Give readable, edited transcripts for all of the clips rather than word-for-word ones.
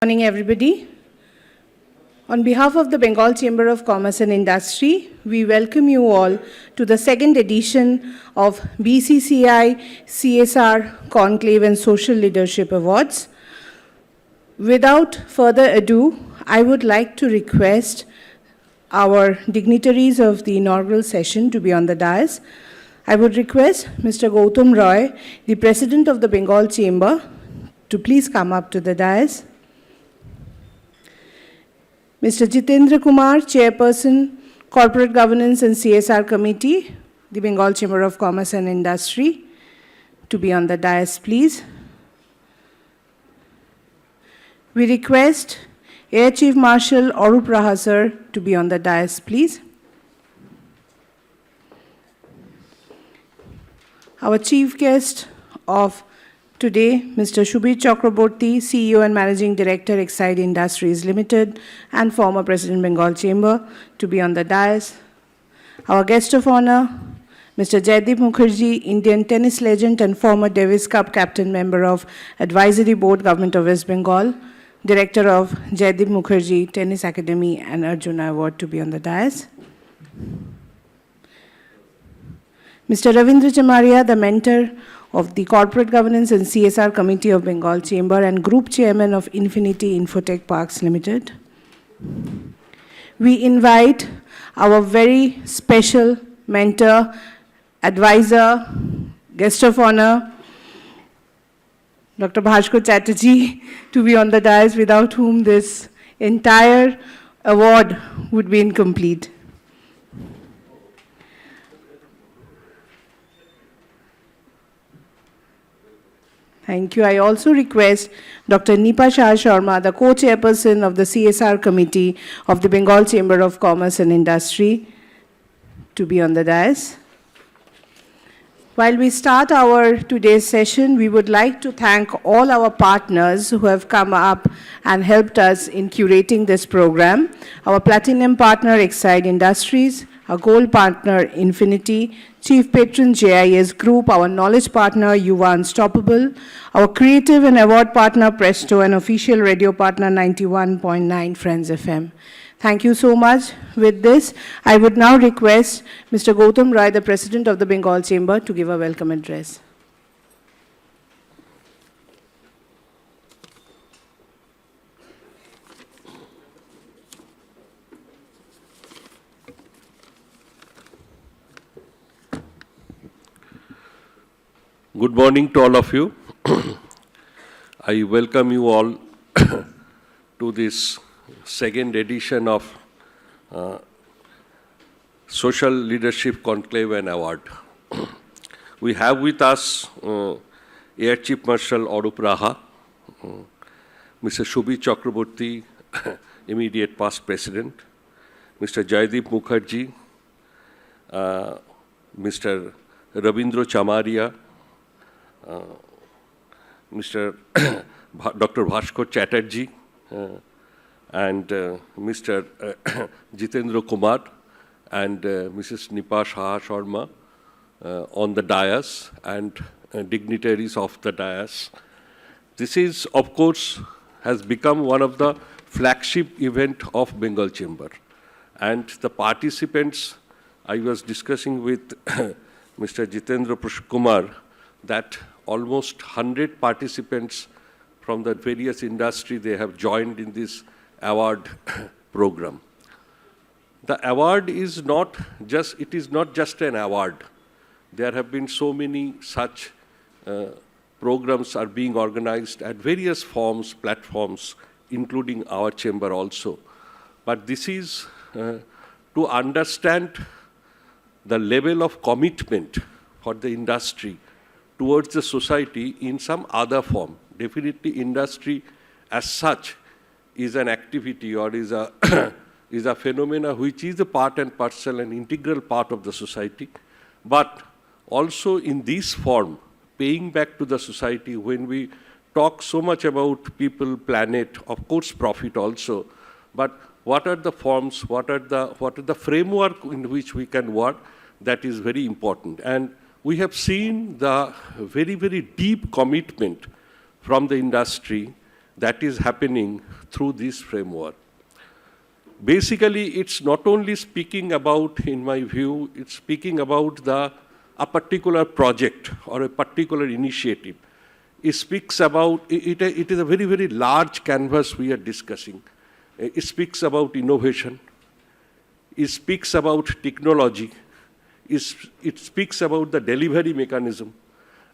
Good morning, everybody. On behalf of the Bengal Chamber of Commerce and Industry, we welcome you all to the second edition of BCCI CSR Conclave and Social Leadership Awards. Without further ado, I would like to request our dignitaries of the inaugural session to be on the dais. I would request Mr. Gautam Roy, the President of the Bengal Chamber, to please come up to the dais. Mr. Jitendra Kumar, Chairperson, Corporate Governance and CSR Committee, the Bengal Chamber of Commerce and Industry, to be on the dais, please. We request Air Chief Marshal Arup Raha sir to be on the dais, please. Our chief guest of today, Mr. Shubir Chakraborty, CEO and Managing Director, Exide Industries Limited, and former President, Bengal Chamber, to be on the dais. Our guest of honor, Mr. Jaideep Mukherjee, Indian tennis legend and former Davis Cup captain, member of Advisory Board, Government of West Bengal, Director of Jaideep Mukherjee Tennis Academy and Arjuna Award, to be on the dais. Mr. Ravindra Chamaria, the mentor of the Corporate Governance and CSR Committee of Bengal Chamber and Group Chairman of Infinity Infotech Parks Limited. We invite our very special mentor, advisor, guest of honor, Dr. Bhaskar Chatterjee, to be on the dais, without whom this entire award would be incomplete. Thank you. I also request Dr. Nipa Shah Sharma, the co-chairperson of the CSR Committee of the Bengal Chamber of Commerce and Industry, to be on the dais. While we start our today's session, we would like to thank all our partners who have come up and helped us in curating this program. Our platinum partner, Exide Industries, our gold partner, Infinity, Chief Patron, JIS Group, our knowledge partner, Yuva Unstoppable, our creative and award partner, Presto, and official radio partner, 91.9 Friends FM. Thank you so much. With this, I would now request Mr. Gautam Roy, the President of the Bengal Chamber, to give a welcome address. Good morning to all of you. I welcome you all to this second edition of Social Leadership Conclave and Award. We have with us Air Chief Marshal Arup Raha, Mr. Shubir Chakraborty, immediate past President, Mr. Jaideep Mukherjee, Mr. Ravindra Chamaria, Mr. Dr. Bhaskar Chatterjee, and Mr. Jitendra Kumar, and Mrs. Nipa Shah Sharma on the dais, and dignitaries of the dais. This is, of course, has become one of the flagship event of Bengal Chamber. And the participants, I was discussing with Mr. Jitendra Kumar, that almost 100 participants from the various industry, they have joined in this award program. The award is not just, it is not just an award. There have been so many such programs are being organized at various forms, platforms, including our chamber also. But this is to understand the level of commitment for the industry towards the society in some other form. Definitely industry as such is an activity or is a, is a phenomena which is a part and parcel and integral part of the society. But also in this form, paying back to the society, when we talk so much about people, planet, of course profit also, but what are the forms, what are the framework in which we can work, that is very important. And we have seen the very, very deep commitment from the industry that is happening through this framework. Basically, it's not only speaking about, in my view, it's speaking about a particular project or a particular initiative. It speaks about, it is a very, very large canvas we are discussing. It speaks about innovation. It speaks about technology. It speaks about the delivery mechanism.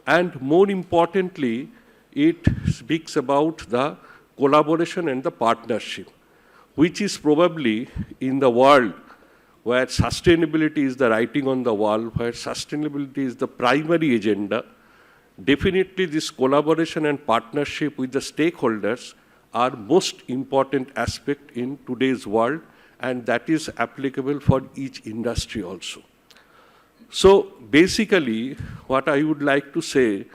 And more importantly, it speaks about the collaboration and the partnership, which is probably in the world where sustainability is the writing on the wall, where sustainability is the primary agenda. Definitely this collaboration and partnership with the stakeholders are most important aspect in today's world, and that is applicable for each industry also. So basically, what I would like to say,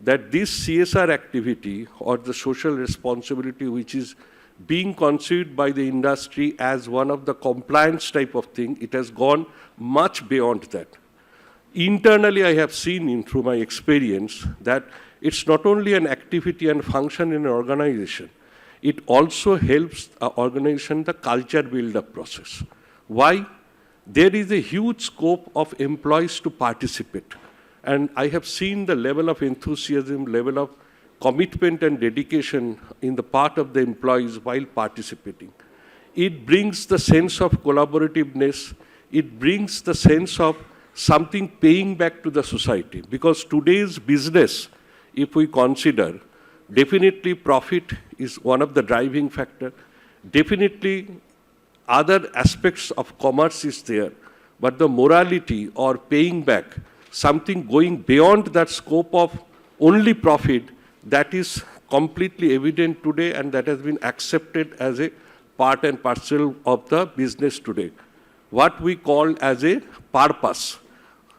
that this CSR activity or the social responsibility which is being conceived by the industry as one of the compliance type of thing, it has gone much beyond that. Internally, I have seen through my experience that it's not only an activity and function in an organization, it also helps an organization the culture build-up process. Why? There is a huge scope of employees to participate. And I have seen the level of enthusiasm, level of commitment and dedication in the part of the employees while participating. It brings the sense of collaborativeness. It brings the sense of something paying back to the society. Because today's business, if we consider, definitely profit is one of the driving factor. Definitely other aspects of commerce is there. But the morality or paying back, something going beyond that scope of only profit, that is completely evident today, and that has been accepted as a part and parcel of the business today. What we call as a purpose.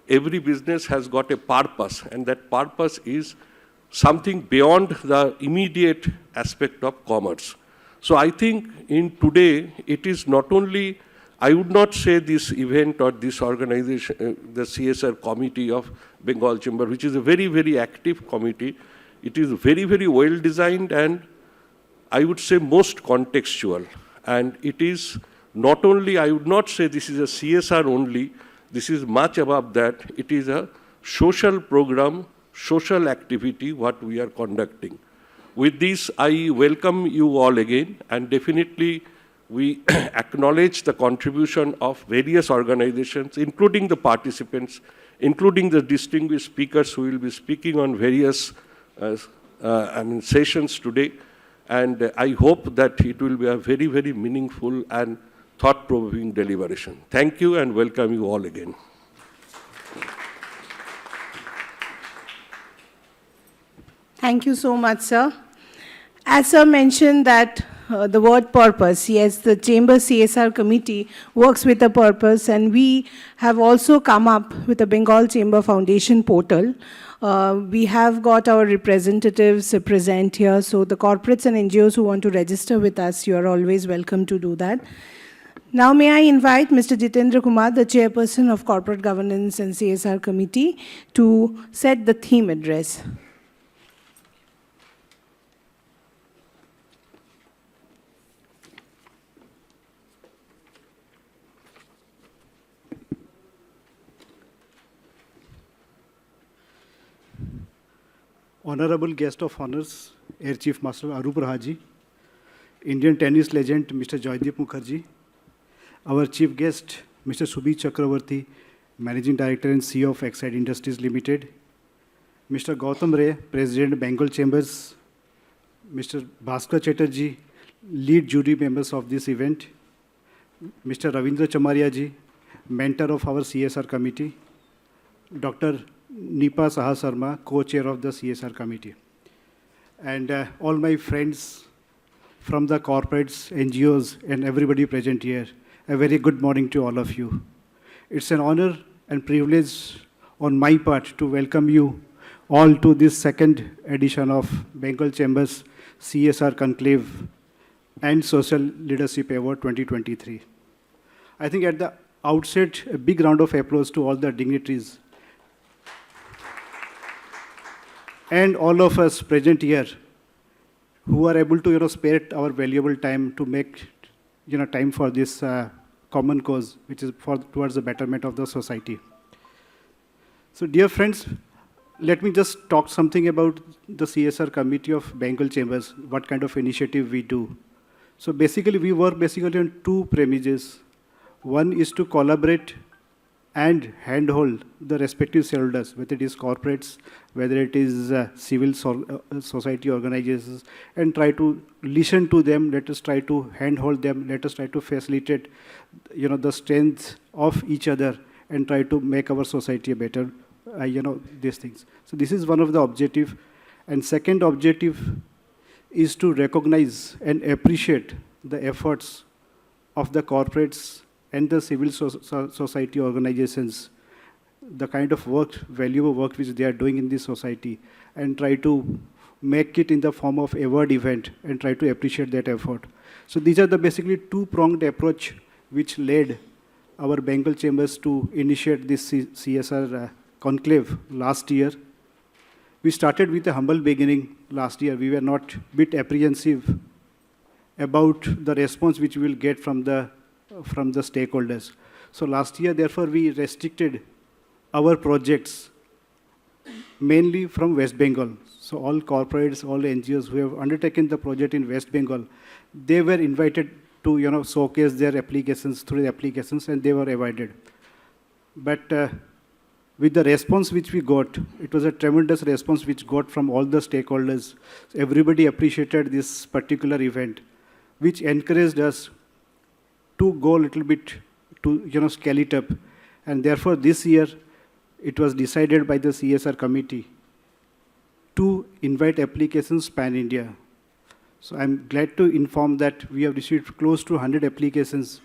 Every business has got a purpose, and that purpose is something beyond the immediate aspect of commerce. So I think in today, it is not only, I would not say this event or this organization, the CSR committee of Bengal Chamber, which is a very, very active committee. It is very, very well designed, and I would say most contextual. And it is not only, I would not say this is a CSR only, this is much above that. It is a social program, social activity, what we are conducting. With this, I welcome you all again, and definitely we acknowledge the contribution of various organizations, including the participants, including the distinguished speakers who will be speaking on various sessions today. And I hope that it will be a very, very meaningful and thought-provoking deliberation. Thank you, and welcome you all again. Thank you so much, sir. As sir mentioned that the word purpose, yes, the Chamber CSR committee works with a purpose, and we have also come up with a Bengal Chamber Foundation portal. We have got our representatives present here, so the corporates and NGOs who want to register with us, you are always welcome to do that. Now may I invite Mr. Jitendra Kumar, the Chairperson of Corporate Governance and CSR Committee, to set the theme address. Honorable guest of honors, Air Chief Master Arup Rahaji, Indian tennis legend Mr. Joydeep Mukherjee, our chief guest Mr. Subhi Chakravarti, Managing Director and CEO of Exide Industries Limited, Mr. Gautam Ray, President Bengal Chambers, Mr. Bhaskar Chatterjee, lead jury members of this event, Mr. Ravindra Chamaria ji, mentor of our CSR committee, Dr. Nipa Saha Sharma, co-chair of the CSR committee. And all my friends from the corporates, NGOs, and everybody present here, a very good morning to all of you. It's an honor and privilege on my part to welcome you all to this second edition of Bengal Chambers CSR Conclave and Social Leadership Award 2023. I think at the outset, a big round of applause to all the dignitaries and all of us present here who are able to, spare our valuable time to make, time for this common cause, which is towards the betterment of the society. So, dear friends, let me just talk something about the CSR committee of Bengal Chambers, what kind of initiative we do. So basically, we work on two premises. One is to collaborate and handhold the respective shareholders, whether it is corporates, whether it is civil society organizations, and try to listen to them. Let us try to handhold them. Let us try to facilitate, the strength of each other, and try to make our society better. These things. So this is one of the objective. And second objective is to recognize and appreciate the efforts of the corporates and the civil society organizations, the kind of work, valuable work which they are doing in this society, and try to make it in the form of award event and try to appreciate that effort. So these are the basically two-pronged approach which led our Bengal Chambers to initiate this CSR Conclave last year. We started with a humble beginning last year. We were not a bit apprehensive about the response which we will get from the stakeholders. So last year, therefore, we restricted our projects mainly from West Bengal. So all corporates, all NGOs who have undertaken the project in West Bengal, they were invited to showcase their applications through the applications, and they were invited. But with the response which we got, it was a tremendous response which got from all the stakeholders. So everybody appreciated this particular event, which encouraged us to go a little bit to scale it up. And therefore, this year, it was decided by the CSR committee to invite applications pan-India. So I'm glad to inform that we have received close to 100 applications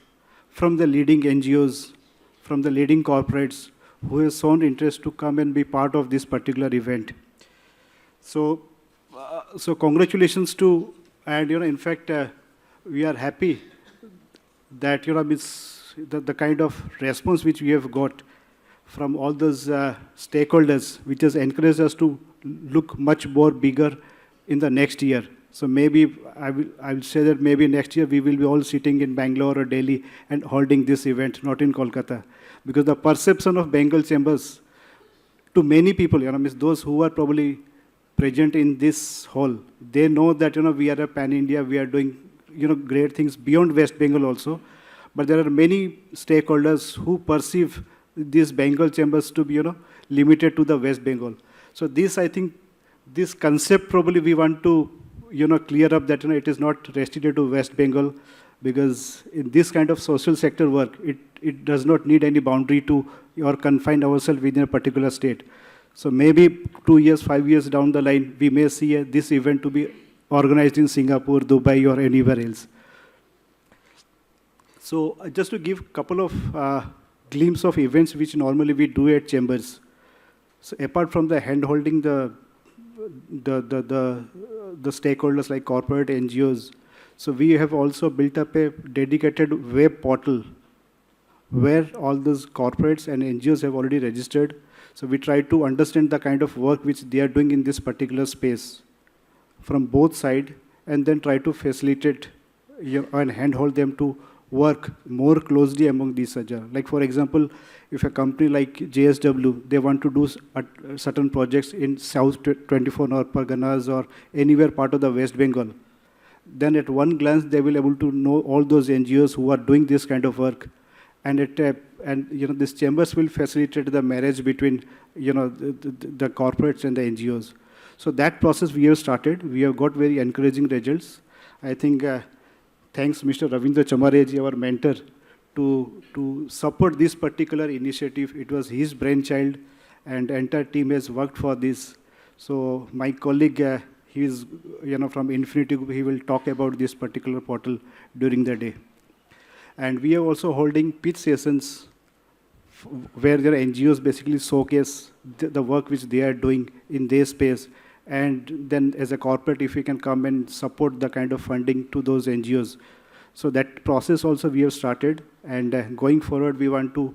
from the leading NGOs, from the leading corporates, who has shown interest to come and be part of this particular event. So congratulations to, and in fact, we are happy that the kind of response which we have got from all those stakeholders, which has encouraged us to look much more bigger in the next year. So maybe I will say that maybe next year we will be all sitting in Bangalore or Delhi and holding this event, not in Kolkata. Because the perception of Bengal Chambers to many people, those who are probably present in this hall, they know that, we are a pan-India, we are doing, great things beyond West Bengal also. But there are many stakeholders who perceive these Bengal Chambers to be, limited to the West Bengal. So this, I think, this concept probably we want to, clear up that, it is not restricted to West Bengal, because in this kind of social sector work, it does not need any boundary to or confine ourselves within a particular state. So maybe 2 years, 5 years down the line, we may see this event to be organized in Singapore, Dubai, or anywhere else. So just to give a couple of glimpse of events which normally we do at Chambers. So apart from the hand-holding the stakeholders like corporate NGOs, so we have also built up a dedicated web portal where all those corporates and NGOs have already registered. So we try to understand the kind of work which they are doing in this particular space from both sides, and then try to facilitate and handhold them to work more closely among these other. Like for example, if a company like JSW, they want to do certain projects in South 24 North Parganas or anywhere part of the West Bengal, then at one glance they will be able to know all those NGOs who are doing this kind of work, and this chambers will facilitate the marriage between the corporates and the NGOs. So that process we have started. We have got very encouraging results. I think thanks Mr. Ravindra Chamareji, our mentor, to support this particular initiative. It was his brainchild, and the entire team has worked for this. So my colleague, he is from Infinity Group, he will talk about this particular portal during the day. And we are also holding pitch sessions where their NGOs basically showcase the work which they are doing in their space. And then as a corporate, if we can come and support the kind of funding to those NGOs. So that process also we have started, and going forward we want to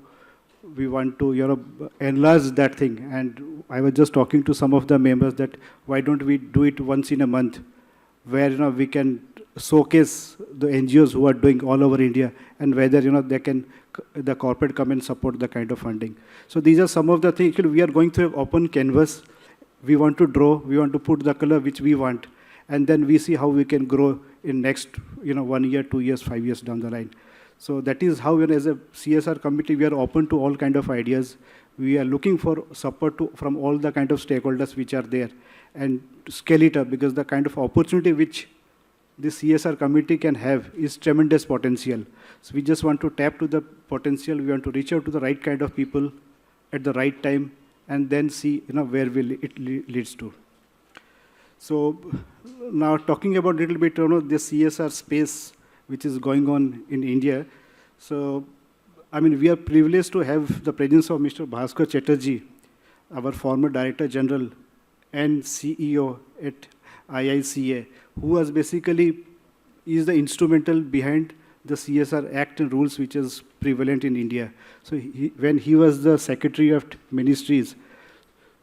enlarge that thing. And I was just talking to some of the members that why don't we do it once in a month, where we can showcase the NGOs who are doing all over India, and whether the corporate come and support the kind of funding. So these are some of the things. We are going through an open canvas. We want to draw, we want to put the color which we want, and then we see how we can grow in next 1 year, 2 years, 5 years down the line. So that is how, as a CSR committee, we are open to all kind of ideas. We are looking for support from all the kind of stakeholders which are there, and scale it up, because the kind of opportunity which the CSR committee can have is tremendous potential. So we just want to tap to the potential. We want to reach out to the right kind of people at the right time, and then see where it leads to. So now talking about a little bit the CSR space which is going on in India. So we are privileged to have the presence of Mr. Bhaskar Chatterjee, our former Director General and CEO at IICA, who was basically is the instrumental behind the CSR Act and rules which is prevalent in India. So when he was the Secretary of Ministries,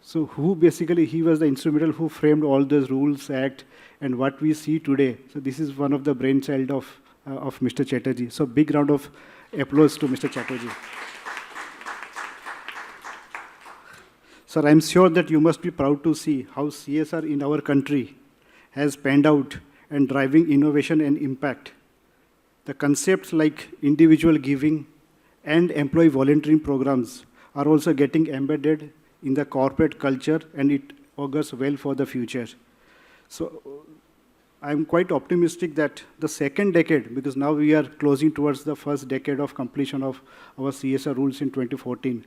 so he was the instrumental who framed all those rules, act, and what we see today. So this is one of the brainchild of Mr. Chatterjee. So big round of applause to Mr. Chatterjee. Sir, I'm sure that you must be proud to see how CSR in our country has panned out and driving innovation and impact. The concepts like individual giving and employee volunteering programs are also getting embedded in the corporate culture, and it augurs well for the future. So I'm quite optimistic that the second decade, because now we are closing towards the first decade of completion of our CSR rules in 2014.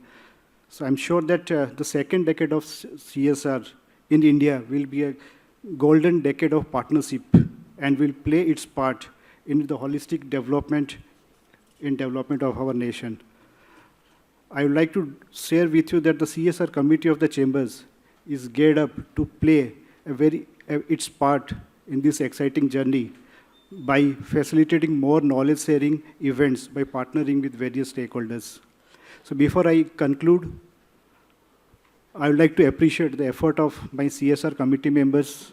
So I'm sure that the second decade of CSR in India will be a golden decade of partnership and will play its part in the holistic development of our nation. I would like to share with you that the CSR committee of the chambers is geared up to play its part in this exciting journey by facilitating more knowledge-sharing events by partnering with various stakeholders. So before I conclude, I would like to appreciate the effort of my CSR committee members,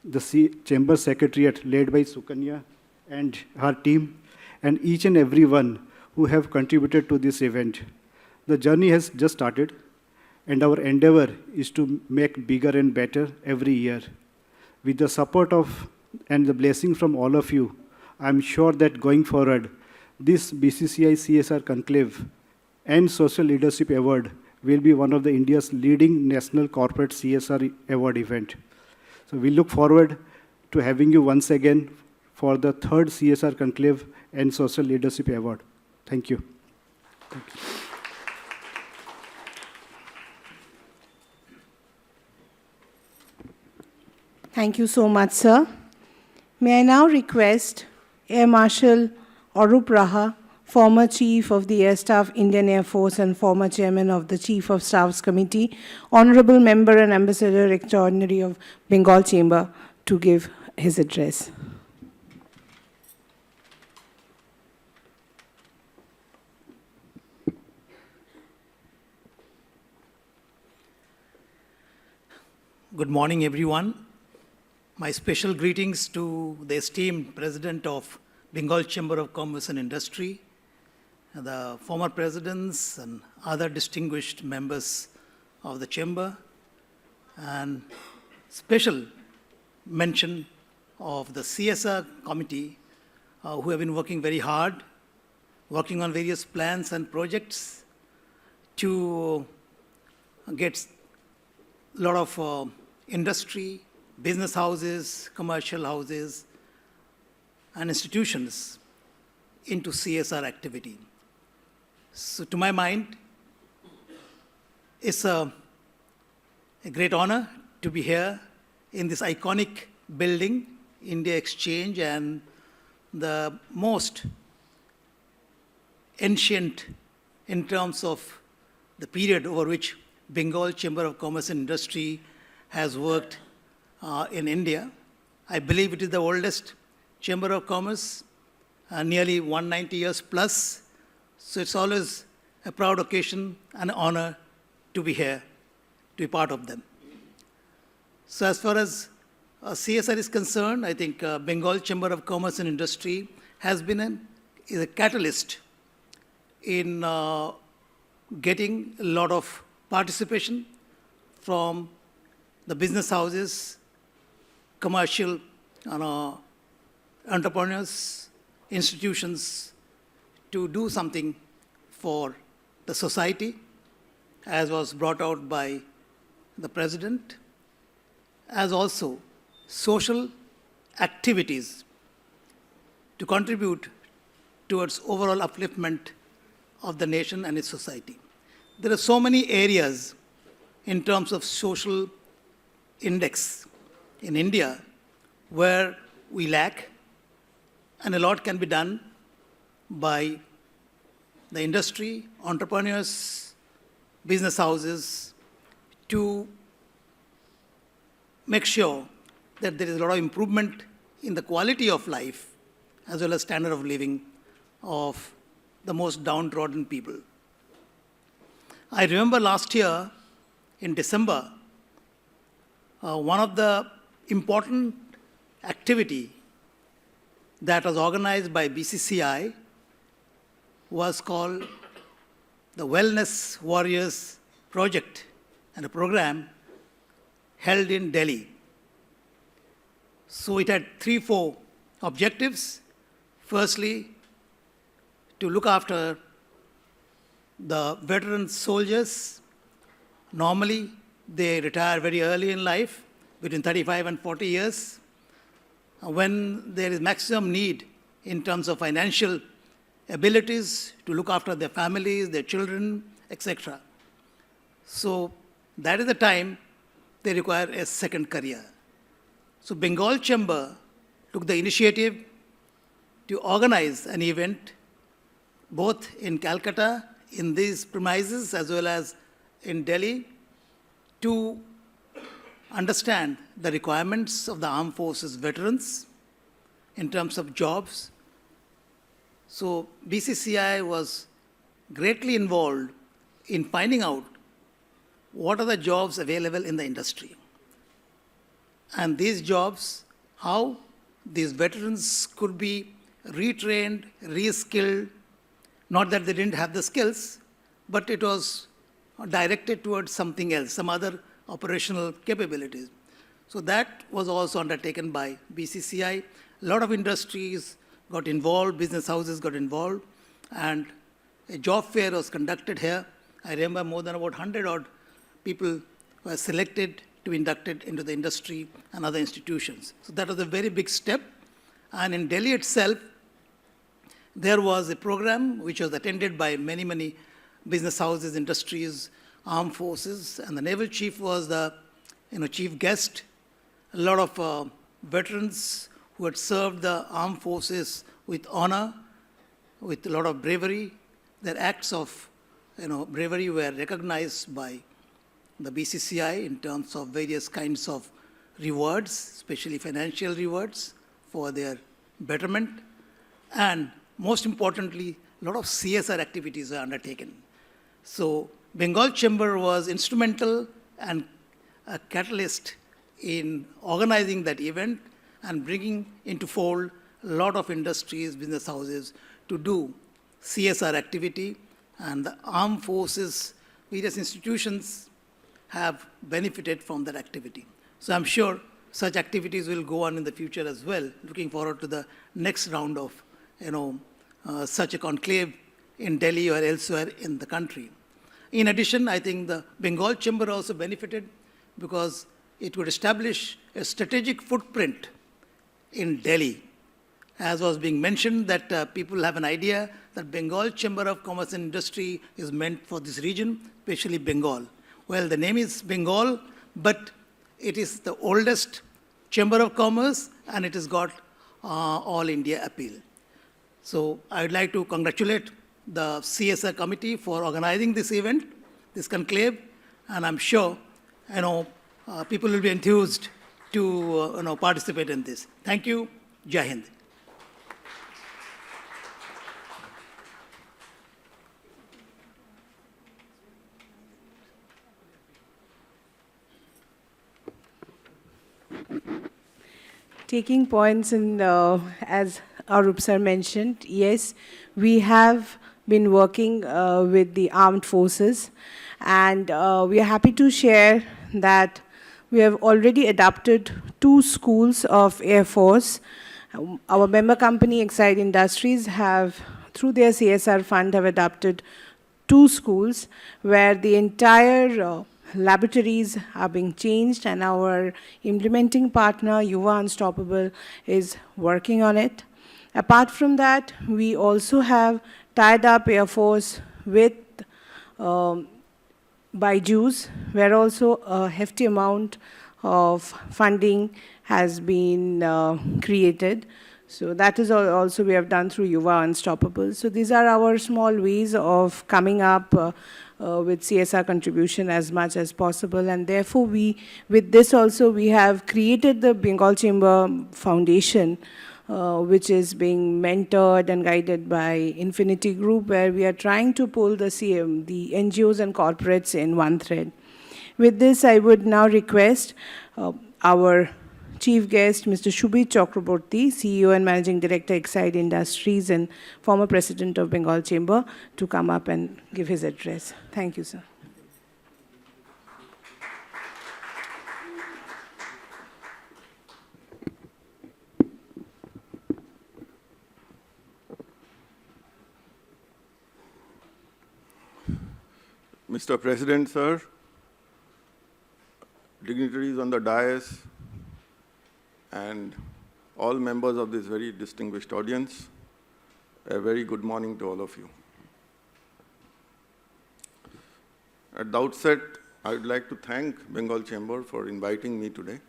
the Chamber Secretariat led by Sukanya and her team, and each and every one who have contributed to this event. The journey has just started, and our endeavor is to make bigger and better every year. With the support of and the blessing from all of you, I'm sure that going forward, this BCCI CSR Conclave and Social Leadership Award will be one of the India's leading national corporate CSR award event. So we look forward to having you once again for the third CSR Conclave and Social Leadership Award. Thank you. Thank you. Thank you so much, sir. May I now request Air Marshal Arup Raha, former Chief of the Air Staff, Indian Air Force, and former Chairman of the Chief of Staff's Committee, Honorable Member and Ambassador Extraordinary of Bengal Chamber, to give his address. Good morning, everyone. My special greetings to the esteemed President of Bengal Chamber of Commerce and Industry, the former presidents and other distinguished members of the Chamber, and special mention of the CSR committee who have been working very hard, working on various plans and projects to get a lot of industry, business houses, commercial houses, and institutions into CSR activity. So to my mind, it's a great honor to be here in this iconic building, India Exchange, and the most ancient in terms of the period over which Bengal Chamber of Commerce and Industry has worked in India. I believe it is the oldest Chamber of Commerce, nearly 190 years plus. So it's always a proud occasion and honor to be here, to be part of them. So as far as CSR is concerned, I think Bengal Chamber of Commerce and Industry has been is a catalyst in getting a lot of participation from the business houses, commercial entrepreneurs, institutions to do something for the society, as was brought out by the President, as also social activities to contribute towards overall upliftment of the nation and its society. There are so many areas in terms of social index in India where we lack, and a lot can be done by the industry, entrepreneurs, business houses to make sure that there is a lot of improvement in the quality of life as well as standard of living of the most downtrodden people. I remember last year in December, one of the important activity that was organized by BCCI was called the Wellness Warriors Project, and a program held in Delhi. So it had 3-4 objectives. Firstly, to look after the veteran soldiers. Normally, they retire very early in life, between 35 and 40 years, when there is maximum need in terms of financial abilities to look after their families, their children, etc. So that is the time they require a second career. So Bengal Chamber took the initiative to organize an event both in Calcutta, in these premises, as well as in Delhi, to understand the requirements of the armed forces veterans in terms of jobs. So BCCI was greatly involved in finding out what are the jobs available in the industry. And these jobs, how these veterans could be retrained, reskilled, not that they didn't have the skills, but it was directed towards something else, some other operational capabilities. So that was also undertaken by BCCI. A lot of industries got involved, business houses got involved, and a job fair was conducted here. I remember more than about 100 odd people were selected to be inducted into the industry and other institutions. So that was a very big step. And in Delhi itself, there was a program which was attended by many, many business houses, industries, armed forces, and the naval chief was the chief guest. A lot of veterans who had served the armed forces with honor, with a lot of bravery. Their acts of bravery were recognized by the BCCI in terms of various kinds of rewards, especially financial rewards for their betterment. And most importantly, a lot of CSR activities are undertaken. So Bengal Chamber was instrumental and a catalyst in organizing that event and bringing into fold a lot of industries, business houses to do CSR activity, and the armed forces, various institutions have benefited from that activity. So I'm sure such activities will go on in the future as well. Looking forward to the next round of such a conclave in Delhi or elsewhere in the country. In addition, I think the Bengal Chamber also benefited because it would establish a strategic footprint in Delhi. As was being mentioned, that people have an idea that Bengal Chamber of Commerce and Industry is meant for this region, especially Bengal. Well, the name is Bengal, but it is the oldest Chamber of Commerce, and it has got all India appeal. So I would like to congratulate the CSR committee for organizing this event, this conclave, and I'm sure people will be enthused to participate in this. Thank you. Jai Hind. taking points in, as Arup sir mentioned, yes, we have been working with the armed forces, and we are happy to share that we have already adopted 2 schools of Air Force. Our member company, Exide Industries, have, through their CSR fund, have adopted 2 schools where the entire laboratories are being changed, and our implementing partner, Yuva Unstoppable, is working on it. Apart from that, we also have tied up Air Force with Byju's, where also a hefty amount of funding has been created. So that is also we have done through Yuva Unstoppable. So these are our small ways of coming up with CSR contribution as much as possible. And therefore, with this also, we have created the Bengal Chamber Foundation, which is being mentored and guided by Infinity Group, where we are trying to pull the NGOs and corporates in one thread. With this, I would now request our chief guest, Mr. Shubhit Chakraborty, CEO and Managing Director, Exide Industries, and former President of Bengal Chamber, to come up and give his address. Thank you, sir. Mr. President, sir, dignitaries on the dais, and all members of this very distinguished audience, a very good morning to all of you. At the outset, I would like to thank Bengal Chamber for inviting me today.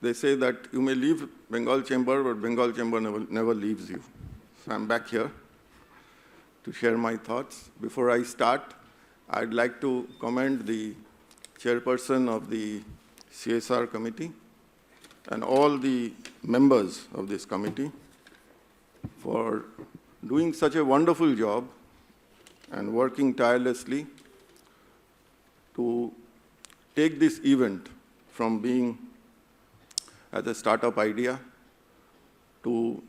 They say that you may leave Bengal Chamber, but Bengal Chamber never leaves you. So I'm back here to share my thoughts. Before I start, I'd like to commend the chairperson of the CSR committee and all the members of this committee for doing such a wonderful job and working tirelessly to take this event from being as a startup idea to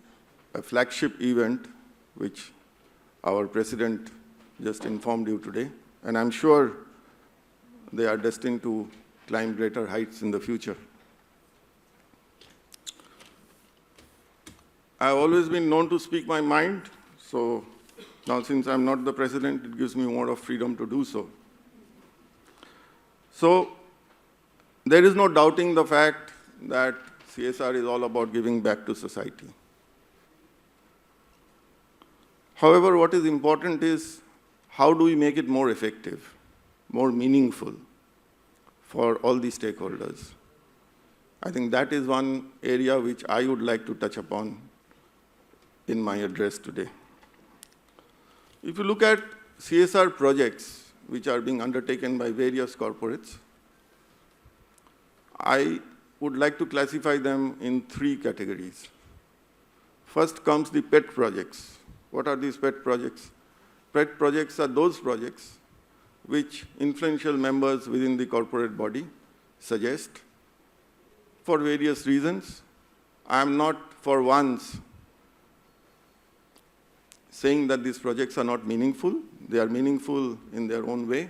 a flagship event, which our president just informed you today. And I'm sure they are destined to climb greater heights in the future. I've always been known to speak my mind, so now since I'm not the president, it gives me more of freedom to do so. So there is no doubting the fact that CSR is all about giving back to society. However, what is important is how do we make it more effective, more meaningful for all the stakeholders. I think that is one area which I would like to touch upon in my address today. If you look at CSR projects which are being undertaken by various corporates, I would like to classify them in 3 categories. First comes the pet projects. What are these pet projects? Pet projects are those projects which influential members within the corporate body suggest for various reasons. I am not for once saying that these projects are not meaningful. They are meaningful in their own way.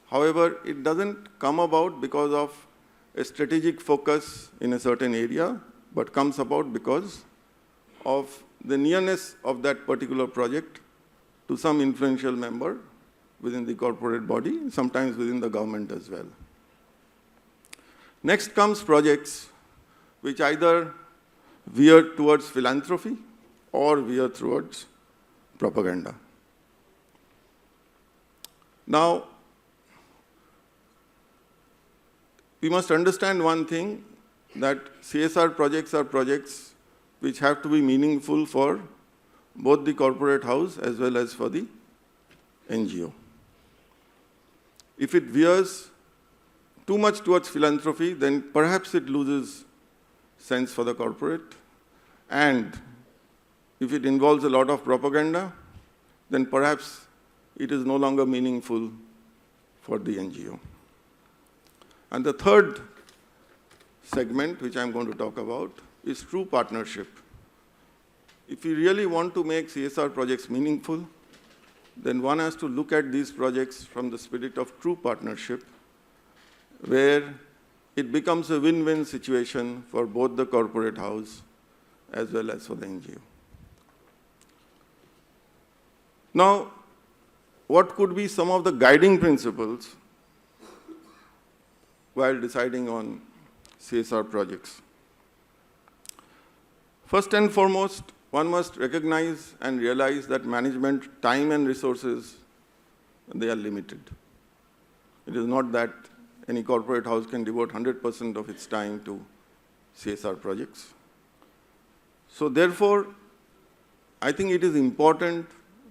However, it doesn't come about because of a strategic focus in a certain area, but comes about because of the nearness of that particular project to some influential member within the corporate body, sometimes within the government as well. Next comes projects which either veer towards philanthropy or veer towards propaganda. Now, we must understand one thing, that CSR projects are projects which have to be meaningful for both the corporate house as well as for the NGO. If it veers too much towards philanthropy, then perhaps it loses sense for the corporate. And if it involves a lot of propaganda, then perhaps it is no longer meaningful for the NGO. And the third segment, which I'm going to talk about, is true partnership. If we really want to make CSR projects meaningful, then one has to look at these projects from the spirit of true partnership, where it becomes a win-win situation for both the corporate house as well as for the NGO. Now, what could be some of the guiding principles while deciding on CSR projects? First and foremost, one must recognize and realize that management time and resources, they are limited. It is not that any corporate house can devote 100% of its time to CSR projects. So therefore, I think it is important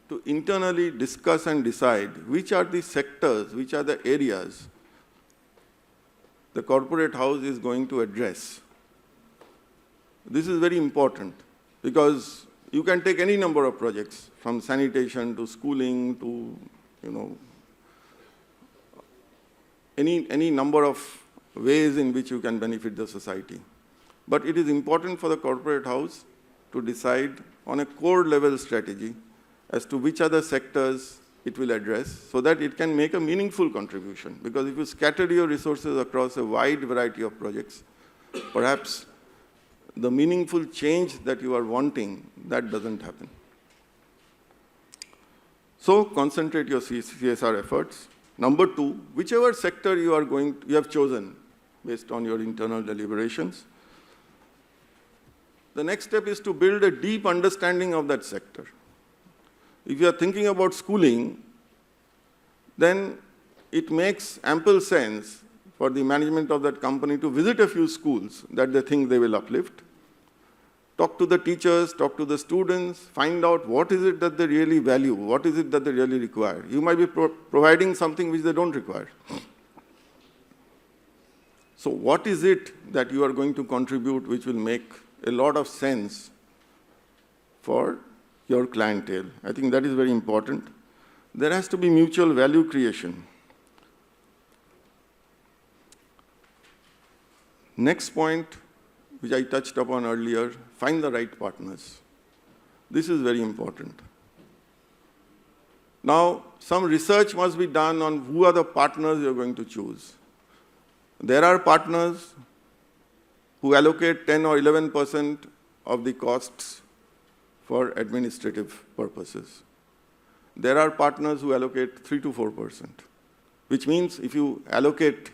to internally discuss and decide which are the sectors, which are the areas the corporate house is going to address. This is very important because you can take any number of projects, from sanitation to schooling to, any number of ways in which you can benefit the society. But it is important for the corporate house to decide on a core level strategy as to which are the sectors it will address so that it can make a meaningful contribution. Because if you scatter your resources across a wide variety of projects, perhaps the meaningful change that you are wanting, that doesn't happen. So concentrate your CSR efforts. Number two, whichever sector you have chosen based on your internal deliberations, the next step is to build a deep understanding of that sector. If you are thinking about schooling, then it makes ample sense for the management of that company to visit a few schools that they think they will uplift. Talk to the teachers, talk to the students, find out what is it that they really value, what is it that they really require. You might be providing something which they don't require. So what is it that you are going to contribute which will make a lot of sense for your clientele? I think that is very important. There has to be mutual value creation. Next point, which I touched upon earlier, find the right partners. This is very important. Now, some research must be done on who are the partners you're going to choose. There are partners who allocate 10 or 11% of the costs for administrative purposes. There are partners who allocate 3 to 4%, which means if you allocate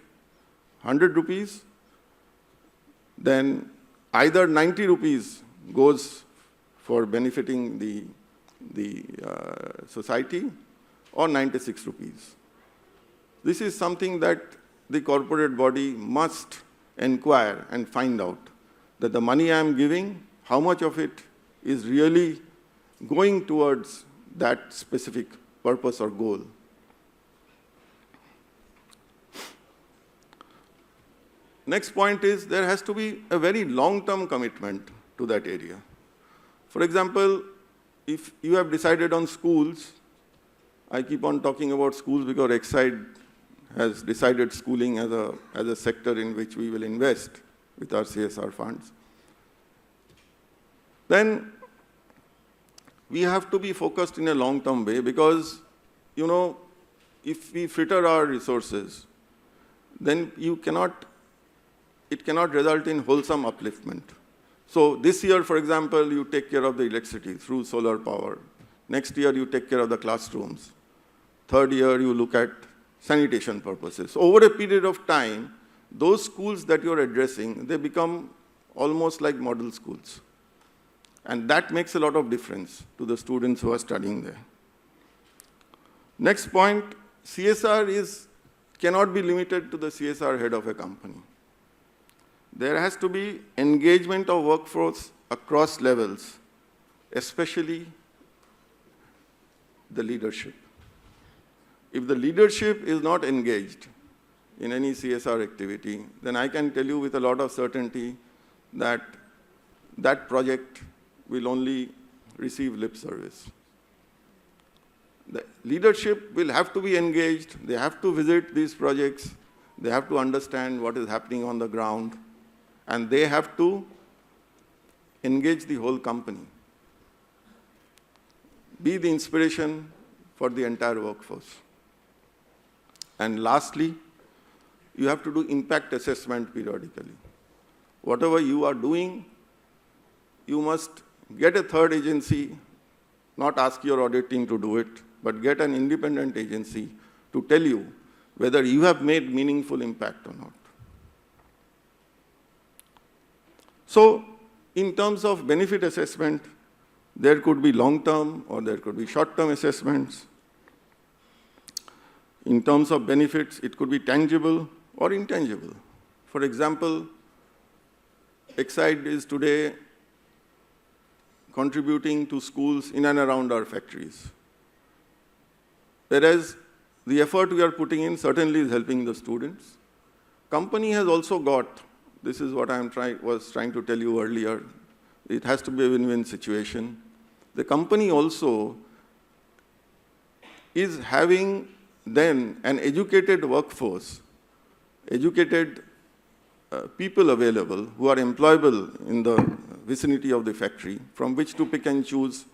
100 rupees, then either 90 rupees goes for benefiting the society or 96 rupees. This is something that the corporate body must inquire and find out, that the money I am giving, how much of it is really going towards that specific purpose or goal. Next point is there has to be a very long-term commitment to that area. For example, if you have decided on schools, I keep on talking about schools because Exide has decided schooling as a sector in which we will invest with our CSR funds. Then we have to be focused in a long-term way because, if we fritter our resources, then it cannot result in wholesome upliftment. So this year, for example, you take care of the electricity through solar power. Next year, you take care of the classrooms. Third year, you look at sanitation purposes. Over a period of time, those schools that you're addressing, they become almost like model schools. And that makes a lot of difference to the students who are studying there. Next point, CSR cannot be limited to the CSR head of a company. There has to be engagement of workforce across levels, especially the leadership. If the leadership is not engaged in any CSR activity, then I can tell you with a lot of certainty that that project will only receive lip service. The leadership will have to be engaged. They have to visit these projects. They have to understand what is happening on the ground. and they have to engage the whole company, be the inspiration for the entire workforce. And lastly, you have to do impact assessment periodically. Whatever you are doing, you must get a third agency, not ask your audit team to do it, but get an independent agency to tell you whether you have made meaningful impact or not. So, in terms of benefit assessment, there could be long-term or there could be short-term assessments. In terms of benefits, it could be tangible or intangible. For example, Exide is today contributing to schools in and around our factories. Whereas the effort we are putting in certainly is helping the students. Company has also got, this is what I was trying to tell you earlier, it has to be a win-win situation. The company also is having then an educated workforce, educated people available who are employable in the vicinity of the factory from which to pick and choose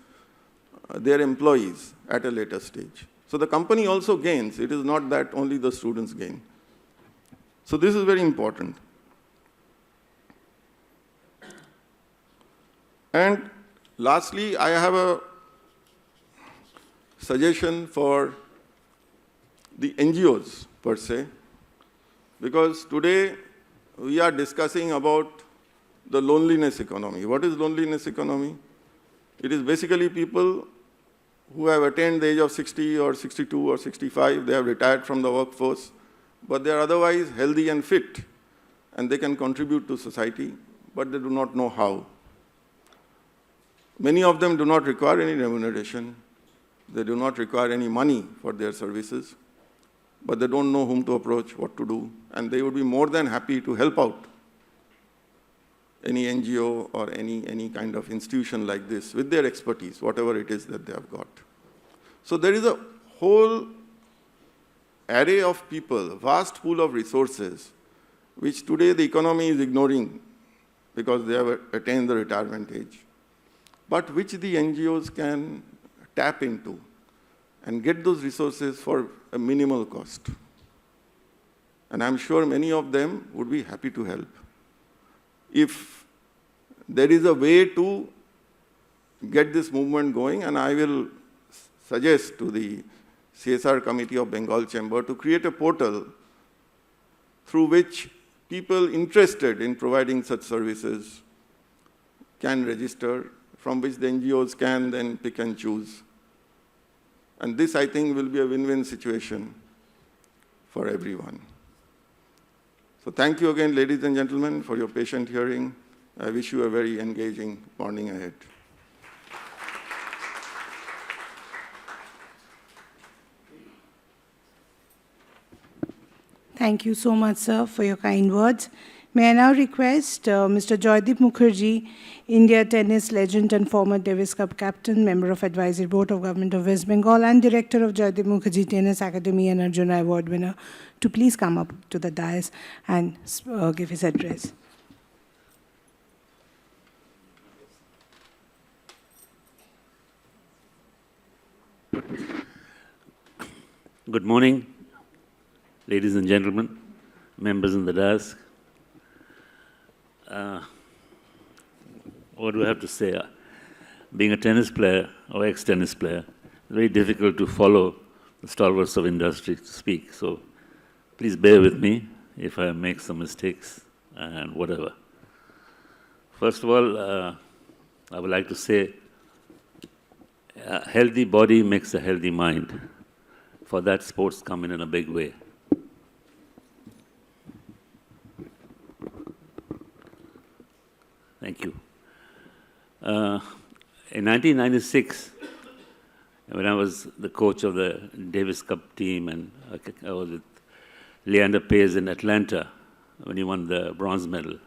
their employees at a later stage. So the company also gains. It is not that only the students gain. So this is very important. And lastly, I have a suggestion for the NGOs per se, because today we are discussing about the loneliness economy. What is loneliness economy? It is basically people who have attained the age of 60 or 62 or 65, they have retired from the workforce, but they are otherwise healthy and fit, and they can contribute to society, but they do not know how. Many of them do not require any remuneration. They do not require any money for their services, but they don't know whom to approach, what to do, and they would be more than happy to help out any NGO or any kind of institution like this with their expertise, whatever it is that they have got. So there is a whole array of people, vast pool of resources, which today the economy is ignoring because they have attained the retirement age, but which the NGOs can tap into and get those resources for a minimal cost. And I'm sure many of them would be happy to help. If there is a way to get this movement going, and I will suggest to the CSR Committee of Bengal Chamber to create a portal through which people interested in providing such services can register, from which the NGOs can then pick and choose. And this, I think, will be a win-win situation for everyone. So thank you again, ladies and gentlemen, for your patient hearing. I wish you a very engaging morning ahead. Thank you so much, sir, for your kind words. May I now request Mr. Joydeep Mukherjee, India tennis legend and former Davis Cup captain, member of Advisory Board of Government of West Bengal, and director of Joydeep Mukherjee Tennis Academy and Arjuna Award winner, to please come up to the dais and give his address. Good morning, ladies and gentlemen, members in the dais. What do I have to say? Being a tennis player or ex-tennis player, it's very difficult to follow the stalwarts of industry to speak. So please bear with me if I make some mistakes and whatever. First of all, I would like to say a healthy body makes a healthy mind. For that, sports come in a big way. Thank you. In 1996, when I was the coach of the Davis Cup team, and I was with Leander Paes in Atlanta when he won the bronze medal,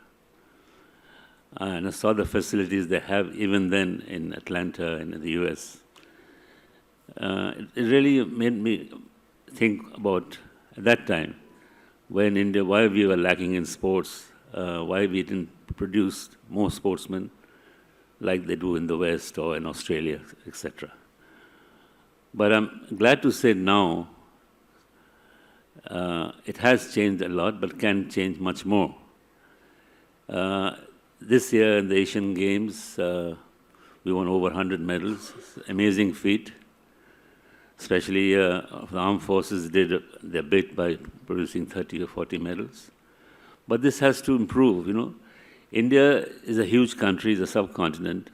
and I saw the facilities they have even then in Atlanta and in the US. It really made me think about, at that time, when India, why we were lacking in sports, why we didn't produce more sportsmen like they do in the West or in Australia, etc. But I'm glad to say now it has changed a lot, but can change much more. This year in the Asian Games, we won over 100 medals. Amazing feat. Especially the armed forces did their bit by producing 30 or 40 medals. But this has to improve, you know. India is a huge country, it's a subcontinent,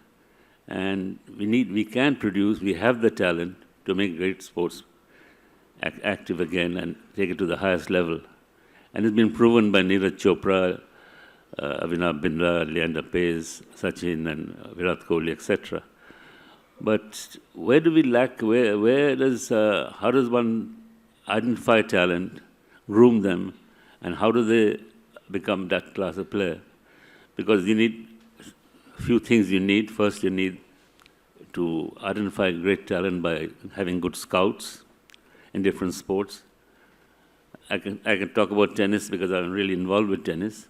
and we can produce, we have the talent to make great sports active again and take it to the highest level. And it's been proven by Neeraj Chopra, Avinav Bindra, Leander Paes, Sachin, and Virat Kohli, etc. But where do we lack? How does one identify talent, groom them, and how do they become that class of player? Because you need a few things you need. First, you need to identify great talent by having good scouts in different sports. I can talk about tennis because I'm really involved with tennis.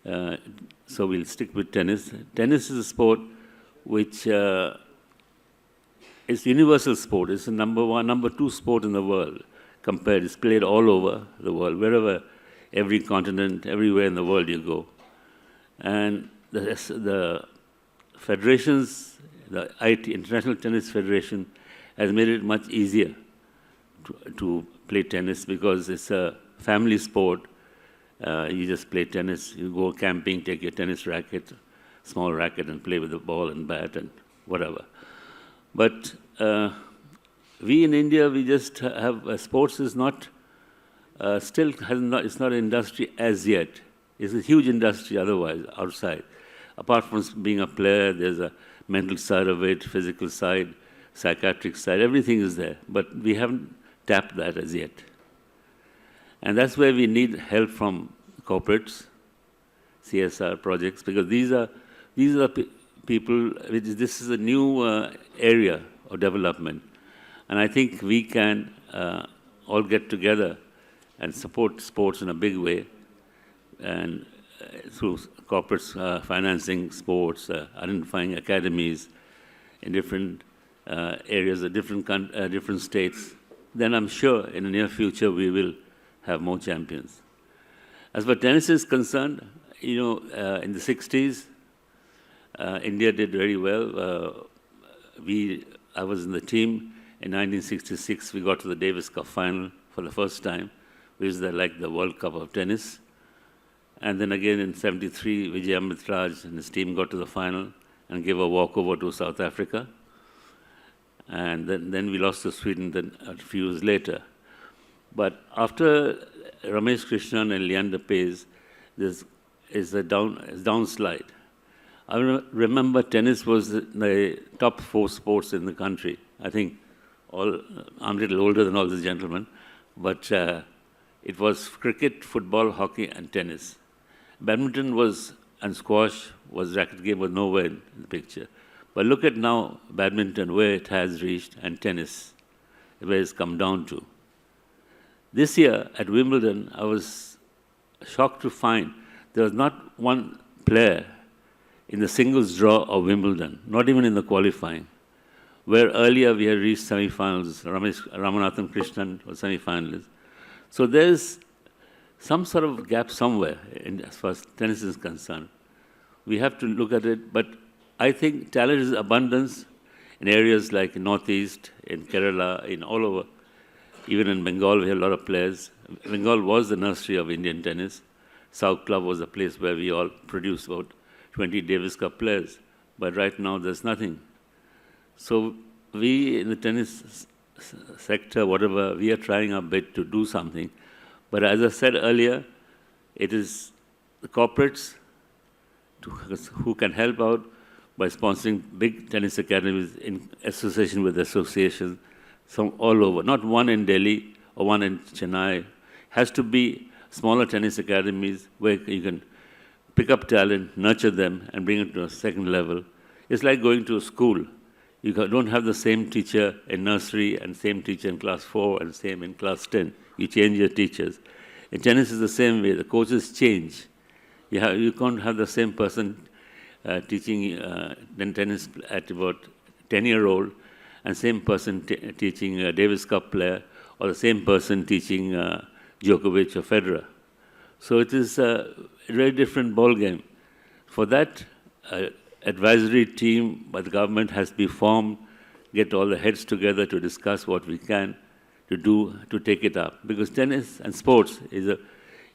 So we'll stick with tennis. Tennis is a sport which it's universal sport. It's the number 1, number 2 sport in the world compared. It's played all over the world, wherever, every continent, everywhere in the world you go. And the federations, the International Tennis Federation, has made it much easier to play tennis because it's a family sport. You just play tennis, you go camping, take your tennis racket, small racket, and play with the ball and bat and whatever. But we in India, we just have, sports is not, still has not, it's not an industry as yet. It's a huge industry otherwise, outside. Apart from being a player, there's a mental side of it, physical side, psychiatric side, everything is there. But we haven't tapped that as yet. And that's where we need help from corporates, CSR projects, because these are people, this is a new area of development. And I think we can all get together and support sports in a big way, and through corporates financing sports, identifying academies in different areas of different states, then I'm sure in the near future we will have more champions. As far as tennis is concerned, you know, in the 60s, India did very well. I was in the team. In 1966, we got to the Davis Cup final for the first time, which is like the World Cup of tennis. And then again in 73, Vijay Amritraj and his team got to the final and gave a walkover to South Africa. And then we lost to Sweden then a few years later. But after Ramesh Krishnan and Leander Paes, there is a downslide. I remember tennis was the top 4 sports in the country. I think I'm a little older than all these gentlemen, but it was cricket, football, hockey, and tennis. Badminton and squash racket game was nowhere in the picture. But look at now badminton, where it has reached, and tennis, where it's come down to. This year at Wimbledon, I was shocked to find there was not one player in the singles draw of Wimbledon, not even in the qualifying, where earlier we had reached semi-finals. Ramanathan Krishnan was semi-finalist. So there's some sort of gap somewhere as far as tennis is concerned. We have to look at it, but I think talent is abundance in areas like Northeast, in Kerala, in all over. Even in Bengal, we have a lot of players. Bengal was the nursery of Indian tennis. South Club was a place where we all produced about 20 Davis Cup players. But right now, there's nothing. So we in the tennis sector, whatever, we are trying our bit to do something. But as I said earlier, it is the corporates who can help out by sponsoring big tennis academies in association with associations all over. Not one in Delhi or one in Chennai. Has to be smaller tennis academies where you can pick up talent, nurture them, and bring it to a second level. It's like going to a school. You don't have the same teacher in nursery and same teacher in class 4 and same in class 10. You change your teachers. In tennis is the same way. The coaches change. You can't have the same person teaching tennis at about 10-year-old and same person teaching a Davis Cup player, or the same person teaching Djokovic or Federer. So it is a very different ball game. For that, advisory team by the government has to be formed, get all the heads together to discuss what we can to do to take it up. Because tennis and sports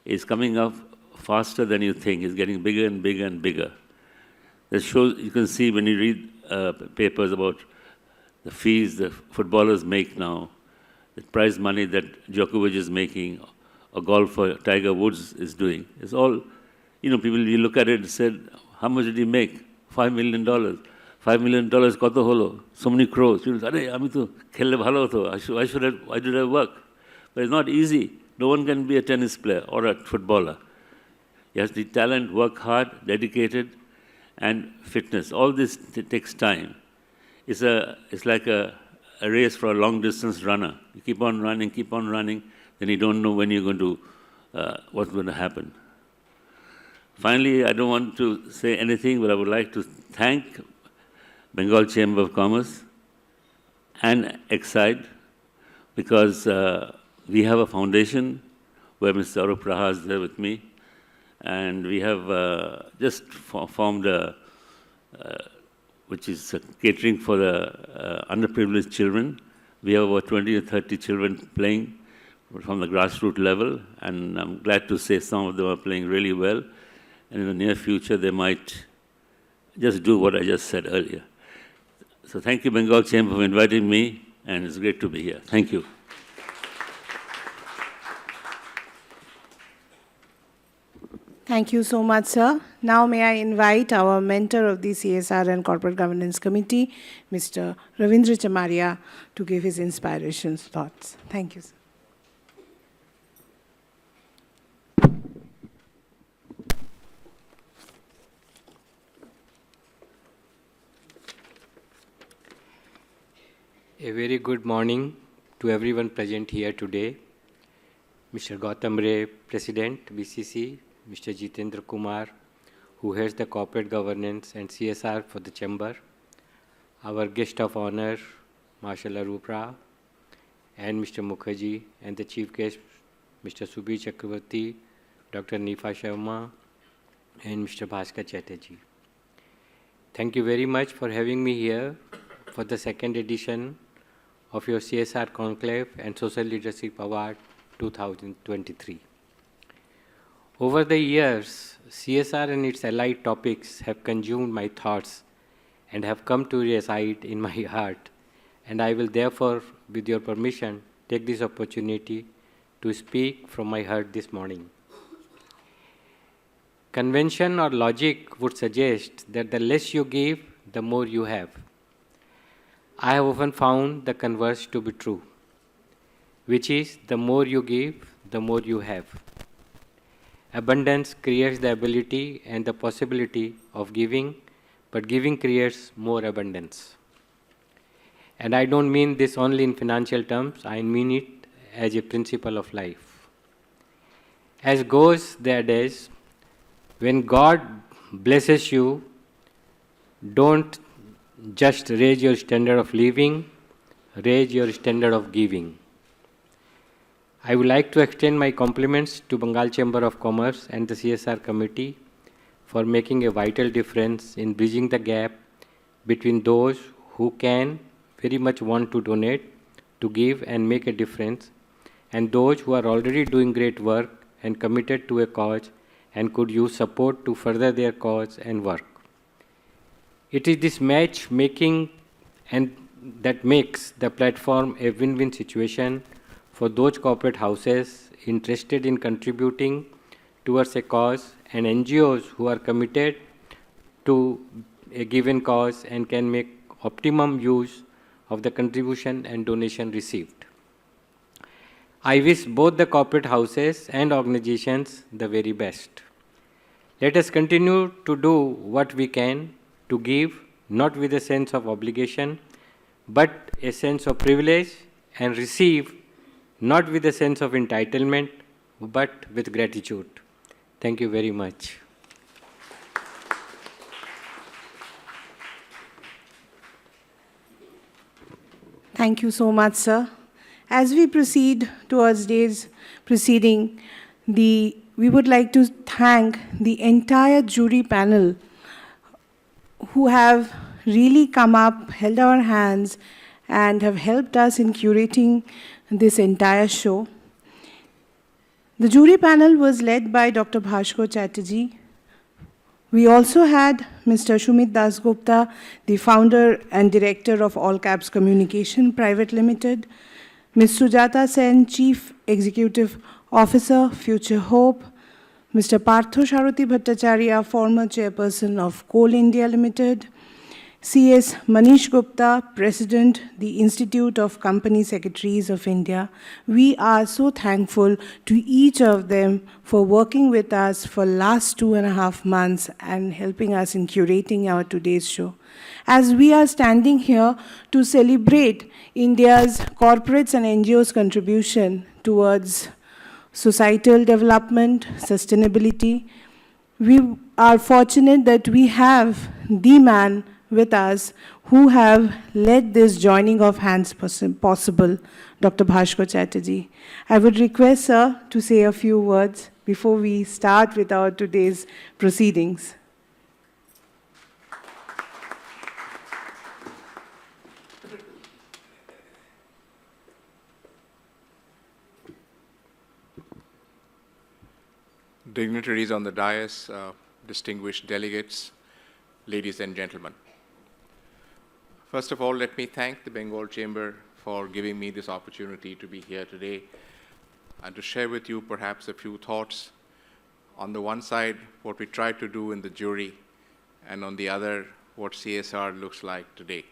is coming up faster than you think. It's getting bigger and bigger and bigger. That shows, you can see when you read papers about the fees the footballers make now, the prize money that Djokovic is making, or golfer Tiger Woods is doing. It's all, people, you look at it and said, how much did he make? $5 million. $5 million koto holo, so many crores. People say, "Arey, ami to khelle bhalo hoto. Why did I work?" But it's not easy. No one can be a tennis player or a footballer. You have the talent, work hard, dedicated, and fitness. All this takes time. It's like a race for a long-distance runner. You keep on running, then you don't know when you're going to, what's going to happen. Finally, I don't want to say anything, but I would like to thank Bengal Chamber of Commerce and Exide, because we have a foundation where Mr. Arup Raha is there with me, and we have just formed which is catering for the underprivileged children. We have about 20 or 30 children playing from the grassroots level, and I'm glad to say some of them are playing really well, and in the near future they might just do what I just said earlier. So thank you, Bengal Chamber, for inviting me, and it's great to be here. Thank you. Thank you so much, sir. Now may I invite our mentor of the CSR and Corporate Governance Committee, Mr. Ravindra Chamaria, to give his inspirations thoughts. Thank you, sir. A very good morning to everyone present here today. Mr. Gautam Ray, President, BCC, Mr. Jitendra Kumar, who heads the Corporate Governance and CSR for the Chamber, our guest of honor, Marshal Arup Raha, and Mr. Mukherjee, and the Chief Guest, Mr. Subir Chakravarti, Dr. Nipa Sharma, and Mr. Bhaskar Chatterjee. Thank you very much for having me here for the second edition of your CSR Conclave and Social Leadership Award 2023. Over the years, CSR and its allied topics have consumed my thoughts and have come to reside in my heart, and I will therefore, with your permission, take this opportunity to speak from my heart this morning. Convention or logic would suggest that the less you give, the more you have. I have often found the converse to be true, which is the more you give, the more you have. Abundance creates the ability and the possibility of giving, but giving creates more abundance. And I don't mean this only in financial terms, I mean it as a principle of life. As goes the adage, when God blesses you, don't just raise your standard of living, raise your standard of giving. I would like to extend my compliments to Bengal Chamber of Commerce and the CSR Committee for making a vital difference in bridging the gap between those who can very much want to donate, to give and make a difference, and those who are already doing great work and committed to a cause and could use support to further their cause and work. It is this matchmaking and that makes the platform a win-win situation for those corporate houses interested in contributing towards a cause and NGOs who are committed to a given cause and can make optimum use of the contribution and donation received. I wish both the corporate houses and organizations the very best. Let us continue to do what we can to give, not with a sense of obligation, but a sense of privilege, and receive, not with a sense of entitlement, but with gratitude. Thank you very much. Thank you so much, sir. As we proceed towards today's proceeding, we would like to thank the entire jury panel who have really come up, held our hands, and have helped us in curating this entire show. The jury panel was led by Dr. Bhaskar Chatterjee. We also had Mr. Shumit Dasgupta, the founder and director of All Caps Communication Private Limited, Ms. Sujata Sen, Chief Executive Officer, Future Hope, Mr. Partho Sharuti Bhattacharya, former chairperson of Coal India Limited, CS Manish Gupta, President, the Institute of Company Secretaries of India. We are so thankful to each of them for working with us for last 2.5 months and helping us in curating our today's show. As we are standing here to celebrate India's corporates and NGOs' contribution towards societal development, sustainability, we are fortunate that we have the man with us who have led this joining of hands possible, Dr. Bhaskar Chatterjee. I would request, sir, to say a few words before we start with our today's proceedings. Dignitaries on the dais, distinguished delegates, ladies and gentlemen. First of all, let me thank the Bengal Chamber for giving me this opportunity to be here today and to share with you perhaps a few thoughts. On the one side, what we try to do in the jury, and on the other, what CSR looks like today.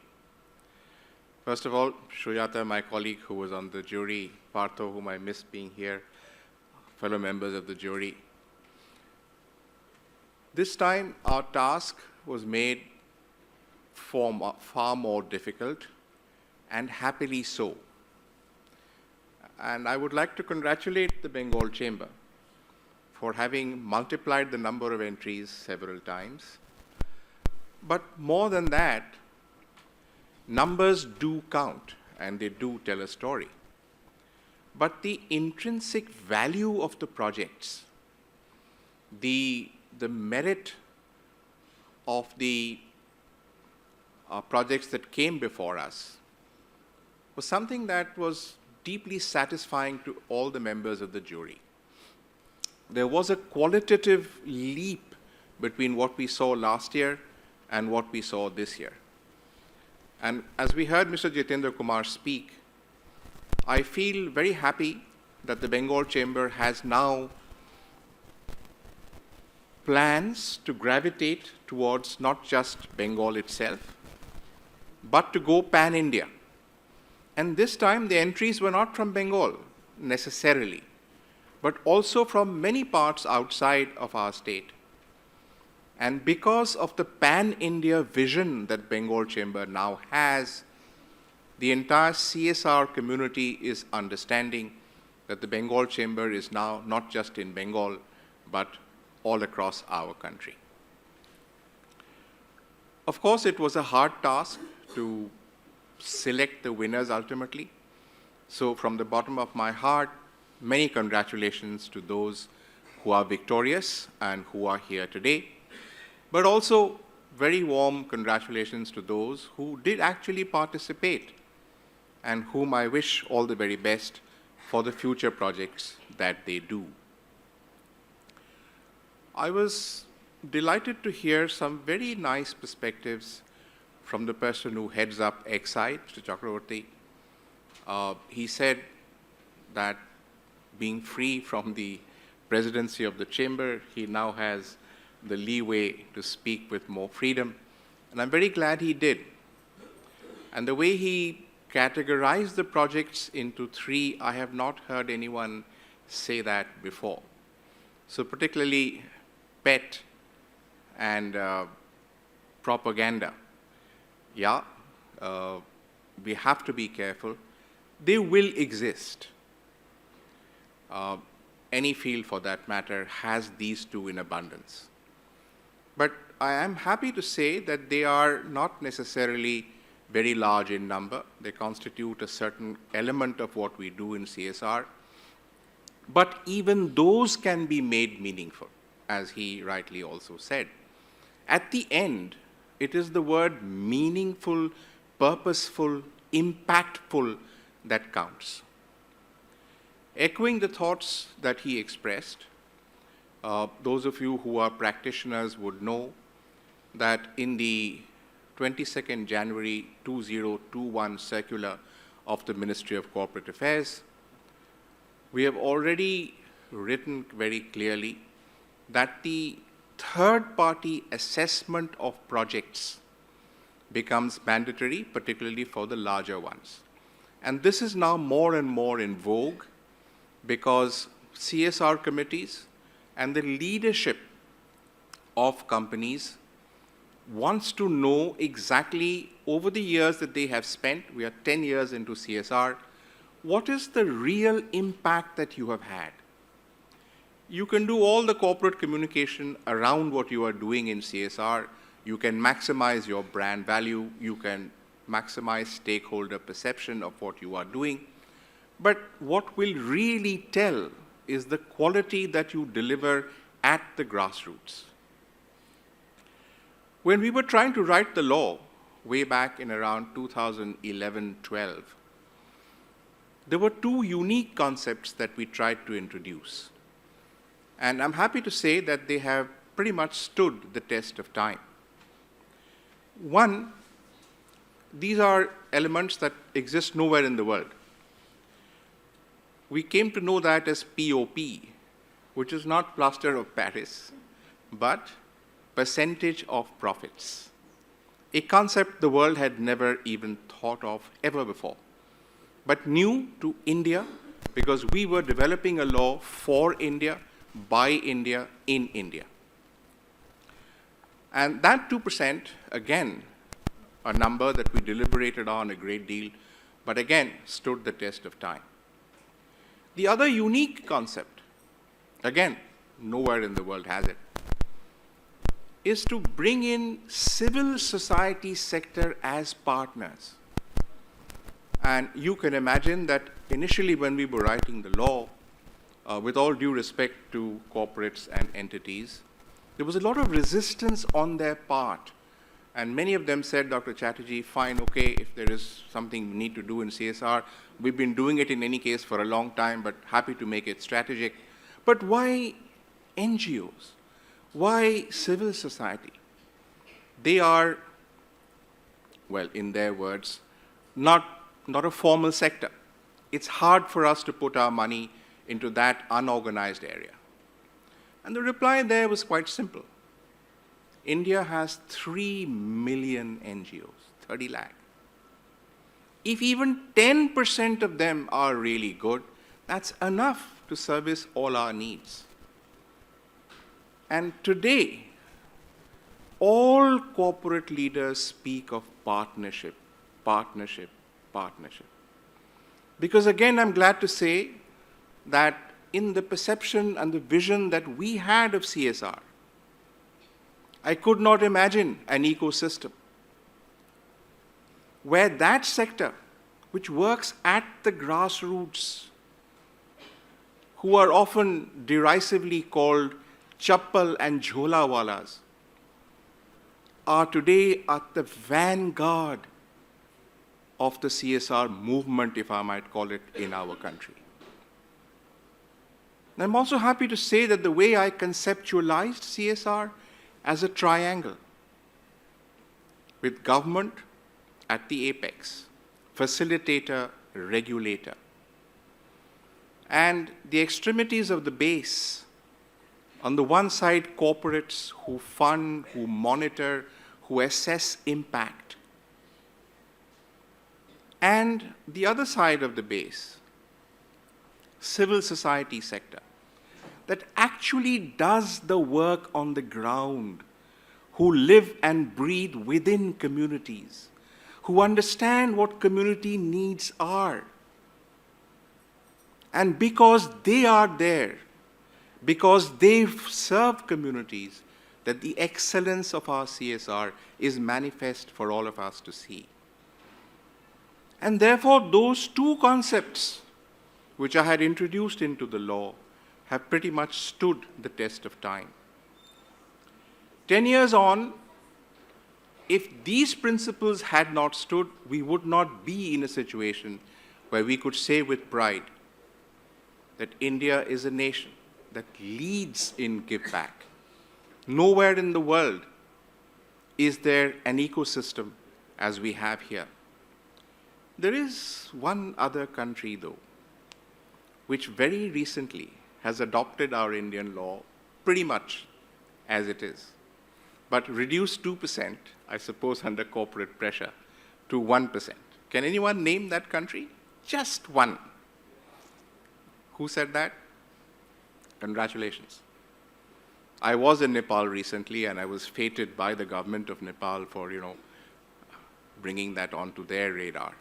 First of all, Sujata, my colleague who was on the jury, Partho, whom I missed being here, fellow members of the jury. This time, our task was made far more difficult, and happily so. And I would like to congratulate the Bengal Chamber for having multiplied the number of entries several times. But more than that, numbers do count, and they do tell a story. But the intrinsic value of the projects, the merit of the projects that came before us was something that was deeply satisfying to all the members of the jury. There was a qualitative leap between what we saw last year and what we saw this year. And as we heard Mr. Jitendra Kumar speak, I feel very happy that the Bengal Chamber has now plans to gravitate towards not just Bengal itself, but to go pan-India. And this time the entries were not from Bengal necessarily, but also from many parts outside of our state. And because of the pan-India vision that Bengal Chamber now has, the entire CSR community is understanding that the Bengal Chamber is now not just in Bengal, but all across our country. Of course, it was a hard task to select the winners ultimately. So from the bottom of my heart, many congratulations to those who are victorious and who are here today, but also very warm congratulations to those who did actually participate and whom I wish all the very best for the future projects that they do. I was delighted to hear some very nice perspectives from the person who heads up Excite, Mr. Chakravarti. He said that being free from the presidency of the chamber, he now has the leeway to speak with more freedom. And I'm very glad he did. And the way he categorized the projects into three, I have not heard anyone say that before. So particularly PET and propaganda. Yeah, we have to be careful. They will exist. Any field for that matter has these two in abundance. But I am happy to say that they are not necessarily very large in number. They constitute a certain element of what we do in CSR. But even those can be made meaningful, as he rightly also said. At the end, it is the word meaningful, purposeful, impactful that counts. Echoing the thoughts that he expressed, those of you who are practitioners would know that in the 22nd January 2021 circular of the Ministry of Corporate Affairs, we have already written very clearly that the third-party assessment of projects becomes mandatory, particularly for the larger ones. And this is now more and more in vogue because CSR committees and the leadership of companies wants to know exactly over the years that they have spent, we are 10 years into CSR, what is the real impact that you have had? You can do all the corporate communication around what you are doing in CSR. You can maximize your brand value. You can maximize stakeholder perception of what you are doing. But what will really tell is the quality that you deliver at the grassroots. When we were trying to write the law way back in around 2011-12, there were two unique concepts that we tried to introduce. And I'm happy to say that they have pretty much stood the test of time. One, these are elements that exist nowhere in the world. We came to know that as POP, which is not plaster of Paris, but percentage of profits, a concept the world had never even thought of ever before, but new to India because we were developing a law for India, by India, in India. And that 2%, again, a number that we deliberated on a great deal, but again, stood the test of time. The other unique concept, again, nowhere in the world has it, is to bring in civil society sector as partners. And you can imagine that initially when we were writing the law, with all due respect to corporates and entities, there was a lot of resistance on their part. And many of them said, Dr. Chatterjee, fine, okay, if there is something we need to do in CSR, we've been doing it in any case for a long time, but happy to make it strategic. But why NGOs? Why civil society? They are, well, in their words, not a formal sector. It's hard for us to put our money into that unorganized area. And the reply there was quite simple. India has 3 million NGOs, 30 lakh. If even 10% of them are really good, that's enough to service all our needs. And today, all corporate leaders speak of partnership, partnership, partnership. Because again, I'm glad to say that in the perception and the vision that we had of CSR, I could not imagine an ecosystem where that sector, which works at the grassroots, who are often derisively called chappal and jhola walas, are today at the vanguard of the CSR movement, if I might call it, in our country. And I'm also happy to say that the way I conceptualized CSR as a triangle, with government at the apex, facilitator, regulator, and the extremities of the base, on the one side, corporates who fund, who monitor, who assess impact, and the other side of the base, civil society sector, that actually does the work on the ground, who live and breathe within communities, who understand what community needs are. And because they are there, because they serve communities, that the excellence of our CSR is manifest for all of us to see. And therefore, those two concepts which I had introduced into the law have pretty much stood the test of time. 10 years on, if these principles had not stood, we would not be in a situation where we could say with pride that India is a nation that leads in give back. Nowhere in the world is there an ecosystem as we have here. There is one other country, though, which very recently has adopted our Indian law pretty much as it is, but reduced 2%, I suppose under corporate pressure, to 1%. Can anyone name that country? Just one. Who said that? Congratulations. I was in Nepal recently, and I was feted by the government of Nepal for, bringing that onto their radar.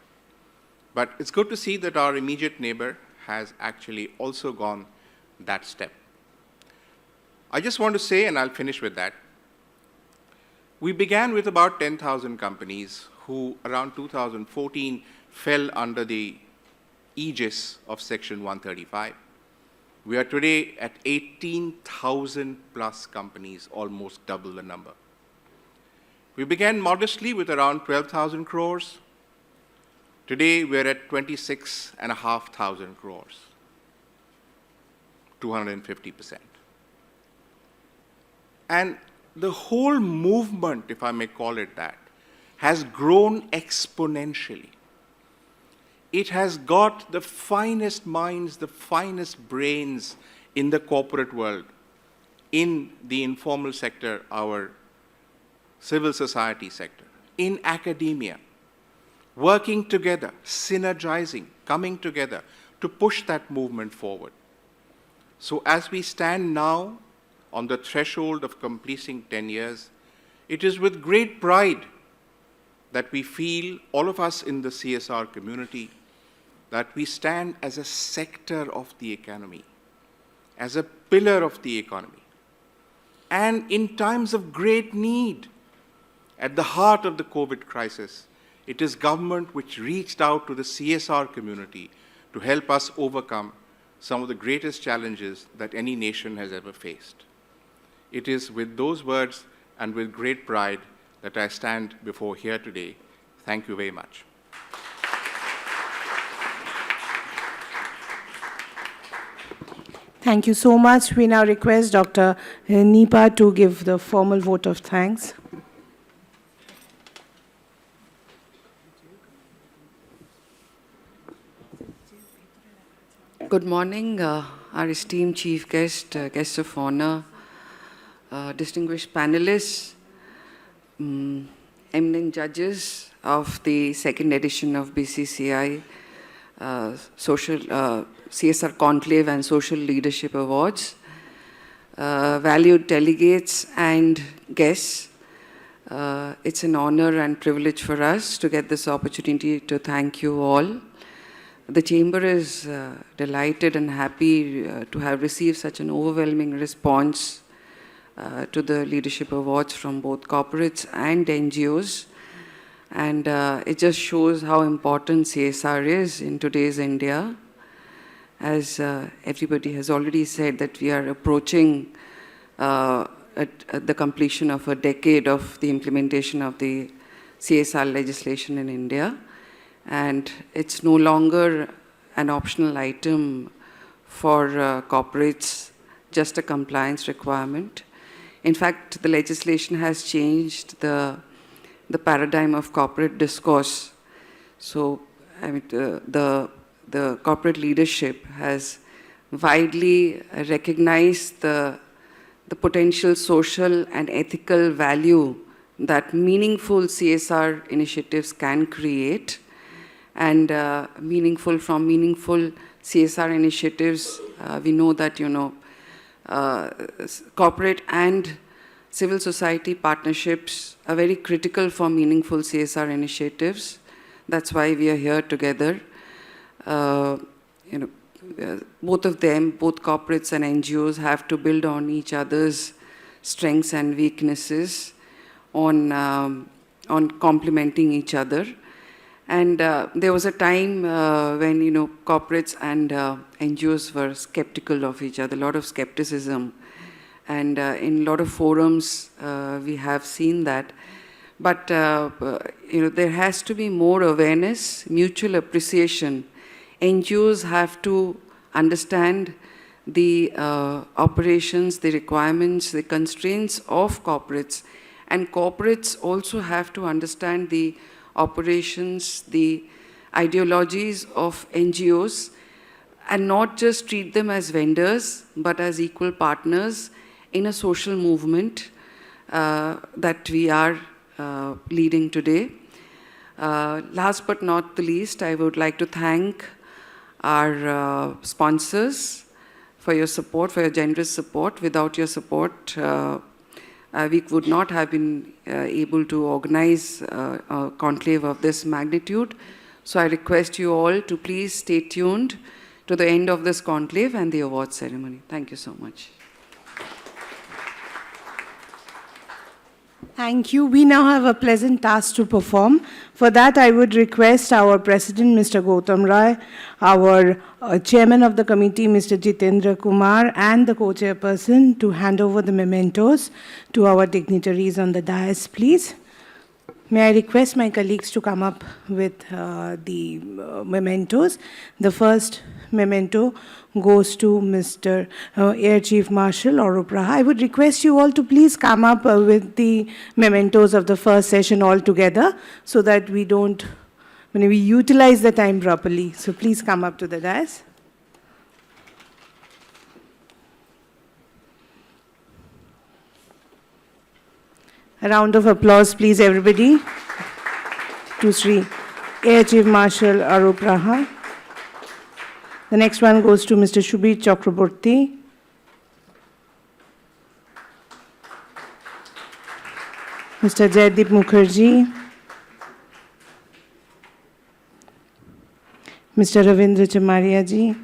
But it's good to see that our immediate neighbor has actually also gone that step. I just want to say, and I'll finish with that, we began with about 10,000 companies who around 2014 fell under the aegis of Section 135. We are today at 18,000 plus companies, almost double the number. We began modestly with around 12,000 crores. Today, we're at 26,500 crores, 250%. And the whole movement, if I may call it that, has grown exponentially. It has got the finest minds, the finest brains in the corporate world, in the informal sector, our civil society sector, in academia, working together, synergizing, coming together to push that movement forward. So as we stand now on the threshold of completing 10 years, it is with great pride that we feel, all of us in the CSR community, that we stand as a sector of the economy, as a pillar of the economy. And in times of great need, at the heart of the COVID crisis, it is government which reached out to the CSR community to help us overcome some of the greatest challenges that any nation has ever faced. It is with those words and with great pride that I stand before here today. Thank you very much. Thank you so much. We now request Dr. Nipa to give the formal vote of thanks. Good morning, our esteemed chief guest, guests of honor, distinguished panelists, eminent judges of the second edition of BCCI CSR Conclave and Social Leadership Awards, valued delegates and guests. It's an honor and privilege for us to get this opportunity to thank you all. The Chamber is delighted and happy to have received such an overwhelming response to the Leadership Awards from both corporates and NGOs. And it just shows how important CSR is in today's India. As everybody has already said, that we are approaching at the completion of a decade of the implementation of the CSR legislation in India. And it's no longer an optional item for corporates, just a compliance requirement. In fact, the legislation has changed the paradigm of corporate discourse. So, I mean, the corporate leadership has widely recognized the potential social and ethical value that meaningful CSR initiatives can create. And meaningful CSR initiatives, we know that, corporate and civil society partnerships are very critical for meaningful CSR initiatives. That's why we are here together. Both of them, both corporates and NGOs, have to build on each other's strengths and weaknesses, on complementing each other. And there was a time when, corporates and NGOs were skeptical of each other, a lot of skepticism. And in a lot of forums, we have seen that. But, there has to be more awareness, mutual appreciation. NGOs have to understand the operations, the requirements, the constraints of corporates. And corporates also have to understand the operations, the ideologies of NGOs, and not just treat them as vendors, but as equal partners in a social movement that we are leading today. Last but not the least, I would like to thank our sponsors for your support, for your generous support. Without your support, we would not have been able to organize a conclave of this magnitude. So I request you all to please stay tuned to the end of this conclave and the award ceremony. Thank you so much. Thank you. We now have a pleasant task to perform. For that, I would request our President, Mr. Gautam Rai, our Chairman of the committee, Mr. Jitendra Kumar, and the co-chairperson to hand over the mementos to our dignitaries on the dais, please. May I request my colleagues to come up with the mementos. The first memento goes to Mr. Air Chief Marshal Arup Raha. I would request you all to please come up with the mementos of the first session all together so that we utilize the time properly. So please come up to the dais. A round of applause, please, everybody, to Sri Air Chief Marshal Arup Raha. The next one goes to Mr. Subir Chakraborty. Mr. Jaideep Mukherjee. Mr. Ravindra Chamaria ji.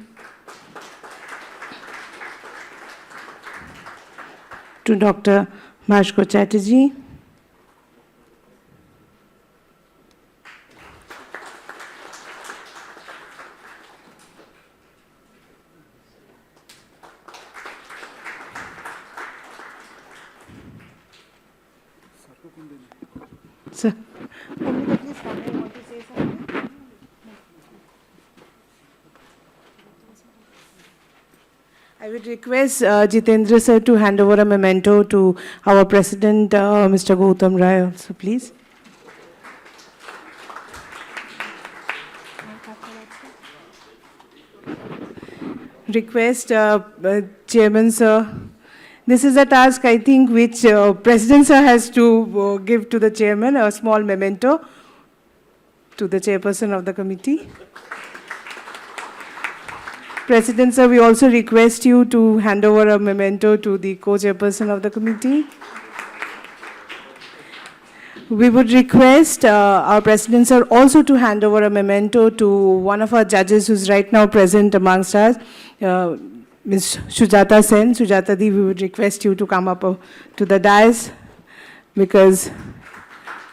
To Dr. Bhaskar Chatterjee. Sir, please come. I want to say something. I would request Jitendra sir to hand over a memento to our President, Mr. Gautam Rai also, please. Request Chairman sir. This is a task, I think, which President sir has to give to the chairman, a small memento to the chairperson of the committee. President sir, we also request you to hand over a memento to the co-chairperson of the committee. We would request our President sir also to hand over a memento to one of our judges who's right now present amongst us, Ms. Sujata Sen. Sujata Di, we would request you to come up to the dais because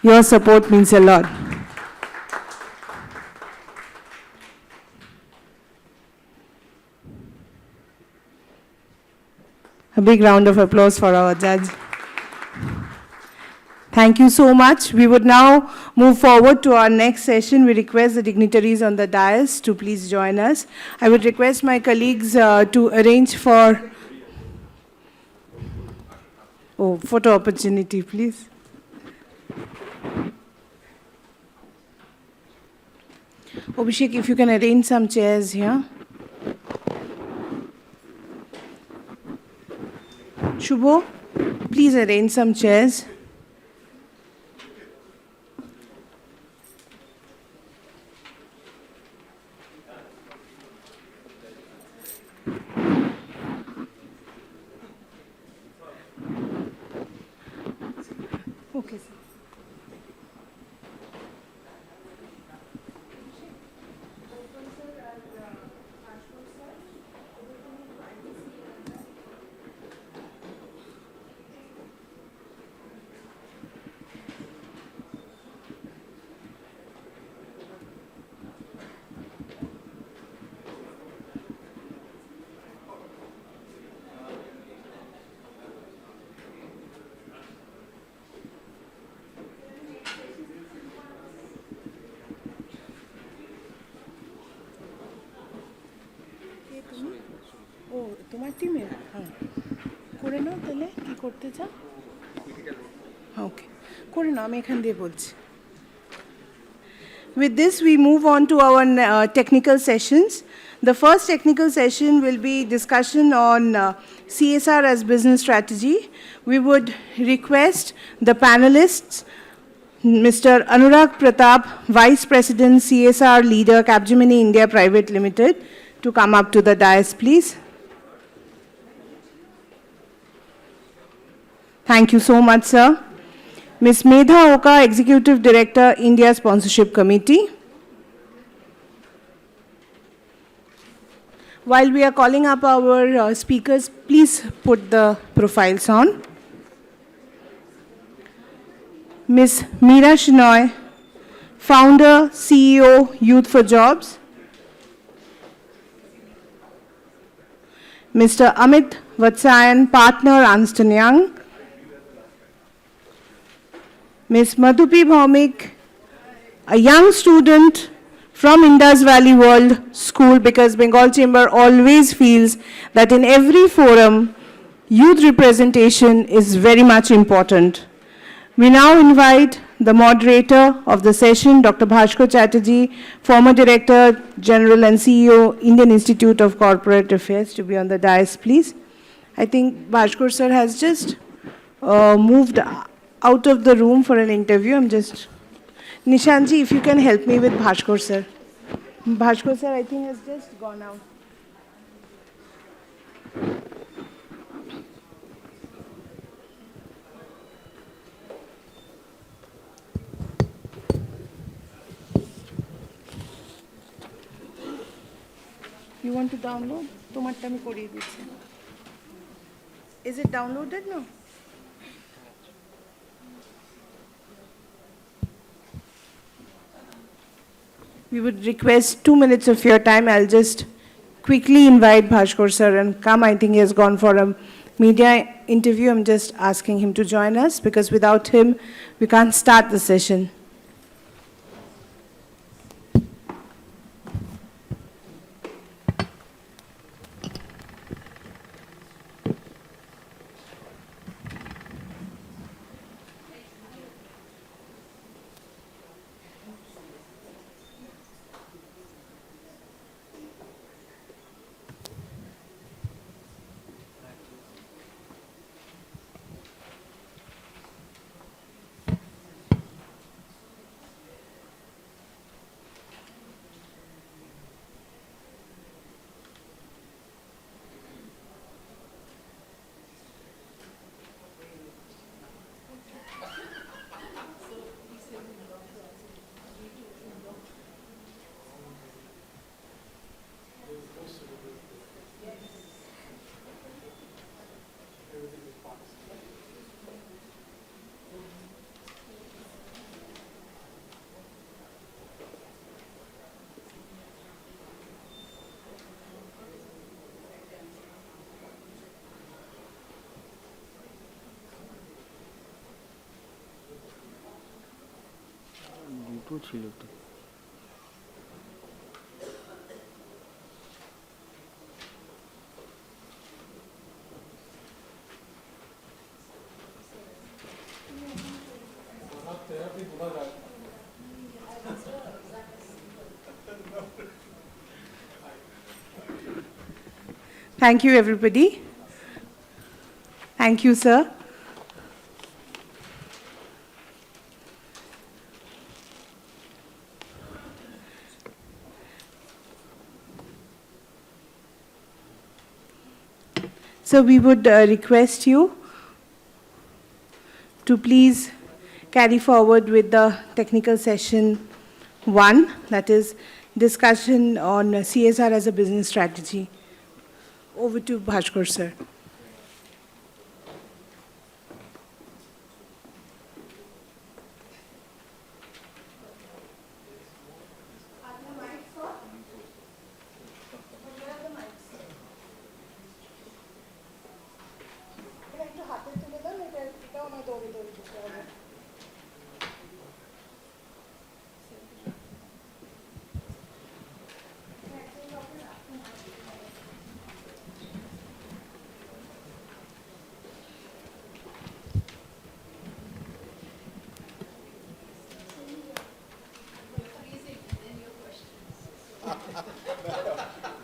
your support means a lot. A big round of applause for our judge. Thank you so much. We would now move forward to our next session. We request the dignitaries on the dais to please join us. I would request my colleagues to arrange for photo opportunity, please. Abhishek, if you can arrange some chairs here. Shubho, please arrange some chairs. Okay, sir. তোমার টিমের হ্যাঁ করে নাও তাহলে কি করতে চাও ওকে করে নাও আমি এখান দিয়ে বলছি With this, we move on to our technical sessions. The first technical session will be discussion on CSR as business strategy. We would request the panelists, Mr. Anurag Pratap, Vice President, CSR Leader, Capgemini India Private Limited, to come up to the dais, please. Thank you so much, sir. Ms. Medha Oka, Executive Director, India Sponsorship Committee. While we are calling up our speakers, please put the profiles on. Ms. Meera Shenoy, Founder, CEO, Youth for Jobs. Mr. Amit Vatsayan, Partner, Ernst & Young. Ms. Madhupi Bhaumik, a young student from Indus Valley World School, because Bengal Chamber always feels that in every forum, youth representation is very much important. We now invite the moderator of the session, Dr. Bhaskar Chatterjee, former Director General and CEO, Indian Institute of Corporate Affairs, to be on the dais, please. I think Bhaskar sir has just moved out of the room for an interview. I'm just... Nishanji, if you can help me with Bhaskar sir. Bhaskar sir, I think, has just gone out. You want to download? তোমারটা আমি করিয়ে দিচ্ছি. Is it downloaded? No. We would request 2 minutes of your time. I'll just quickly invite Bhaskar sir and come. I think he has gone for a media interview. I'm just asking him to join us because without him, we can't start the session. দুটো ছিল তো Thank you, everybody. Thank you, sir. So we would request you to please carry forward with the technical session 1, that is discussion on CSR as a business strategy. Over to Bhaskar sir.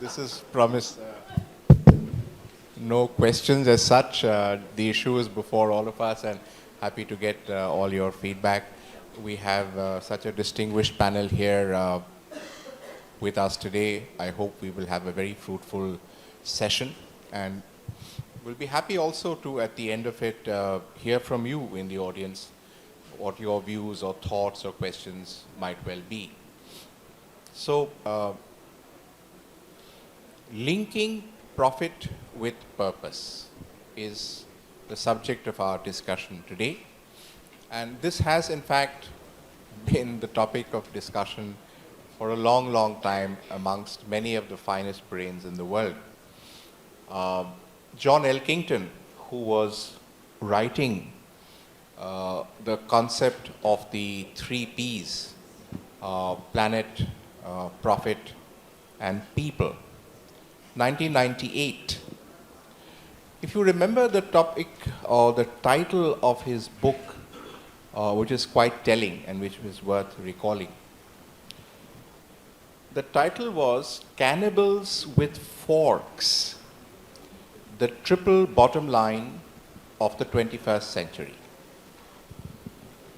This is promise. No questions as such. The issue is before all of us, and happy to get all your feedback. We have such a distinguished panel here with us today. I hope we will have a very fruitful session, and we'll be happy also to, at the end of it, hear from you in the audience what your views or thoughts or questions might well be. So, linking profit with purpose is the subject of our discussion today. And this has, in fact, been the topic of discussion for a long, long time amongst many of the finest brains in the world. John Elkington, who was writing the concept of the 3 Ps, planet, profit, and people, 1998. If you remember the topic or the title of his book, which is quite telling and which is worth recalling, the title was Cannibals with Forks, the Triple Bottom Line of the 21st Century.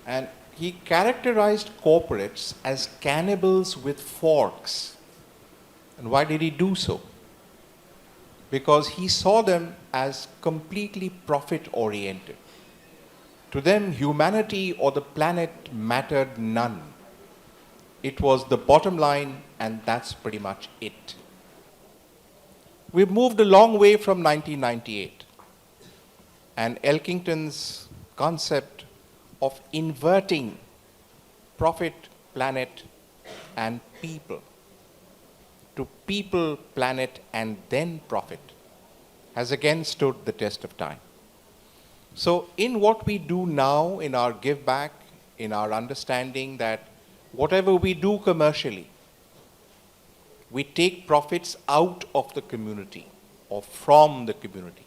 And he characterized corporates as cannibals with forks. And why did he do so? Because he saw them as completely profit-oriented. To them, humanity or the planet mattered none. It was the bottom line, and that's pretty much it. We've moved a long way from 1998, and Elkington's concept of inverting profit, planet, and people to people, planet, and then profit has again stood the test of time. So in what we do now, in our give back, in our understanding that whatever we do commercially, we take profits out of the community or from the community.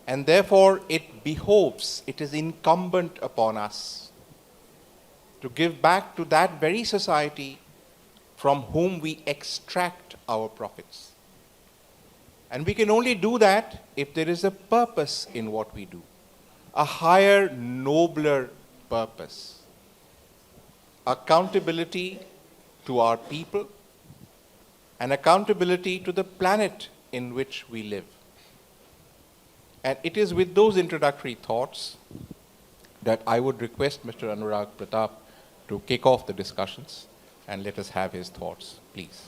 And therefore it behoves, it is incumbent upon us to give back to that very society from whom we extract our profits. And we can only do that if there is a purpose in what we do, a higher, nobler purpose. Accountability to our people and accountability to the planet in which we live. And it is with those introductory thoughts that I would request Mr. Anurag Pratap to kick off the discussions and let us have his thoughts, please.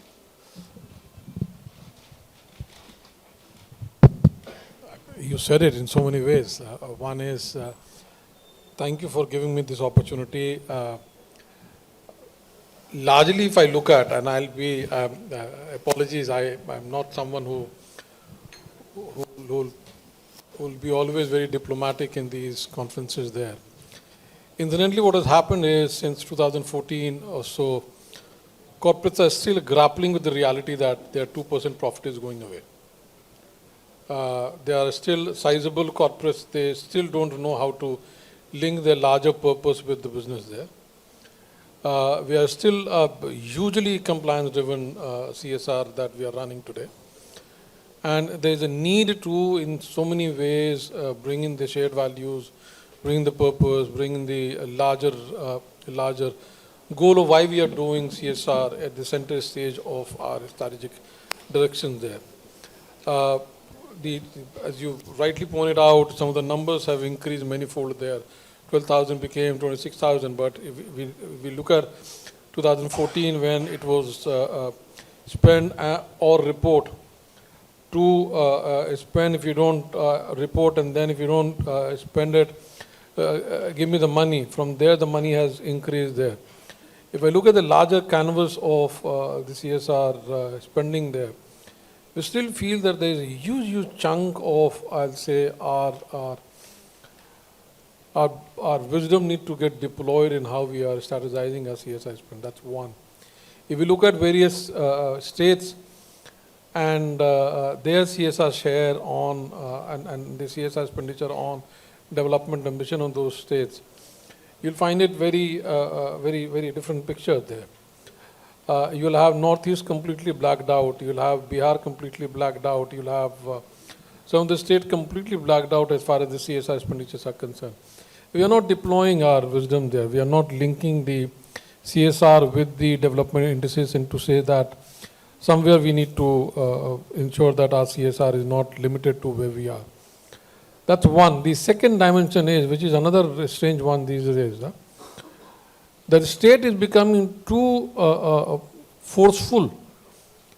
You said it in so many ways. One is, thank you for giving me this opportunity. Largely, if I look at, and I'll be, apologies, I'm not someone who will be always very diplomatic in these conferences there. Incidentally, what has happened is since 2014 or so, corporates are still grappling with the reality that their 2% profit is going away. They are still sizable corporates. They still don't know how to link their larger purpose with the business there. We are still a hugely compliance-driven CSR that we are running today. And there is a need to, in so many ways, bring in the shared values, bring in the purpose, bring in the larger goal of why we are doing CSR at the center stage of our strategic direction there. As you rightly pointed out, some of the numbers have increased manifold there. 12,000 became 26,000, but if we look at 2014 when it was spend or report, to spend if you don't report, and then if you don't spend it, give me the money. From there, the money has increased there. If I look at the larger canvas of the CSR spending there, we still feel that there is a huge chunk of, I'll say, our wisdom need to get deployed in how we are strategizing our CSR spend. That's one. If we look at various states and their CSR share on and the CSR expenditure on development ambition on those states, you'll find it very different picture there. You'll have Northeast completely blacked out. You'll have Bihar completely blacked out. You'll have some of the state completely blacked out as far as the CSR expenditures are concerned. We are not deploying our wisdom there. We are not linking the CSR with the development indices and to say that somewhere we need to ensure that our CSR is not limited to where we are. That's one. The second dimension is, which is another strange one these days, that the state is becoming too forceful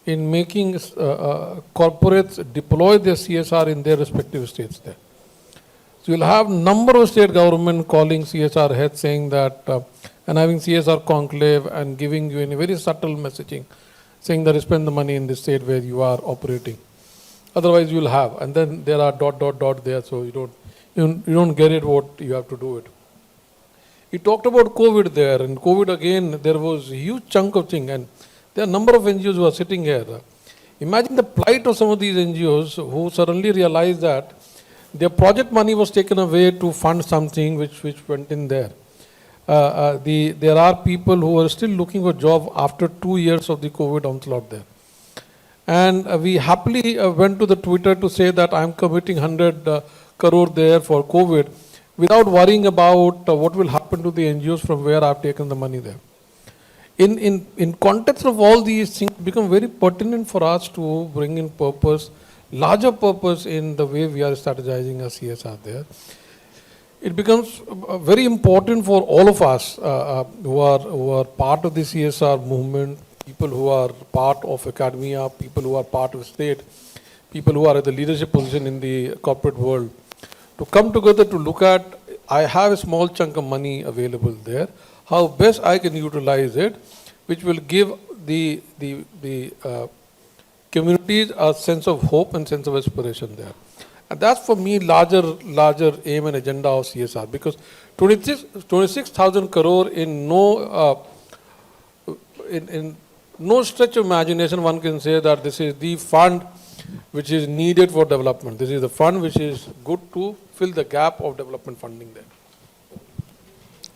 in making corporates deploy their CSR in their respective states there. So you'll have number of state government calling CSR heads saying that, and having CSR conclave and giving you in a very subtle messaging, saying that you spend the money in the state where you are operating. Otherwise you'll have, and then there are ... there, so you don't get it what you have to do it. He talked about COVID there, and COVID again, there was a huge chunk of thing, and there are a number of NGOs who are sitting here. Imagine the plight of some of these NGOs who suddenly realized that their project money was taken away to fund something which went in there. There are people who are still looking for a job after 2 years of the COVID onslaught there. And we happily went to the Twitter to say that I'm committing 100 crore there for COVID, without worrying about what will happen to the NGOs from where I've taken the money there. In context of all these things, become very pertinent for us to bring in purpose, larger purpose in the way we are strategizing our CSR there. It becomes very important for all of us who are part of the CSR movement, people who are part of academia, people who are part of state, people who are at the leadership position in the corporate world, to come together to look at, I have a small chunk of money available there, how best I can utilize it, which will give the communities a sense of hope and sense of aspiration there. And that's for me larger aim and agenda of CSR, because 26,000 crore in no stretch of imagination one can say that this is the fund which is needed for development. This is the fund which is good to fill the gap of development funding there.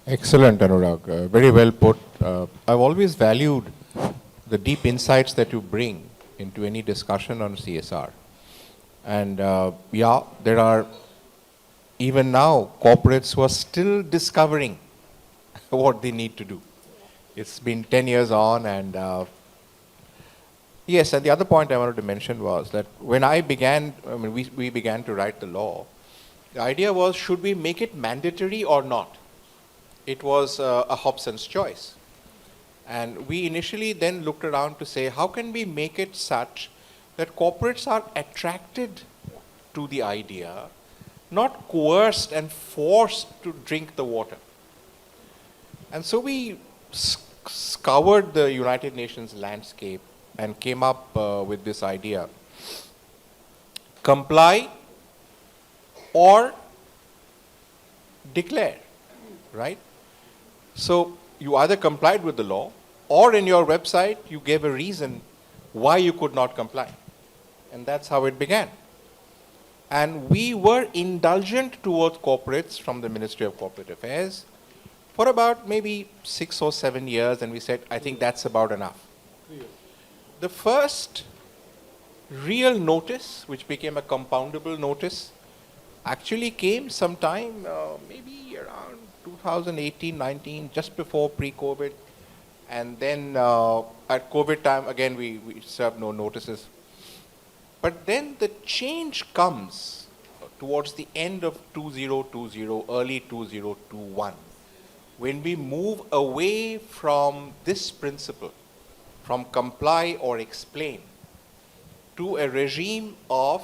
Excellent, Anurag. Very well put. I've always valued the deep insights that you bring into any discussion on CSR. And yeah, there are even now corporates who are still discovering what they need to do. It's been 10 years on, and yes, and the other point I wanted to mention was that when we began to write the law, the idea was, should we make it mandatory or not? It was a Hobson's choice. And we initially then looked around to say, how can we make it such that corporates are attracted to the idea, not coerced and forced to drink the water? And so we scoured the United Nations landscape and came up with this idea. Comply or declare, right? So you either complied with the law, or in your website you gave a reason why you could not comply. And that's how it began. And we were indulgent towards corporates from the Ministry of Corporate Affairs for about maybe 6 or 7 years, and we said, I think that's about enough. The first real notice, which became a compoundable notice, actually came sometime maybe around 2018-19, just before pre-COVID. And then at COVID time, again, we served no notices. But then the change comes towards the end of 2020, early 2021, when we move away from this principle, from comply or explain, to a regime of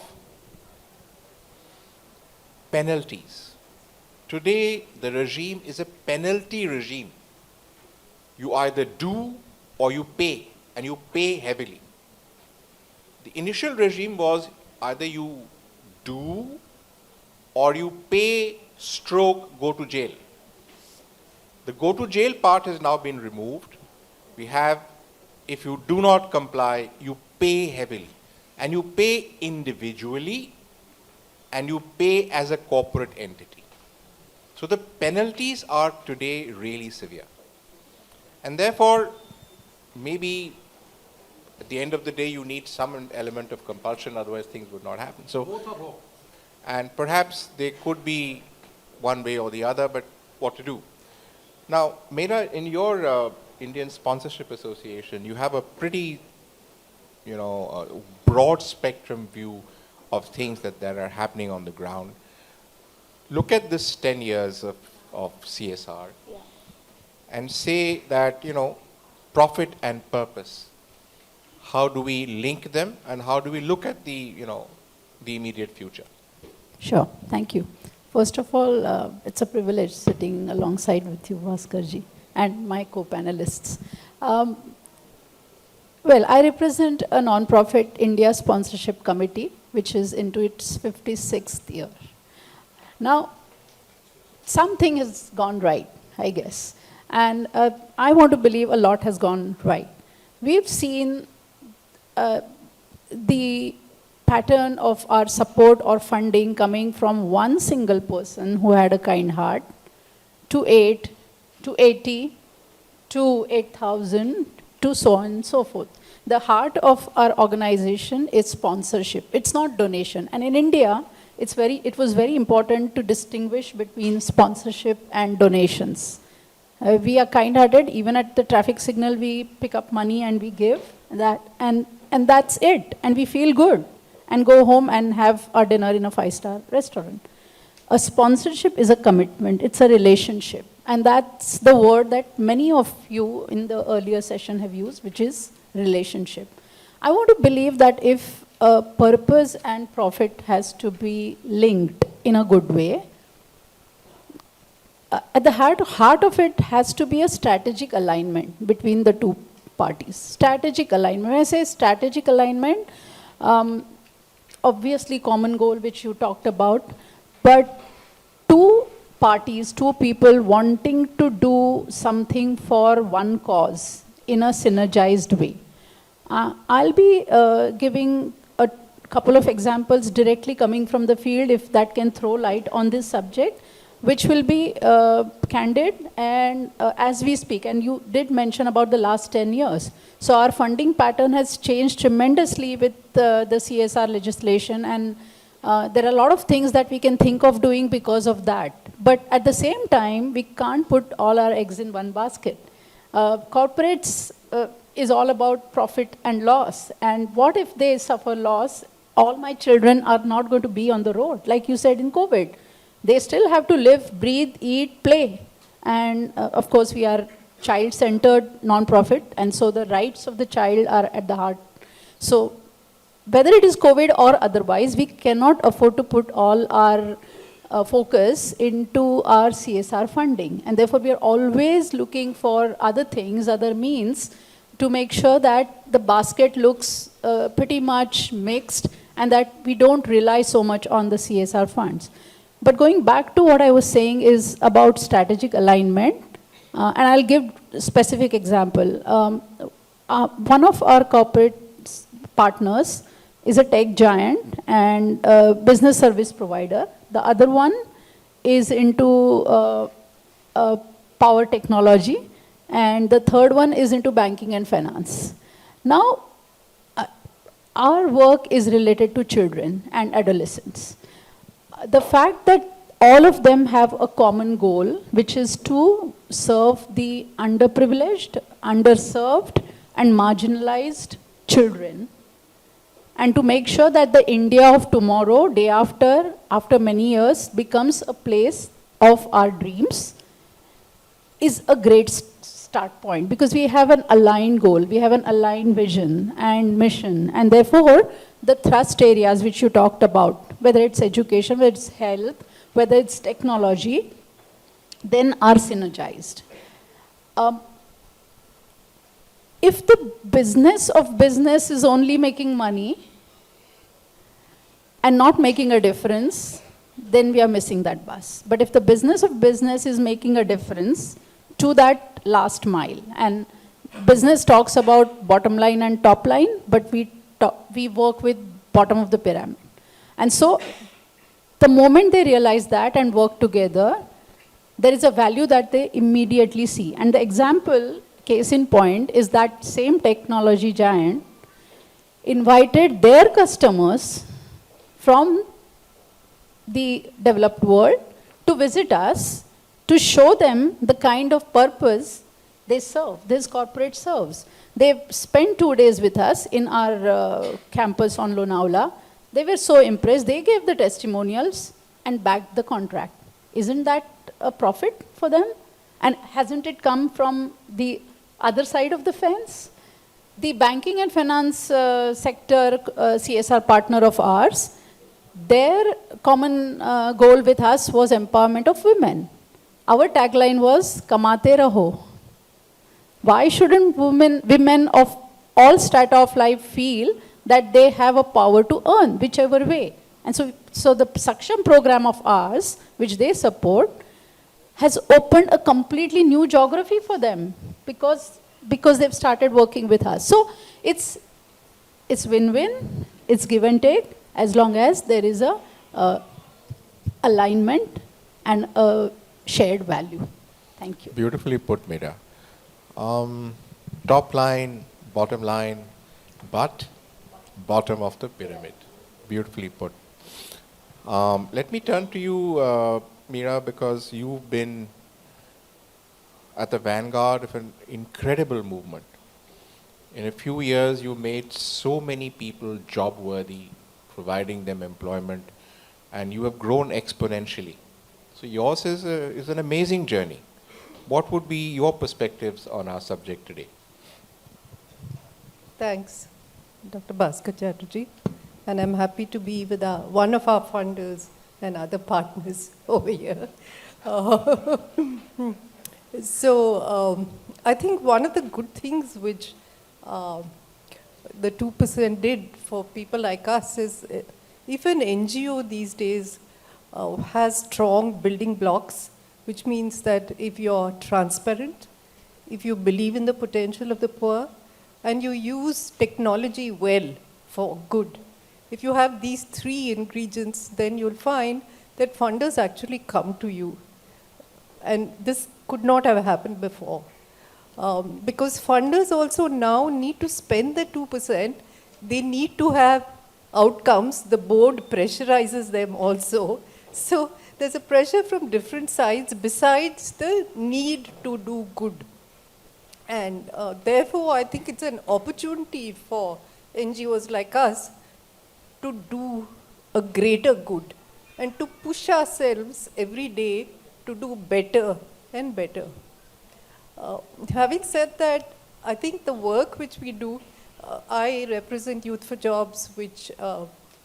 penalties. Today, the regime is a penalty regime. You either do or you pay, and you pay heavily. The initial regime was either you do or you pay / go to jail. The go to jail part has now been removed. We have, if you do not comply, you pay heavily. And you pay individually, and you pay as a corporate entity. So the penalties are today really severe. And therefore, maybe at the end of the day you need some element of compulsion, otherwise things would not happen. So, Both are wrong. and perhaps they could be one way or the other, but what to do? Now, Meera, in your Indian Sponsorship Association, you have a pretty, broad spectrum view of things that are happening on the ground. Look at this 10 years of CSR and say that, profit and purpose, how do we link them and how do we look at the immediate future? Sure, thank you. First of all, it's a privilege sitting alongside with you, Bhaskarji, and my co-panelists. Well, I represent a non-profit India Sponsorship Committee, which is into its 56th year. Now, something has gone right, I guess. And I want to believe a lot has gone right. We've seen the pattern of our support or funding coming from one single person who had a kind heart to 8, to 80, to 8,000, to so on and so forth. The heart of our organization is sponsorship. It's not donation. And in India, it was very important to distinguish between sponsorship and donations. We are kind-hearted. Even at the traffic signal, we pick up money and we give that, and that's it. And we feel good and go home and have our dinner in a 5-star restaurant. A sponsorship is a commitment. It's a relationship. And that's the word that many of you in the earlier session have used, which is relationship. I want to believe that if purpose and profit has to be linked in a good way, at the heart of it has to be a strategic alignment between the two parties. Strategic alignment. When I say strategic alignment, obviously common goal, which you talked about, but two parties, two people wanting to do something for one cause in a synergized way. I'll be giving a couple of examples directly coming from the field, if that can throw light on this subject, which will be candid and as we speak. And you did mention about the last 10 years. So our funding pattern has changed tremendously with the CSR legislation, and there are a lot of things that we can think of doing because of that. But at the same time, we can't put all our eggs in one basket. Corporates is all about profit and loss. And what if they suffer loss? All my children are not going to be on the road. Like you said in COVID, they still have to live, breathe, eat, play. And of course, we are child-centered non-profit, and so the rights of the child are at the heart. So whether it is COVID or otherwise, we cannot afford to put all our focus into our CSR funding. And therefore, we are always looking for other things, other means, to make sure that the basket looks pretty much mixed and that we don't rely so much on the CSR funds. But going back to what I was saying is about strategic alignment, and I'll give a specific example. One of our corporate partners is a tech giant and a business service provider. The other one is into power technology, and the third one is into banking and finance. Now, our work is related to children and adolescents. The fact that all of them have a common goal, which is to serve the underprivileged, underserved, and marginalized children, and to make sure that the India of tomorrow, day after many years, becomes a place of our dreams, is a great start point, because we have an aligned goal, we have an aligned vision and mission, and therefore the thrust areas which you talked about, whether it's education, whether it's health, whether it's technology, then are synergized. If the business of business is only making money and not making a difference, then we are missing that bus. But if the business of business is making a difference to that last mile, and business talks about bottom line and top line, but we work with bottom of the pyramid. And so the moment they realize that and work together, there is a value that they immediately see. And the example case in point is that same technology giant invited their customers from the developed world to visit us to show them the kind of purpose they serve, this corporate serves. They spent 2 days with us in our campus on Lonavala. They were so impressed, they gave the testimonials and backed the contract. Isn't that a profit for them? And hasn't it come from the other side of the fence? The banking and finance sector CSR partner of ours, their common goal with us was empowerment of women. Our tagline was, Kamate Raho. Why shouldn't women of all strata of life feel that they have a power to earn, whichever way? And so the Saksham program of ours, which they support, has opened a completely new geography for them because they've started working with us. So it's win-win, it's give and take, as long as there is a alignment and a shared value. Thank you. Beautifully put, Meera. Top line, bottom line, but bottom of the pyramid. Beautifully put. Let me turn to you, Meera, because you've been at the vanguard of an incredible movement. In a few years, you made so many people job worthy, providing them employment, and you have grown exponentially. So yours is an amazing journey. What would be your perspectives on our subject today? Thanks, Dr. Bhaskar Chatterjee. And I'm happy to be with one of our funders and other partners over here. I think one of the good things which the 2% did for people like us is if an NGO these days has strong building blocks, which means that if you're transparent, if you believe in the potential of the poor, and you use technology well for good, if you have these 3 ingredients, then you'll find that funders actually come to you. And this could not have happened before. Because funders also now need to spend the 2%, they need to have outcomes, the board pressurizes them also. So there's a pressure from different sides besides the need to do good. And therefore, I think it's an opportunity for NGOs like us to do a greater good and to push ourselves every day to do better and better. Having said that, I think the work which we do, I represent Youth for Jobs, which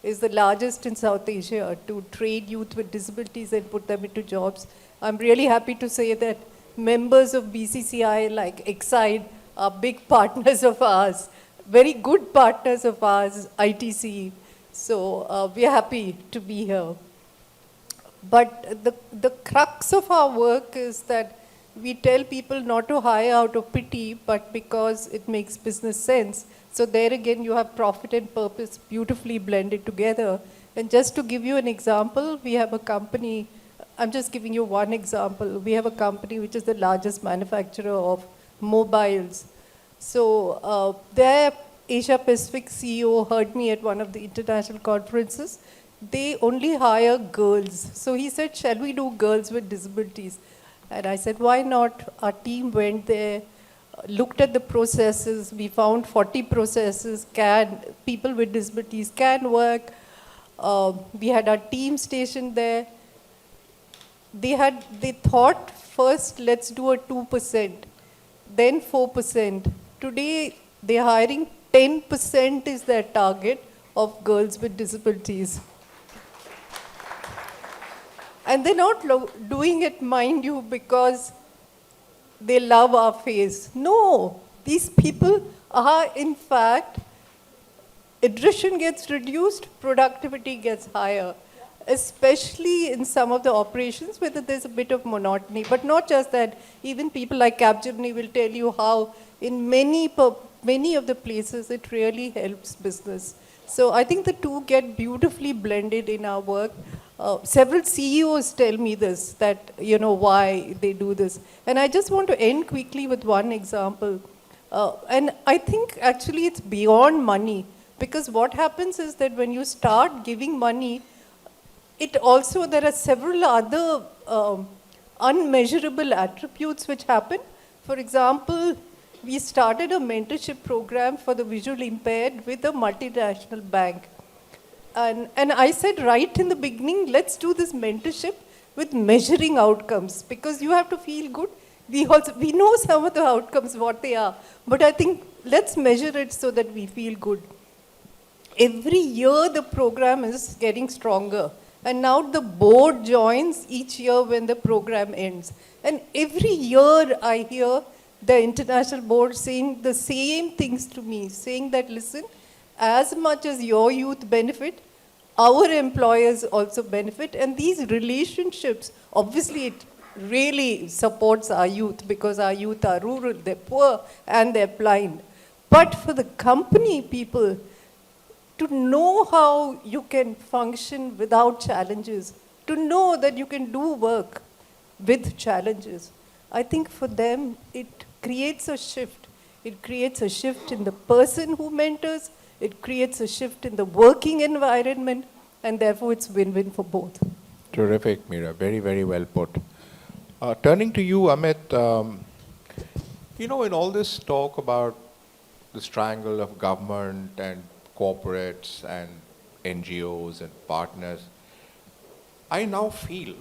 is the largest in South Asia to train youth with disabilities and put them into jobs. I'm really happy to say that members of BCCI like Exide are big partners of ours, very good partners of ours, ITC. So we're happy to be here. But the crux of our work is that we tell people not to hire out of pity, but because it makes business sense. So there again, you have profit and purpose beautifully blended together. And just to give you an example, we have a company, I'm just giving you one example. We have a company which is the largest manufacturer of mobiles. So their Asia Pacific CEO heard me at one of the international conferences. They only hire girls. So he said, shall we do girls with disabilities? And I said, why not? Our team went there, looked at the processes. We found 40 processes people with disabilities can work. We had our team stationed there. They thought first, let's do a 2%, then 4%. Today, they're hiring 10% is their target of girls with disabilities. And they're not doing it, mind you, because they love our face. No, these people are, in fact, attrition gets reduced, productivity gets higher, especially in some of the operations where there's a bit of monotony. But not just that, even people like Capgemini will tell you how in many of the places it really helps business. So I think the two get beautifully blended in our work. Several CEOs tell me this, that, why they do this. And I just want to end quickly with one example. And I think actually it's beyond money, because what happens is that when you start giving money, there are several other unmeasurable attributes which happen. For example, we started a mentorship program for the visually impaired with a multinational bank. And I said right in the beginning, let's do this mentorship with measuring outcomes, because you have to feel good. We know some of the outcomes, what they are, but I think let's measure it so that we feel good. Every year the program is getting stronger. And now the board joins each year when the program ends. And every year I hear the international board saying the same things to me, saying that, listen, as much as your youth benefit, our employers also benefit. And these relationships, obviously it really supports our youth, because our youth are rural, they're poor, and they're blind. But for the company people, to know how you can function without challenges, to know that you can do work with challenges, I think for them it creates a shift. It creates a shift in the person who mentors, it creates a shift in the working environment, and therefore it's win-win for both. Terrific, Meera. Very, very well put. Turning to you, Amit, in all this talk about this triangle of government and corporates and NGOs and partners, I now feel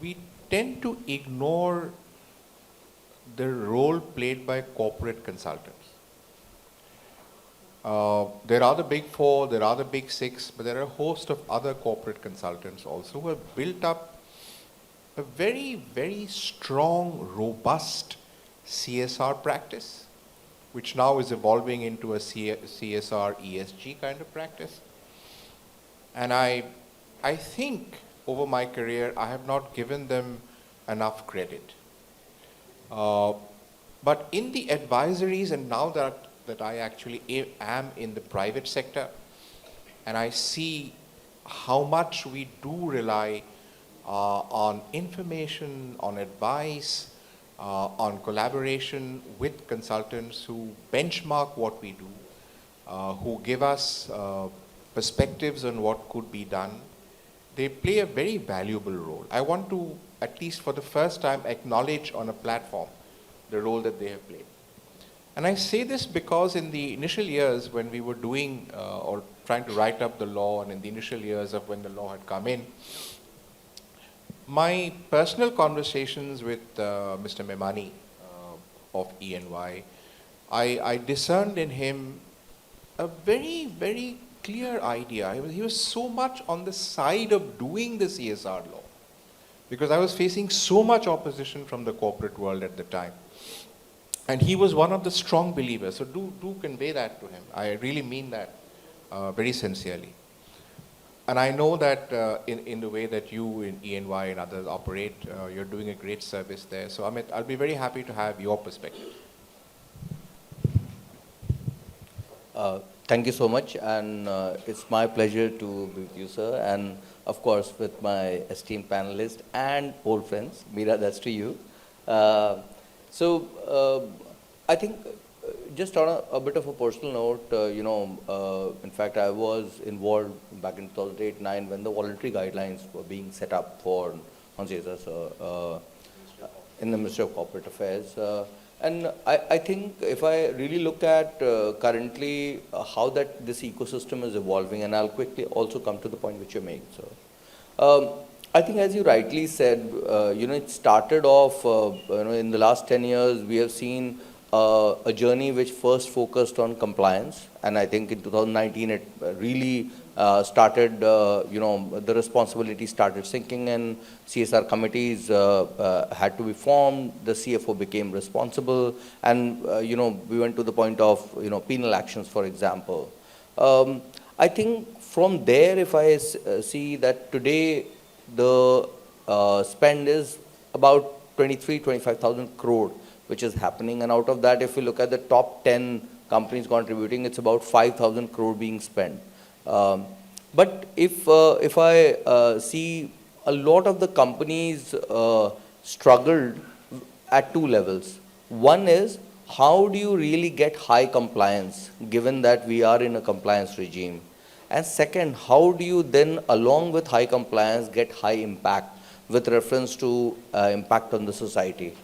we tend to ignore the role played by corporate consultants. There are the big four, there are the big six, but there are a host of other corporate consultants also who have built up a very, very strong, robust CSR practice, which now is evolving into a CSR ESG kind of practice. And I think over my career, I have not given them enough credit. But in the advisories, and now that I actually am in the private sector, and I see how much we do rely on information, on advice, on collaboration with consultants who benchmark what we do, who give us perspectives on what could be done. They play a very valuable role. I want to, at least for the first time, acknowledge on a platform the role that they have played. And I say this because in the initial years when we were doing or trying to write up the law, and in the initial years of when the law had come in, my personal conversations with Mr. Memani of ENY, I discerned in him a very, very clear idea. He was so much on the side of doing the CSR law, because I was facing so much opposition from the corporate world at the time. And he was one of the strong believers. So do convey that to him. I really mean that very sincerely. And I know that in the way that you in ENY and others operate, you're doing a great service there. So Amit, I'll be very happy to have your perspective. Thank you so much, and it's my pleasure to be with you, sir, and of course with my esteemed panelists and old friends. Meera, that's to you. I think just on a bit of a personal note, in fact, I was involved back in 2008-9 when the voluntary guidelines were being set up for CSR in the Ministry of Corporate Affairs. And I think if I really look at currently how this ecosystem is evolving, and I'll quickly also come to the point which you made, sir. I think as you rightly said, it started off, in the last 10 years, we have seen a journey which first focused on compliance. And I think in 2019, it really started, the responsibility started sinking, and CSR committees had to be formed. The CFO became responsible, and, we went to the point of, penal actions, for example. I think from there, if I see that today, the spend is about 25,000 crore, which is happening. And out of that, if we look at the top 10 companies contributing, it's about 5,000 crore being spent. But if I see a lot of the companies struggled at two levels. One is, how do you really get high compliance given that we are in a compliance regime? And second, how do you then, along with high compliance, get high impact with reference to impact on the society?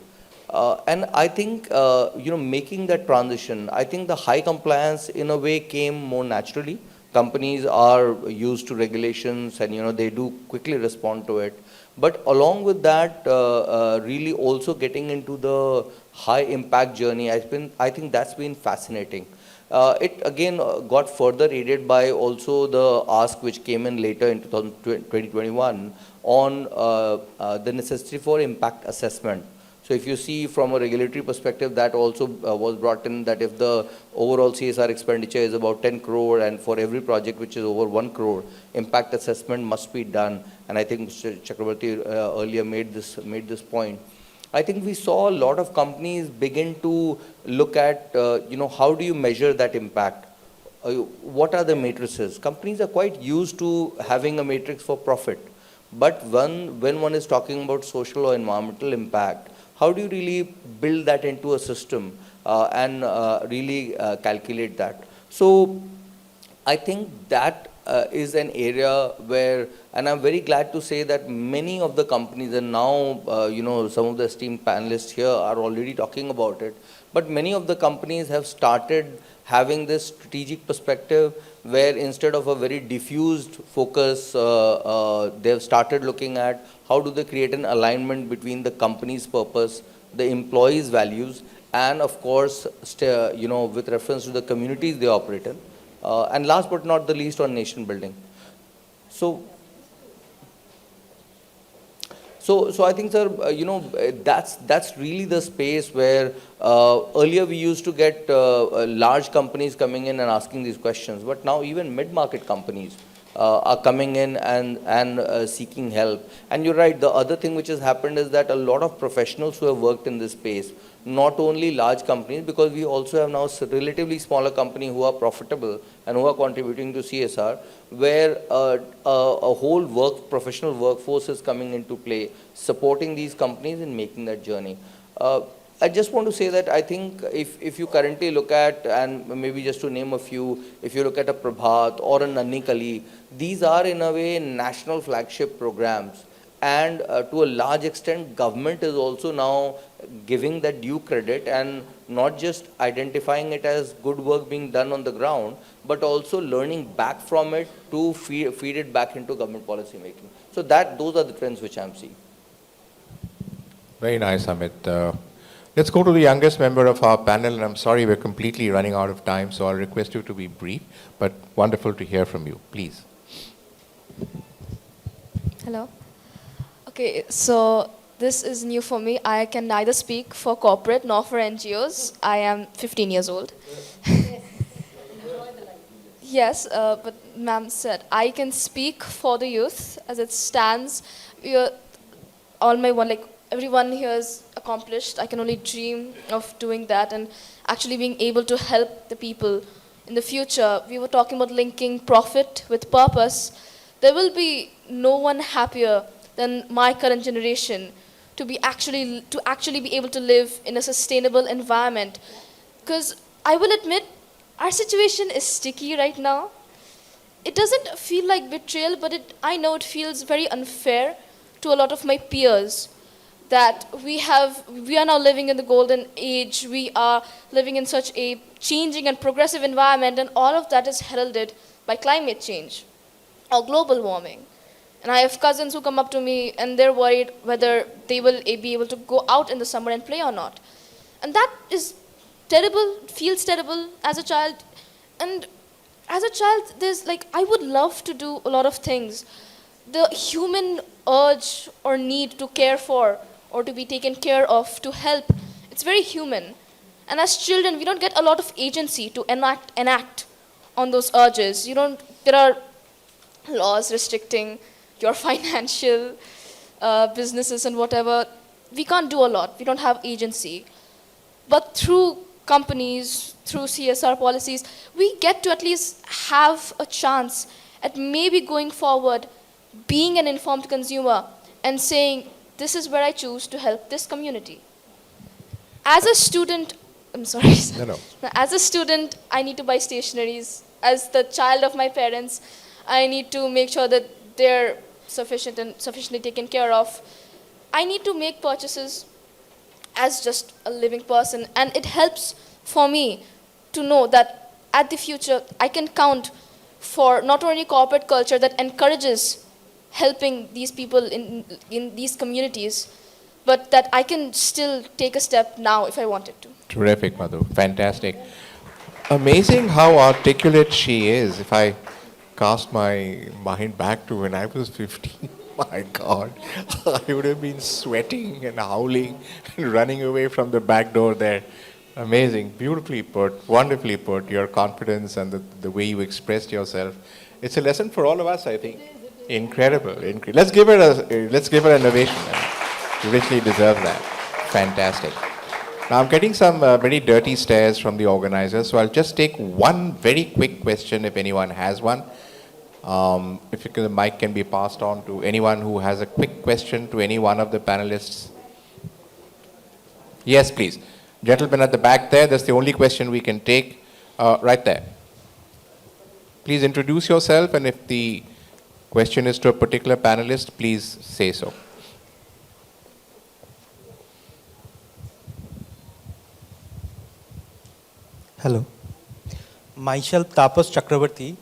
And I think, making that transition, I think the high compliance in a way came more naturally. Companies are used to regulations and, they do quickly respond to it. But along with that, really also getting into the high impact journey, I think that's been fascinating. It again got further aided by also the ask which came in later in 2021 on the necessity for impact assessment. So if you see from a regulatory perspective, that also was brought in, that if the overall CSR expenditure is about 10 crore and for every project which is over 1 crore, impact assessment must be done. And I think Mr. Chakrabarti earlier made this point. I think we saw a lot of companies begin to look at, how do you measure that impact? What are the matrices? Companies are quite used to having a matrix for profit. But when one is talking about social or environmental impact, how do you really build that into a system and really calculate that? So I think that is an area where, and I'm very glad to say that many of the companies, and now, some of the esteemed panelists here are already talking about it, but many of the companies have started having this strategic perspective where instead of a very diffused focus, they've started looking at how do they create an alignment between the company's purpose, the employees' values, and of course, with reference to the communities they operate in. And last but not the least, on nation building. So I think, sir, that's really the space where earlier we used to get large companies coming in and asking these questions, but now even mid-market companies are coming in and seeking help. And you're right, the other thing which has happened is that a lot of professionals who have worked in this space, not only large companies, because we also have now relatively smaller companies who are profitable and who are contributing to CSR, where a whole professional workforce is coming into play, supporting these companies in making that journey. I just want to say that I think if you currently look at, and maybe just to name a few, if you look at a Prabhat or a Nanni Kali, these are in a way national flagship programs. And to a large extent, government is also now giving that due credit and not just identifying it as good work being done on the ground, but also learning back from it to feed it back into government policy making. So those are the trends which I'm seeing. Very nice, Amit. Let's go to the youngest member of our panel, and I'm sorry we're completely running out of time, so I'll request you to be brief, but wonderful to hear from you. Please. Hello. Okay, so this is new for me. I can neither speak for corporate nor for NGOs. I am 15 years old. Yes, but ma'am said, I can speak for the youth as it stands. Everyone here is accomplished. I can only dream of doing that and actually being able to help the people in the future. We were talking about linking profit with purpose. There will be no one happier than my current generation to actually be able to live in a sustainable environment. Because I will admit, our situation is sticky right now. It doesn't feel like betrayal, but I know it feels very unfair to a lot of my peers that we are now living in the golden age. We are living in such a changing and progressive environment, and all of that is heralded by climate change or global warming. And I have cousins who come up to me and they're worried whether they will be able to go out in the summer and play or not. And that is terrible, feels terrible as a child. And as a child, I would love to do a lot of things. The human urge or need to care for or to be taken care of, to help, it's very human. And as children, we don't get a lot of agency to enact on those urges. There are laws restricting your financial businesses and whatever. We can't do a lot. We don't have agency. But through companies, through CSR policies, we get to at least have a chance at maybe going forward, being an informed consumer and saying, this is where I choose to help this community. As a student, I'm sorry. No. As a student, I need to buy stationeries. As the child of my parents, I need to make sure that they're sufficient and sufficiently taken care of. I need to make purchases as just a living person, and it helps for me to know that at the future I can count for not only corporate culture that encourages helping these people in these communities, but that I can still take a step now if I wanted to. Terrific, Madhu. Fantastic. Amazing how articulate she is. If I cast my mind back to when I was 15, my God, I would have been sweating and howling and running away from the back door there. Amazing, beautifully put, wonderfully put, your confidence and the way you expressed yourself. It's a lesson for all of us, I think. Incredible. Let's give her an ovation. She richly deserves that. Fantastic. Now I'm getting some very dirty stares from the organizers, so I'll just take one very quick question if anyone has one. The mic can be passed on to anyone who has a quick question to any one of the panelists. Yes, please. Gentleman at the back there, that's the only question we can take. Right there. Please introduce yourself, and if the question is to a particular panelist, please say so. Hello. Myself Tapas Chakravarti.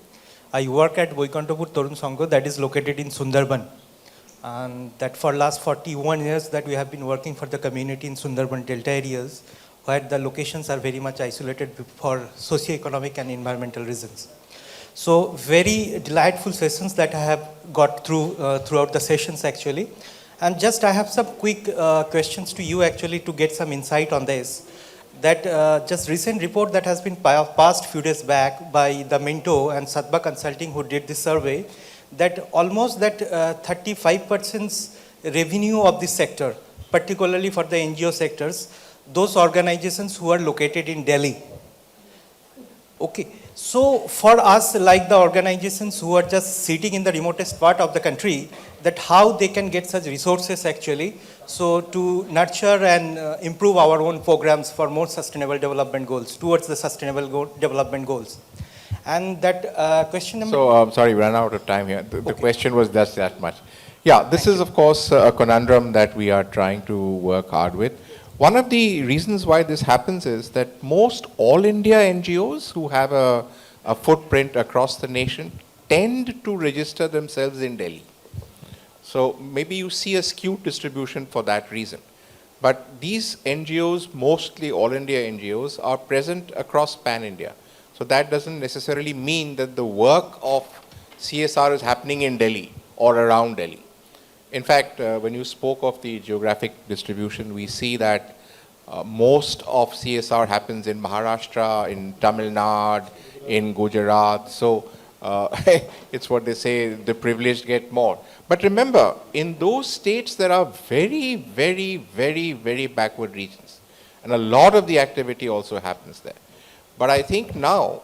I work at Vaikantapur Tarun Sangha that is located in Sundarban. And that for last 41 years that we have been working for the community in Sundarban Delta areas where the locations are very much isolated for socio-economic and environmental reasons. So very delightful sessions that I have got through throughout the sessions actually. And just I have some quick questions to you actually to get some insight on this. That just recent report that has been passed few days back by the Minto and Satba Consulting who did this survey, that almost that 35% revenue of this sector, particularly for the NGO sectors, those organizations who are located in Delhi. Okay, so for us, like the organizations who are just sitting in the remotest part of the country, that how they can get such resources actually, so to nurture and improve our own programs for more sustainable development goals, towards the sustainable development goals. And that question number... So, I'm sorry, we ran out of time here. The question was just that much. Yeah, this is of course a conundrum that we are trying to work hard with. One of the reasons why this happens is that most all India NGOs who have a footprint across the nation tend to register themselves in Delhi. So maybe you see a skewed distribution for that reason. But these NGOs, mostly all India NGOs, are present across pan-India. So that doesn't necessarily mean that the work of CSR is happening in Delhi or around Delhi. In fact, when you spoke of the geographic distribution, we see that most of CSR happens in Maharashtra, in Tamil Nadu, in Gujarat. So it's what they say, the privileged get more. But remember, in those states, there are very, very, very, very backward regions. And a lot of the activity also happens there. But I think now,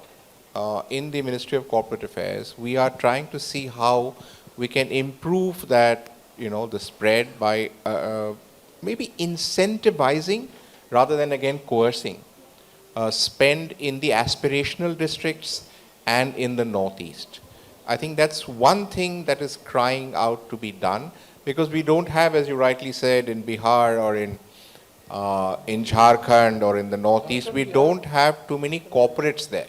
in the Ministry of Corporate Affairs, we are trying to see how we can improve that, the spread by maybe incentivizing rather than again coercing spend in the aspirational districts and in the Northeast. I think that's one thing that is crying out to be done, because we don't have, as you rightly said, in Bihar or in Jharkhand or in the Northeast, we don't have too many corporates there.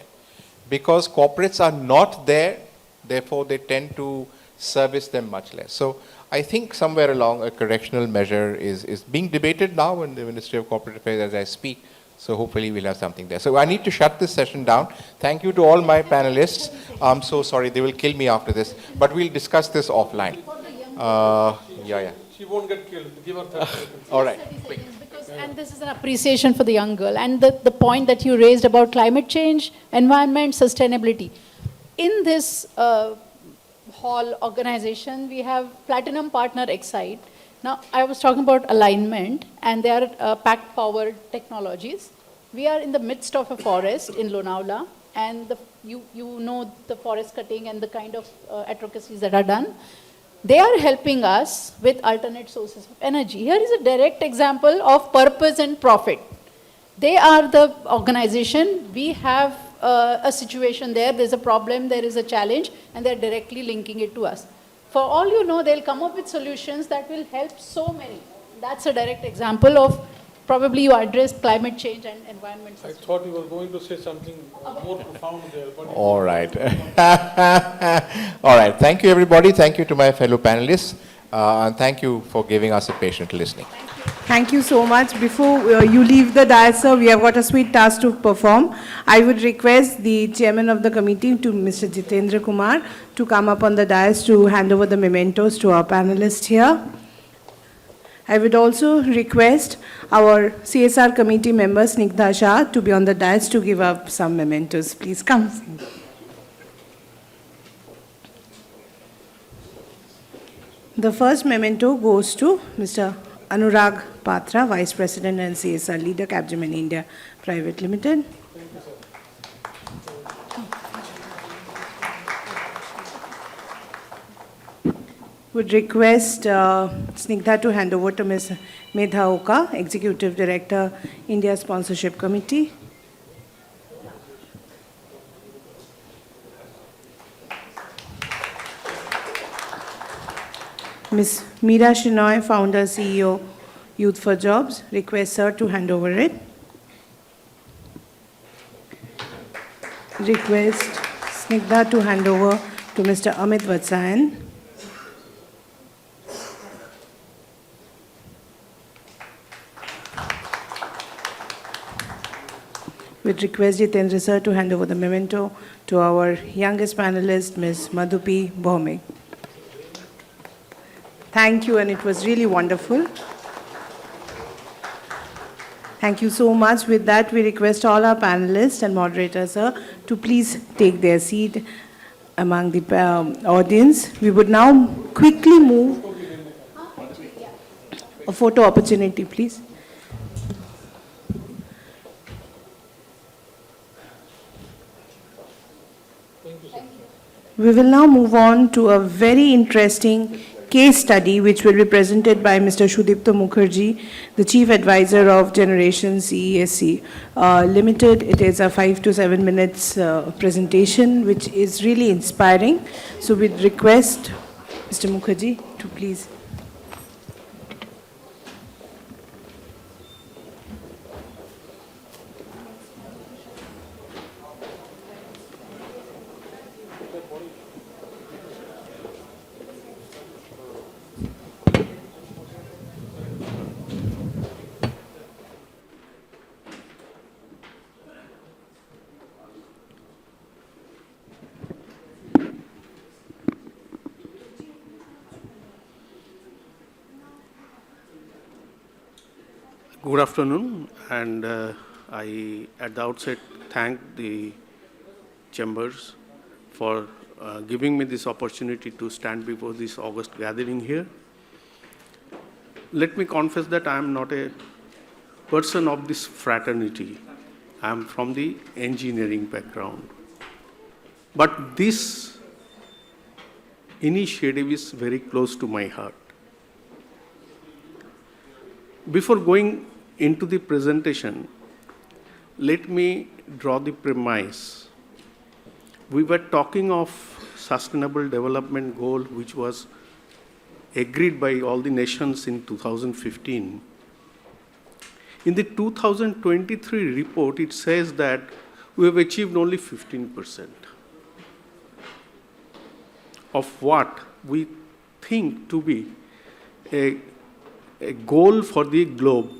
Because corporates are not there, therefore they tend to service them much less. So I think somewhere along a correctional measure is being debated now in the Ministry of Corporate Affairs as I speak. So hopefully we'll have something there. So I need to shut this session down. Thank you to all my panelists. I'm so sorry, they will kill me after this. But we'll discuss this offline. Yeah. She won't get killed. Give her 30 seconds. All right. And this is an appreciation for the young girl. And the point that you raised about climate change, environment, sustainability. In this hall organization, we have platinum partner Excite. Now, I was talking about alignment, and they are packed power technologies. We are in the midst of a forest in Lonavala, and you know the forest cutting and the kind of advocacies that are done, they are helping us with alternate sources of energy. Here is a direct example of purpose and profit. They are the organization. We have a situation there, there's a problem, there is a challenge, and they're directly linking it to us. For all you know, they'll come up with solutions that will help so many. That's a direct example of probably you addressed climate change and environment. I thought you were going to say something more profound there. But All right. All right. Thank you, everybody. Thank you to my fellow panelists. And thank you for giving us a patient listening. Thank you so much. Before you leave the dais, sir, we have got a sweet task to perform. I would request the chairman of the committee, to Mr. Jitendra Kumar, to come up on the dais to hand over the mementos to our panelists here. I would also request our CSR committee member, Snigdha Shah, to be on the dais to give up some mementos. Please come. The first memento goes to Mr. Anurag Patra, Vice President and CSR Leader, Capgemini India Private Limited. Would request Snigdha to hand over to Ms. Medha Oka, Executive Director, India Sponsorship Committee. Ms. Meera Shinoy, Founder, CEO, Youth for Jobs, request her to hand over it. Request Snigdha to hand over to Mr. Amit Vatsayan. Would request Jitendra sir to hand over the memento to our youngest panelist, Ms. Madhupi Bhaumik. Thank you, and it was really wonderful. Thank you so much. With that, we request all our panelists and moderators, sir, to please take their seat among the audience. We would now quickly move. A photo opportunity, please. We will now move on to a very interesting case study which will be presented by Mr. Sudipta Mukherjee, the Chief Advisor of Generation CESC Limited. It is a 5 to 7 minutes presentation which is really inspiring. So we request Mr. Mukherjee to please. Good afternoon, and I, at the outset, thank the chambers for giving me this opportunity to stand before this august gathering here. Let me confess that I am not a person of this fraternity. I am from the engineering background. But this initiative is very close to my heart. Before going into the presentation, let me draw the premise. We were talking of Sustainable Development Goal, which was agreed by all the nations in 2015. In the 2023 report, it says that we have achieved only 15% of what we think to be a goal for the globe.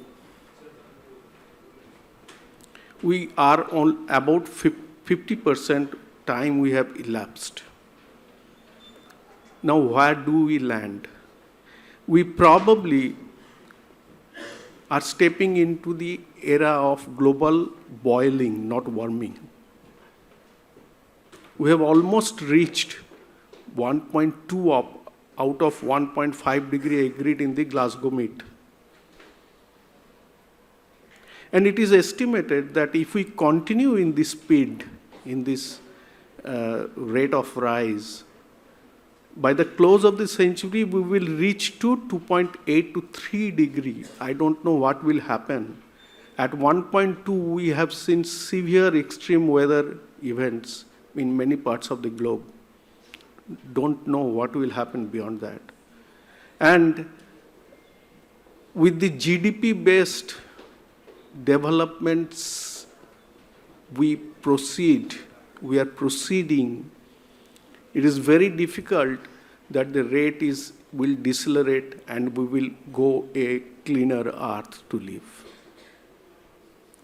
We are on about 50% time we have elapsed. Now, where do we land? We probably are stepping into the era of global boiling, not warming. We have almost reached 1.2 out of 1.5 degree agreed in the Glasgow meet. And it is estimated that if we continue in this speed, in this rate of rise, by the close of the century, we will reach to 2.8 to 3 degree. I don't know what will happen. At 1.2, we have seen severe extreme weather events in many parts of the globe. Don't know what will happen beyond that. And with the GDP-based developments, we are proceeding. It is very difficult that the rate will decelerate and we will go a cleaner earth to live.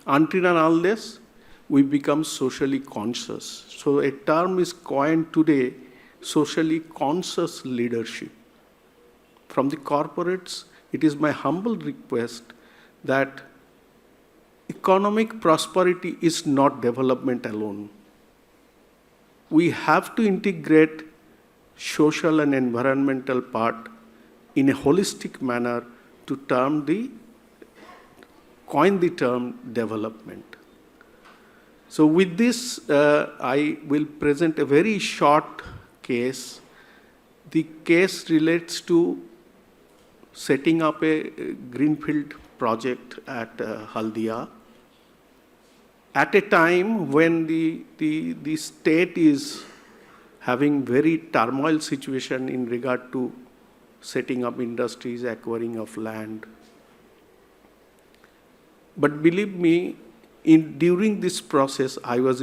Until and unless we become socially conscious. So a term is coined today, socially conscious leadership. From the corporates, it is my humble request that economic prosperity is not development alone. We have to integrate social and environmental part in a holistic manner to coin the term development. So with this, I will present a very short case. The case relates to setting up a greenfield project at Haldia at a time when the state is having very turmoil situation in regard to setting up industries, acquiring of land. But believe me, during this process, I was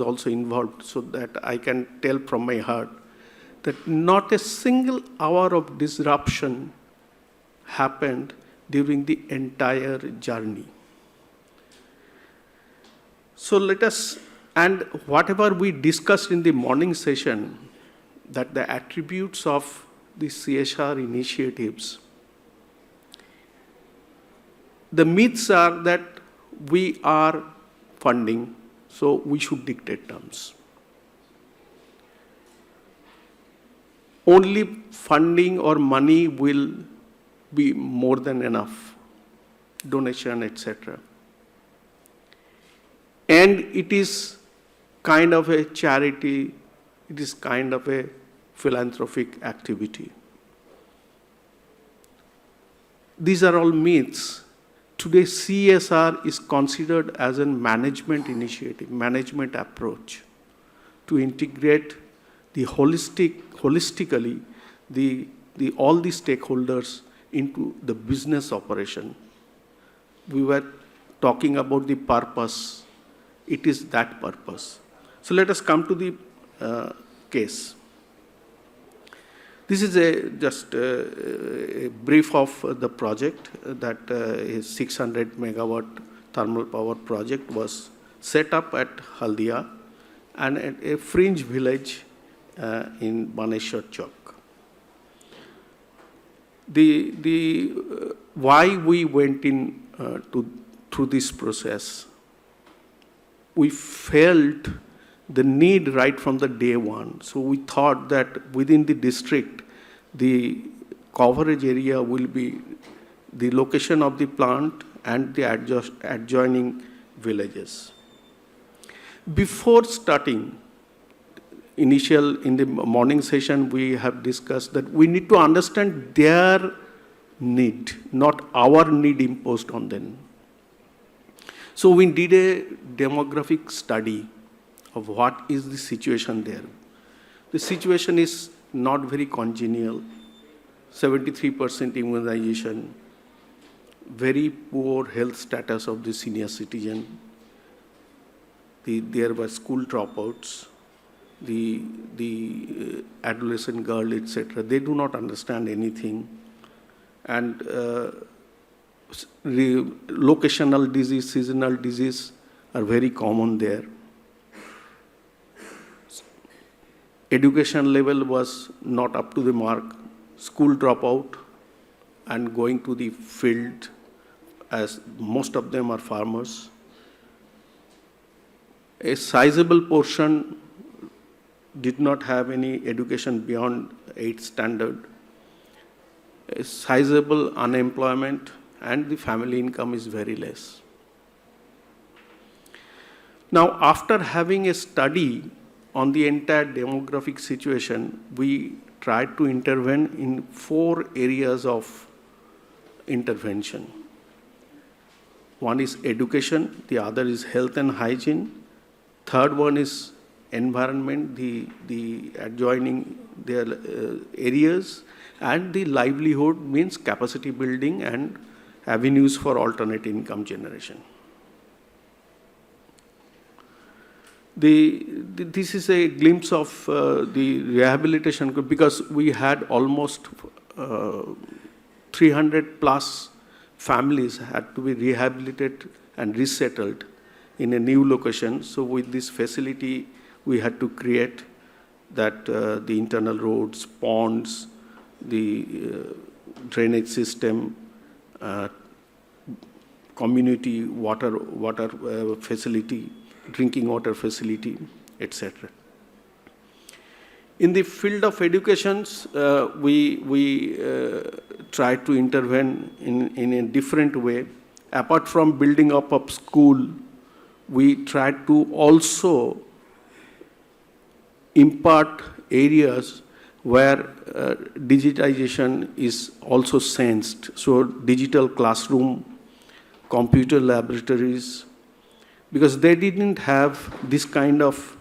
also involved, so that I can tell from my heart that not a single hour of disruption happened during the entire journey. So let us, and whatever we discussed in the morning session, that the attributes of the CSR initiatives, the myths are that we are funding, so we should dictate terms. Only funding or money will be more than enough, donation, etc. And it is kind of a charity, it is kind of a philanthropic activity. These are all myths. Today, CSR is considered as a management initiative, management approach to integrate the holistically all the stakeholders into the business operation. We were talking about the purpose. It is that purpose. So let us come to the case. This is just a brief of the project that is 600 megawatt thermal power project was set up at Haldia and at a fringe village in Baneshwar Chowk. Why we went in through this process, we felt the need right from the day one. So we thought that within the district, the coverage area will be the location of the plant and the adjoining villages. Before starting, in the morning session, we have discussed that we need to understand their need, not our need imposed on them. So we did a demographic study of what is the situation there. The situation is not very congenial, 73% immunization, very poor health status of the senior citizen. There were school dropouts, the adolescent girl, etc. They do not understand anything. And locational disease, seasonal disease are very common there. Education level was not up to the mark, school dropout, and going to the field, as most of them are farmers. A sizable portion did not have any education beyond 8th standard. A sizable unemployment, and the family income is very less. Now, after having a study on the entire demographic situation, we tried to intervene in 4 areas of intervention. One is education, the other is health and hygiene, third one is environment, the adjoining their areas, and the livelihood means capacity building and avenues for alternate income generation. This is a glimpse of the rehabilitation, because we had almost 300 plus families had to be rehabilitated and resettled in a new location. So with this facility, we had to create that the internal roads, ponds, the drainage system, community water facility, drinking water facility, etc. In the field of education, we try to intervene in a different way. Apart from building up of school, we try to also impart areas where digitization is also sensed. So digital classroom, computer laboratories, because they didn't have this kind of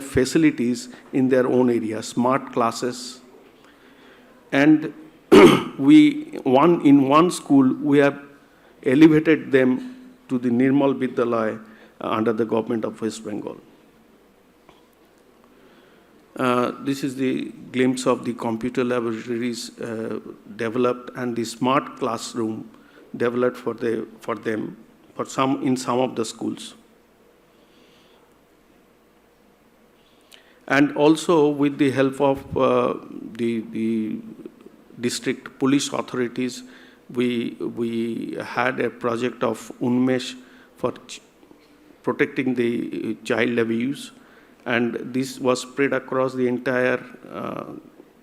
facilities in their own area, smart classes. And in one school, we have elevated them to the Nirmal Vidyalaya under the government of West Bengal. This is the glimpse of the computer laboratories developed and the smart classroom developed in some of the schools. And also with the help of the district police authorities, we had a project of Unmesh for protecting the child abuse, and this was spread across the entire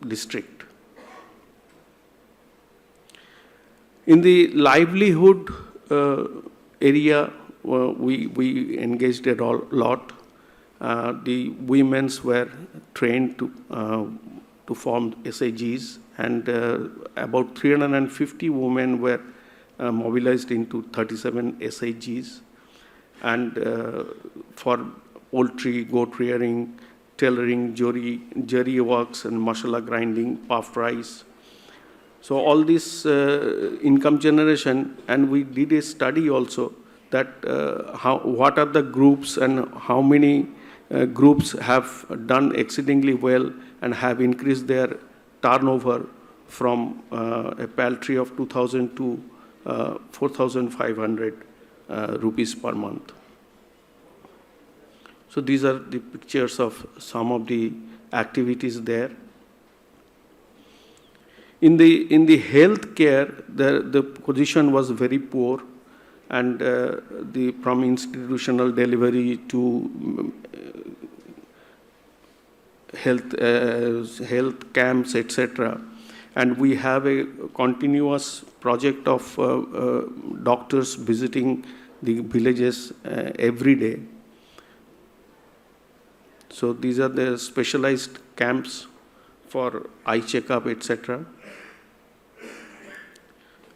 district. In the livelihood area, we engaged a lot. The women's were trained to form SAGs, and about 350 women were mobilized into 37 SAGs, and for poultry, goat rearing, tailoring, jerry works, and masala grinding, puff rice. So all this income generation, and we did a study also that what are the groups and how many groups have done exceedingly well and have increased their turnover from a paltry of 2,000 to 4,500 rupees per month. So these are the pictures of some of the activities there. In the healthcare, the position was very poor, and from institutional delivery to health camps, etc. And we have a continuous project of doctors visiting the villages every day. So these are the specialized camps for eye checkup, etc.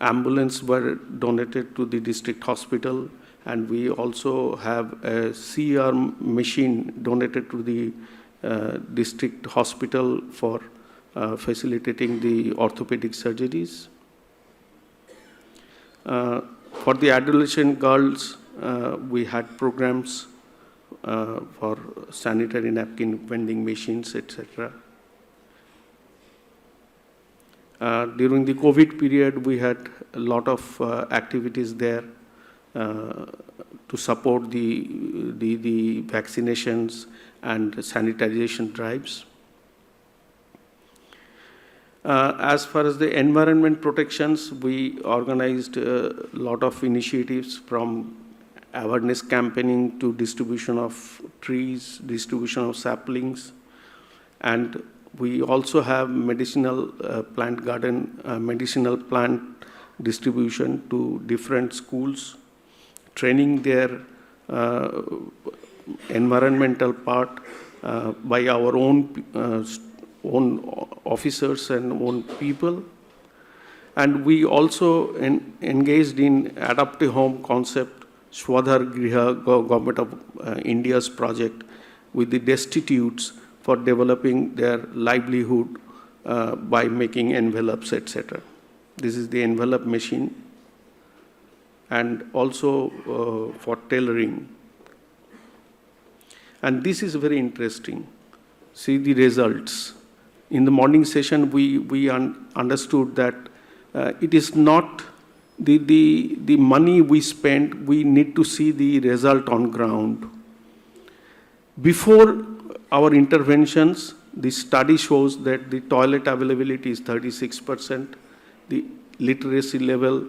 Ambulance were donated to the district hospital, and we also have a CR machine donated to the district hospital for facilitating the orthopedic surgeries. For the adolescent girls, we had programs for sanitary napkin vending machines, etc. During the COVID period, we had a lot of activities there to support the vaccinations and sanitization drives. As far as the environment protections, we organized a lot of initiatives, from awareness campaigning to distribution of trees, distribution of saplings, and we also have medicinal plant garden, medicinal plant distribution to different schools, training their environmental part by our own officers and own people. And we also engaged in adaptive home concept, Swadhar Griha, Government of India's project, with the destitutes for developing their livelihood by making envelopes, etc. This is the envelope machine. And also for tailoring. And this is very interesting. See the results. In the morning session, we understood that it is not the money we spend, we need to see the result on ground. Before our interventions, the study shows that the toilet availability is 36%, the literacy level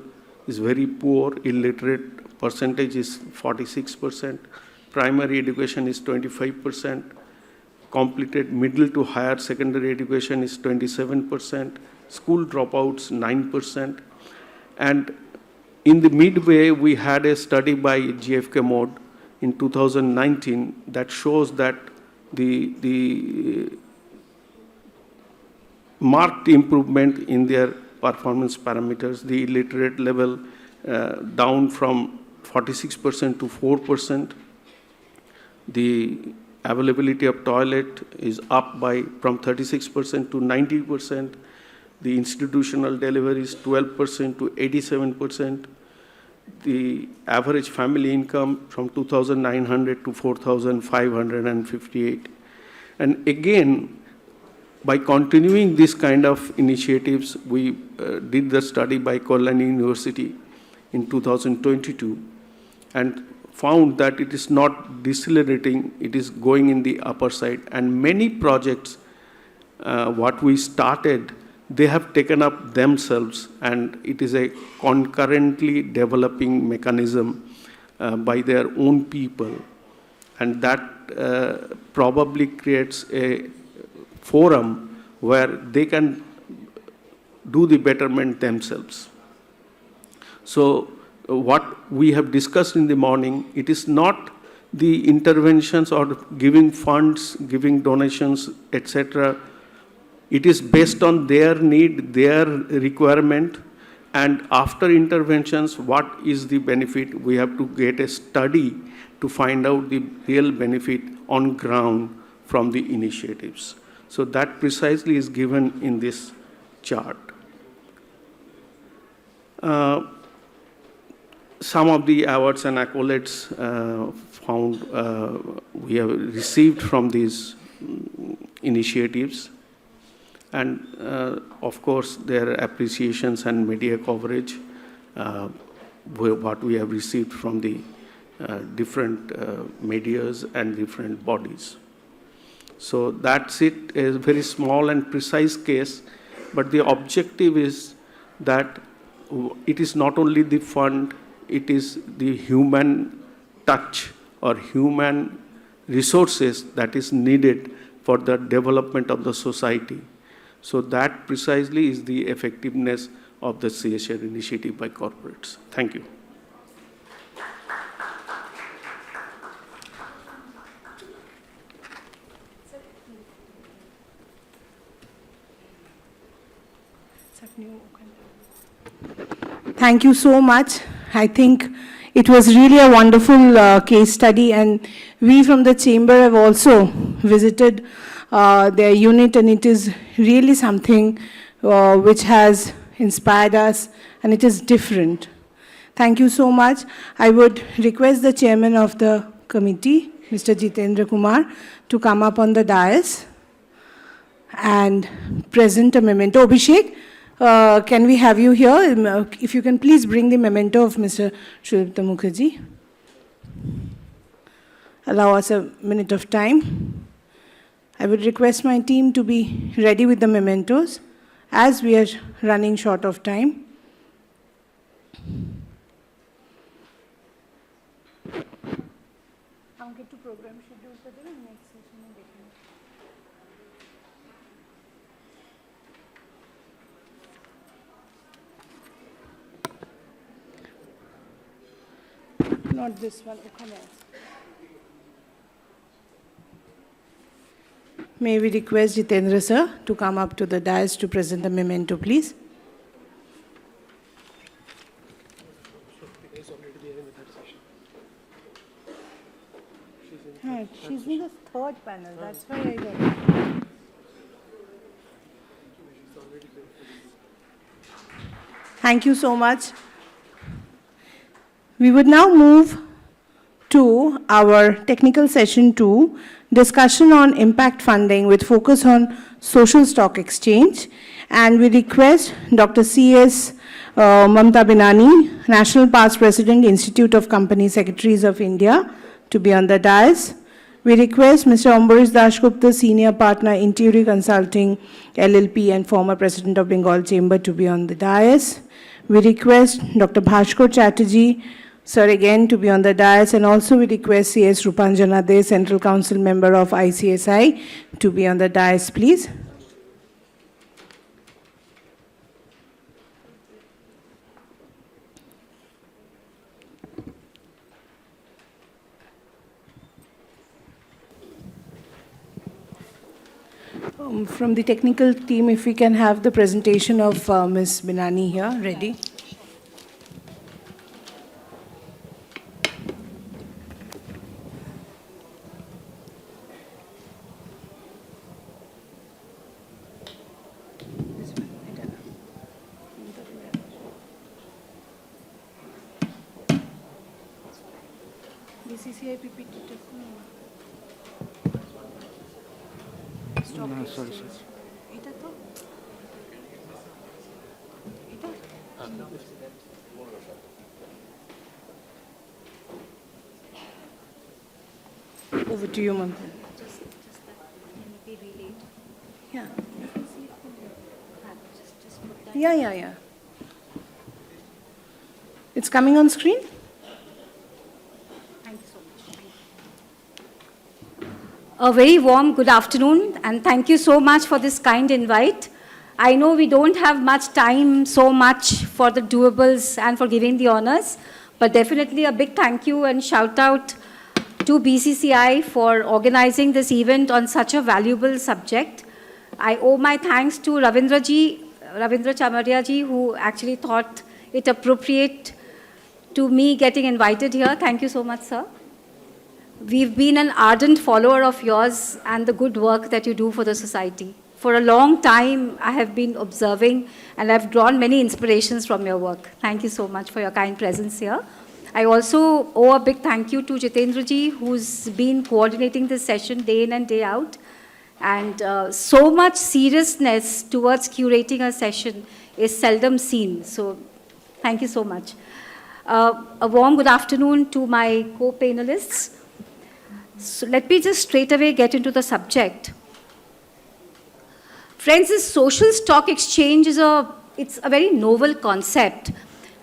is very poor, illiterate percentage is 46%, primary education is 25%, completed middle to higher secondary education is 27%, school dropouts 9%, and in the midway we had a study by GFK Mode in 2019 that shows that the marked improvement in their performance parameters, the illiterate level down from 46% to 4%. The availability of toilet is up from 36% to 90%. The institutional delivery is 12% to 87%. The average family income from 2,900 to 4,558. And again, by continuing this kind of initiatives, we did the study by Kolkata University in 2022 and found that it is not decelerating, it is going in the upper side. And many projects, what we started, they have taken up themselves, and it is a concurrently developing mechanism by their own people. And that probably creates a forum where they can do the betterment themselves. So what we have discussed in the morning, it is not the interventions or giving funds, giving donations, etc. It is based on their need, their requirement, and after interventions, what is the benefit? We have to get a study to find out the real benefit on ground from the initiatives. So that precisely is given in this chart. Some of the awards and accolades we have received from these initiatives. And of course, their appreciations and media coverage, what we have received from the different medias and different bodies. So that's it, a very small and precise case, but the objective is that it is not only the fund, it is the human touch or human resources that is needed for the development of the society. So that precisely is the effectiveness of the CSR initiative by corporates. Thank you. Thank you so much. I think it was really a wonderful case study, and we from the chamber have also visited their unit, and it is really something which has inspired us, and it is different. Thank you so much. I would request the chairman of the committee, Mr. Jitendra Kumar, to come up on the dais and present a memento. Abhishek, can we have you here? If you can please bring the memento of Mr. Sudipta Mukherjee. Allow us a minute of time. I would request my team to be ready with the mementos as we are running short of time. Not this one. Oh, come on. May we request Jitendra sir to come up to the dais to present the memento, please? She's in the third panel, that's why I got it. Thank you so much. We would now move to our technical session 2, discussion on impact funding with focus on social stock exchange. And we request Dr. C.S. Mamta Binani, National Past President, Institute of Company Secretaries of India, to be on the dais. We request Mr. Ambarish Dashgupta, Senior Partner, Inturi Consulting, LLP, and former President of Bengal Chamber, to be on the dais. We request Dr. Bhaskar Chatterjee, sir, again to be on the dais, and also we request C.S. Rupanjana De, Central Council Member of ICSI, to be on the dais, please. From the technical team, if we can have the presentation of Ms. Binani here, ready. BCCI PPT. No, sorry, sorry. Over to you, Mamta. Yeah. Yeah. It's coming on screen? A very warm good afternoon, and thank you so much for this kind invite. I know we don't have much time, so much for the doables and for giving the honors, but definitely a big thank you and shout out to BCCI for organizing this event on such a valuable subject. I owe my thanks to Ravindra Chamaria ji, who actually thought it appropriate to me getting invited here. Thank you so much, sir. We've been an ardent follower of yours and the good work that you do for the society. For a long time, I have been observing and I've drawn many inspirations from your work. Thank you so much for your kind presence here. I also owe a big thank you to Jitendra ji, who's been coordinating this session day in and day out. And so much seriousness towards curating a session is seldom seen. So thank you so much. A warm good afternoon to my co-panelists. So let me just straight away get into the subject. Friends, this social stock exchange is it's a very novel concept.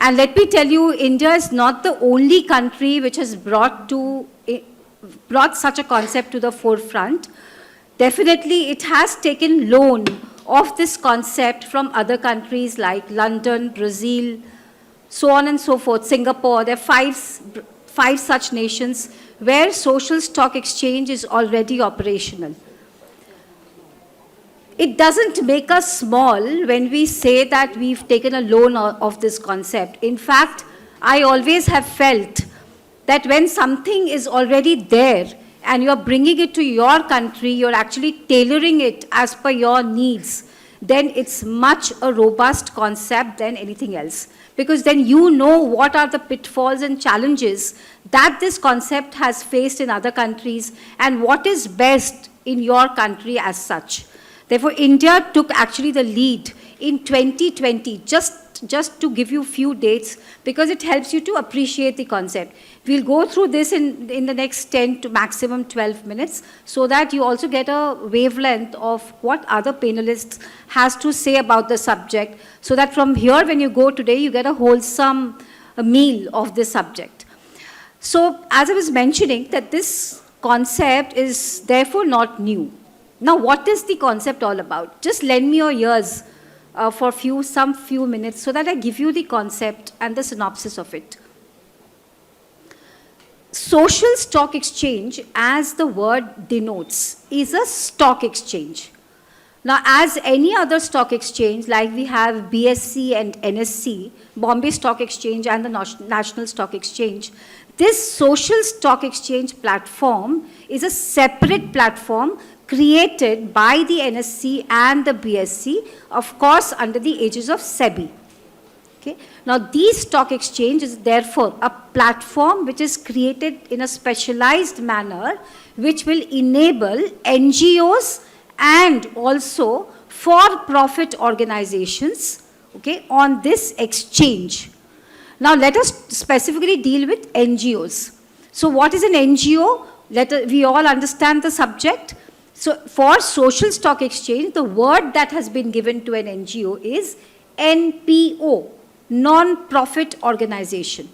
And let me tell you, India is not the only country which has brought such a concept to the forefront. Definitely, it has taken loan of this concept from other countries like London, Brazil, so on and so forth, Singapore. There are five such nations where social stock exchange is already operational. It doesn't make us small when we say that we've taken a loan of this concept. In fact, I always have felt that when something is already there and you're bringing it to your country, you're actually tailoring it as per your needs, then it's much a robust concept than anything else. Because then you know what are the pitfalls and challenges that this concept has faced in other countries and what is best in your country as such. Therefore, India took actually the lead in 2020, just to give you a few dates, because it helps you to appreciate the concept. We'll go through this in the next 10 to maximum 12 minutes, so that you also get a wavelength of what other panelists has to say about the subject, so that from here, when you go today, you get a wholesome meal of this subject. So, as I was mentioning, that this concept is therefore not new. Now, what is the concept all about? Just lend me your ears for some few minutes so that I give you the concept and the synopsis of it. social stock exchange, as the word denotes, is a stock exchange. Now, as any other stock exchange, like we have BSE and NSE, Bombay Stock Exchange and the National Stock Exchange, this social stock exchange platform is a separate platform created by the NSE and the BSE, of course, under the aegis of SEBI. Okay. Now, these stock exchange is therefore a platform which is created in a specialized manner, which will enable NGOs and also for-profit organizations, okay, on this exchange. Now, let us specifically deal with NGOs. So, what is an NGO? We all understand the subject. So, for social stock exchange, the word that has been given to an NGO is NPO, non-profit organization.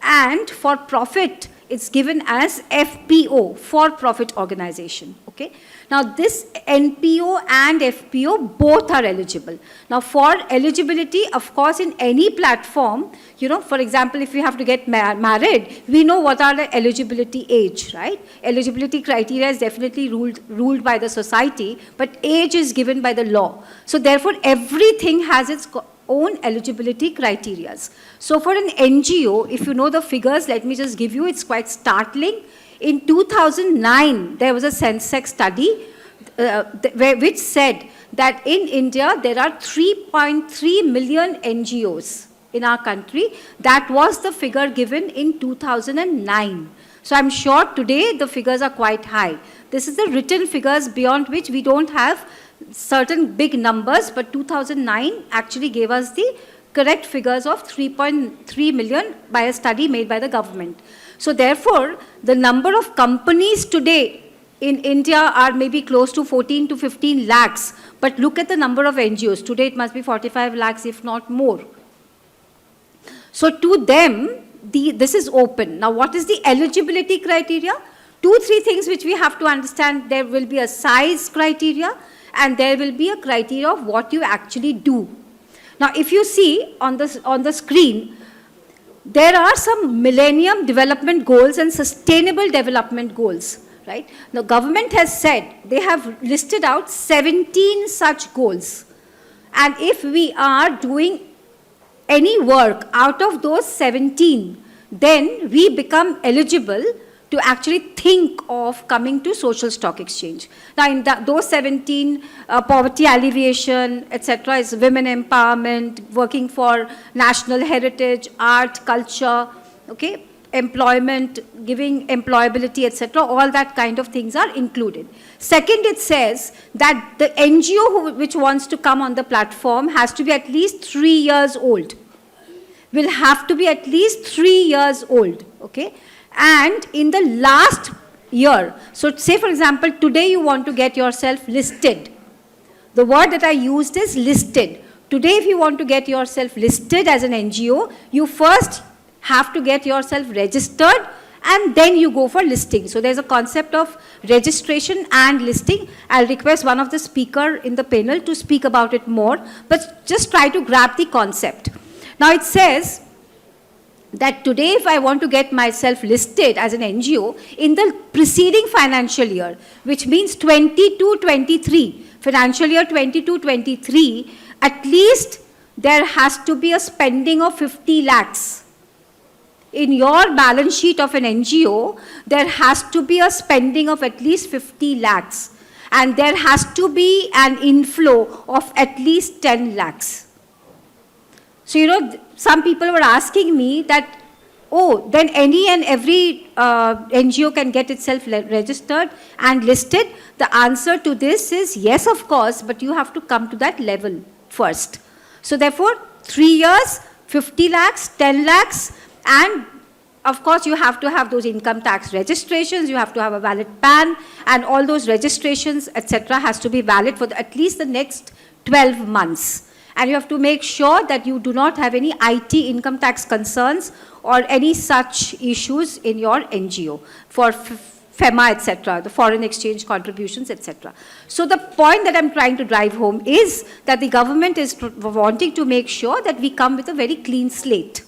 And for profit, it's given as FPO, for-profit organization. Okay. Now, this NPO and FPO both are eligible. Now, for eligibility, of course, in any platform, you know, for example, if we have to get married, we know what are the eligibility age, right? Eligibility criteria is definitely ruled by the society, but age is given by the law. So, therefore, everything has its own eligibility criteria. So, for an NGO, if you know the figures, let me just give you, it's quite startling. In 2009, there was a Sensex study which said that in India, there are 3.3 million NGOs in our country. That was the figure given in 2009. So I'm sure today the figures are quite high. This is the written figures beyond which we don't have certain big numbers, but 2009 actually gave us the correct figures of 3.3 million by a study made by the government. So therefore, the number of companies today in India are maybe close to 14 to 15 lakhs. But look at the number of NGOs. Today it must be 45 lakhs, if not more. So to them, this is open. Now, what is the eligibility criteria? 2-3 things which we have to understand. There will be a size criteria and there will be a criteria of what you actually do. Now, if you see on the screen, there are some Millennium Development Goals and Sustainable Development Goals, right? The government has said, they have listed out 17 such goals. And if we are doing any work out of those 17, then we become eligible to actually think of coming to social stock exchange. Now, in those 17, poverty alleviation, etc., is women empowerment, working for national heritage, art, culture, okay, employment, giving employability, etc., all that kind of things are included. Second, it says that the NGO which wants to come on the platform has to be at least 3 years old. Will have to be at least 3 years old, okay? And in the last year, so say for example, today you want to get yourself listed. The word that I used is listed. Today, if you want to get yourself listed as an NGO, you first have to get yourself registered and then you go for listing. So there's a concept of registration and listing. I'll request one of the speaker in the panel to speak about it more, but just try to grab the concept. Now it says that today if I want to get myself listed as an NGO in the preceding financial year, which means 22-23, financial year 22-23, at least there has to be a spending of 50 lakhs. In your balance sheet of an NGO, there has to be a spending of at least 50 lakhs. And there has to be an inflow of at least 10 lakhs. So, you know, some people were asking me that, oh, then any and every NGO can get itself registered and listed. The answer to this is yes, of course, but you have to come to that level first. So therefore, 3 years, 50 lakhs, 10 lakhs, and of course, you have to have those income tax registrations, you have to have a valid PAN, and all those registrations, etc., has to be valid for at least the next 12 months. And you have to make sure that you do not have any IT income tax concerns or any such issues in your NGO for FEMA, etc., the foreign exchange contributions, etc. So the point that I'm trying to drive home is that the government is wanting to make sure that we come with a very clean slate.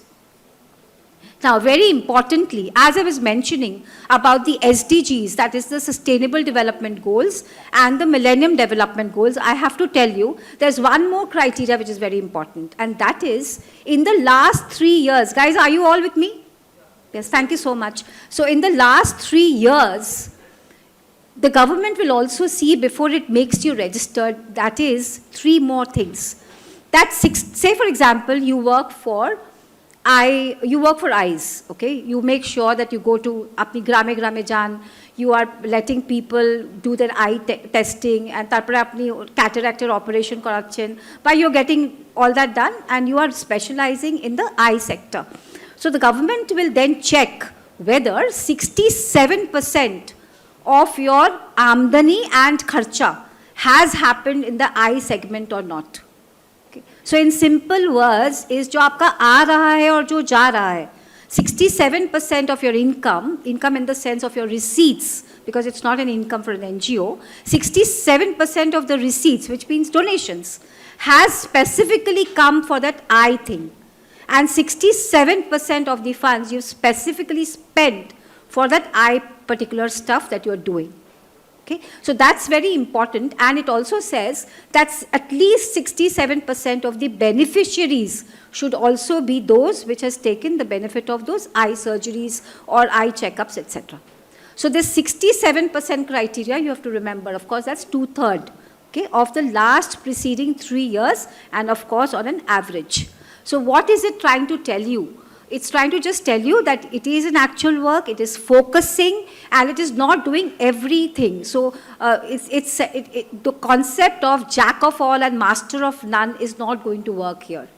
Now, very importantly, as I was mentioning about the SDGs, that is the Sustainable Development Goals and the Millennium Development Goals, I have to tell you, there's one more criteria which is very important, and that is, in the last 3 years, guys, are you all with me? Yes, thank you so much. So in the last 3 years, the government will also see before it makes you registered, that is 3 more things. That's say for example, you work for eyes, okay? You make sure that you go to apni grame grame jaan, you are letting people do their eye testing, and tarpore apni cataract operation koracchen, but you're getting all that done, and you are specializing in the eye sector. So the government will then check whether 67% of your amdani and kharcha has happened in the eye segment or not. Okay. So in simple words, is jo aapka aa raha hai aur jo ja raha hai, 67% of your income in the sense of your receipts, because it's not an income for an NGO, 67% of the receipts, which means donations, has specifically come for that eye thing. And 67% of the funds you specifically spent for that eye particular stuff that you're doing. Okay? So that's very important, and it also says that at least 67% of the beneficiaries should also be those which has taken the benefit of those eye surgeries or eye checkups, etc. So this 67% criteria, you have to remember, of course, that's 2/3, okay, of the last preceding 3 years, and of course on an average. So what is it trying to tell you? It's trying to just tell you that it is an actual work, it is focusing, and it is not doing everything. So the concept of jack of all and master of none is not going to work here.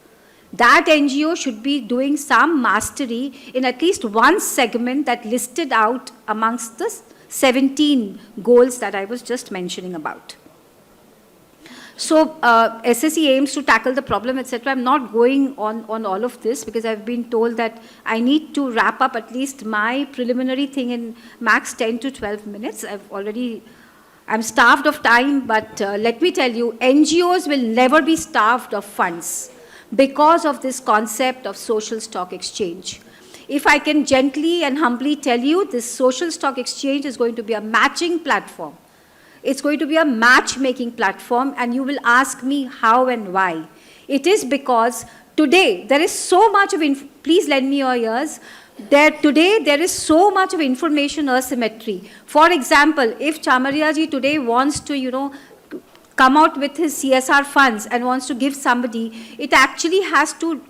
That NGO should be doing some mastery in at least one segment that listed out amongst the 17 goals that I was just mentioning about. So SSE aims to tackle the problem, etc. I'm not going on all of this because I've been told that I need to wrap up at least my preliminary thing in max 10 to 12 minutes. I'm starved of time, but let me tell you, NGOs will never be starved of funds because of this concept of social stock exchange. If I can gently and humbly tell you, this social stock exchange is going to be a matching platform. It's going to be a matchmaking platform, and you will ask me how and why. It is because today there is so much of, please lend me your ears, today there is so much of information asymmetry. For example, if Chamariaji today wants to, come out with his CSR funds and wants to give somebody, it actually has to,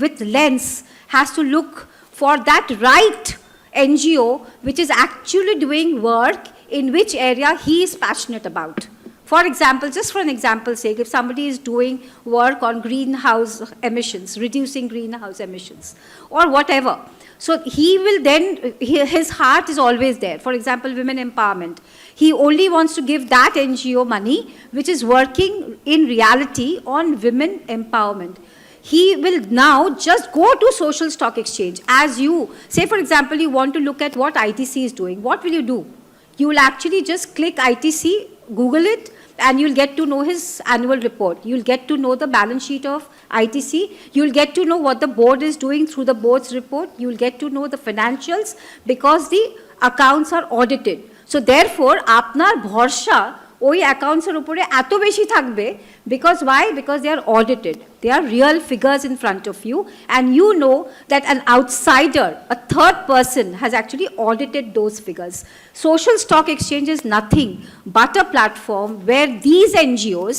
with lens, has to look for that right NGO which is actually doing work in which area he is passionate about. For example, just for an example's sake, if somebody is doing work on greenhouse emissions, reducing greenhouse emissions, or whatever, so he will then, his heart is always there. For example, women empowerment. He only wants to give that NGO money which is working in reality on women empowerment. He will now just go to social stock exchange. As you, say for example, you want to look at what ITC is doing. What will you do? You will actually just click ITC, Google it, and you'll get to know his annual report. You'll get to know the balance sheet of ITC. You'll get to know what the board is doing through the board's report. You'll get to know the financials because the accounts are audited. So therefore, apnar bhorsha ওই অ্যাকাউন্টসের উপরে এত বেশি থাকবে, because why? Because they are audited. They are real figures in front of you, and you know that an outsider, a third person, has actually audited those figures. Social stock exchange is nothing but a platform where these NGOs,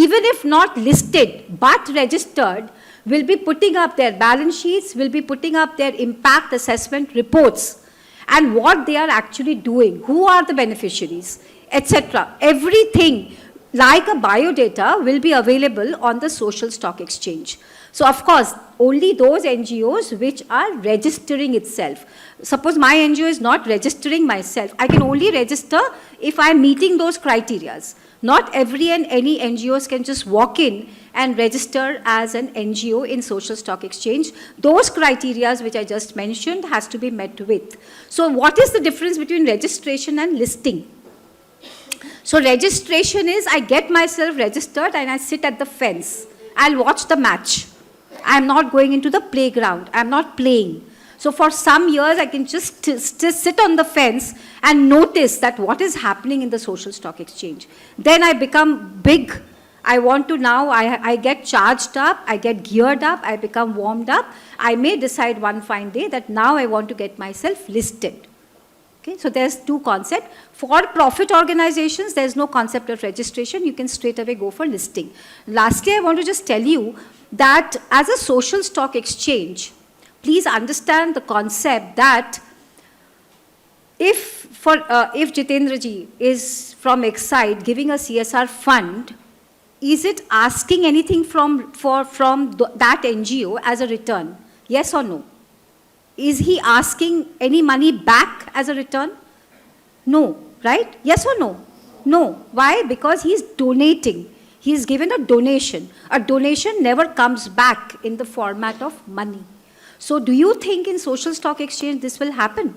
even if not listed but registered, will be putting up their balance sheets, will be putting up their impact assessment reports, and what they are actually doing, who are the beneficiaries, etc. Everything like a biodata will be available on the social stock exchange. So of course, only those NGOs which are registering itself. Suppose my NGO is not registering myself, I can only register if I am meeting those criteria. Not every and any NGOs can just walk in and register as an NGO in social stock exchange. Those criteria which I just mentioned has to be met with. So what is the difference between registration and listing? So registration is I get myself registered and I sit at the fence. I'll watch the match. I'm not going into the playground. I'm not playing. So for some years, I can just sit on the fence and notice that what is happening in the social stock exchange. Then I become big. I want to now, I get charged up, I get geared up, I become warmed up. I may decide one fine day that now I want to get myself listed. Okay, so there's two concepts. For profit organizations, there's no concept of registration. You can straight away go for listing. Lastly, I want to just tell you that as a social stock exchange, please understand the concept that if Jitendra ji is from Exide giving a CSR fund, is it asking anything from that NGO as a return? Yes or no? Is he asking any money back as a return? No, right? Yes or no? No. Why? Because he's donating. He's given a donation. A donation never comes back in the format of money. So do you think in social stock exchange this will happen?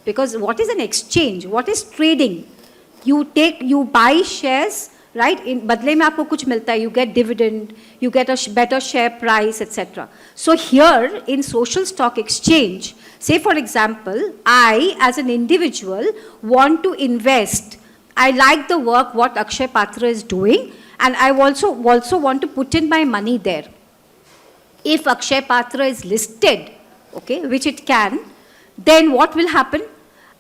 Because what is an exchange? What is trading? You buy shares, right? In badle mein aapko kuch milta hai. You get dividend, you get a better share price, etc. So here in social stock exchange, say for example, I as an individual want to invest. I like the work what Akshay Patra is doing, and I also want to put in my money there. If Akshay Patra is listed, okay, which it can, then what will happen?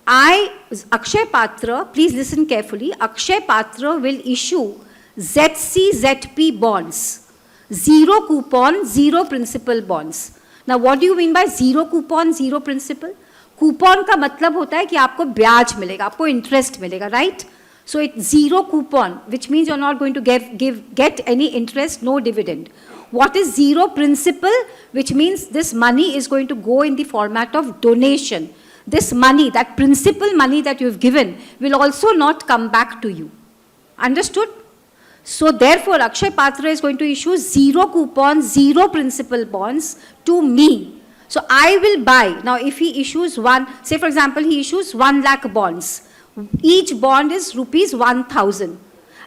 Akshay Patra, please listen carefully, Akshay Patra will issue ZCZP bonds, zero coupon, zero principal bonds. Now what do you mean by zero coupon, zero principal? Coupon का मतलब होता है कि आपको ब्याज मिलेगा, आपको interest मिलेगा, right? So it's zero coupon, which means you're not going to get any interest, no dividend. What is zero principal? Which means this money is going to go in the format of donation. This money, that principal money that you've given, will also not come back to you. Understood? So therefore, Akshay Patra is going to issue zero coupon, zero principal bonds to me. So I will buy. Now if he issues one, say for example, he issues 1 lakh bonds. Each bond is rupees 1,000.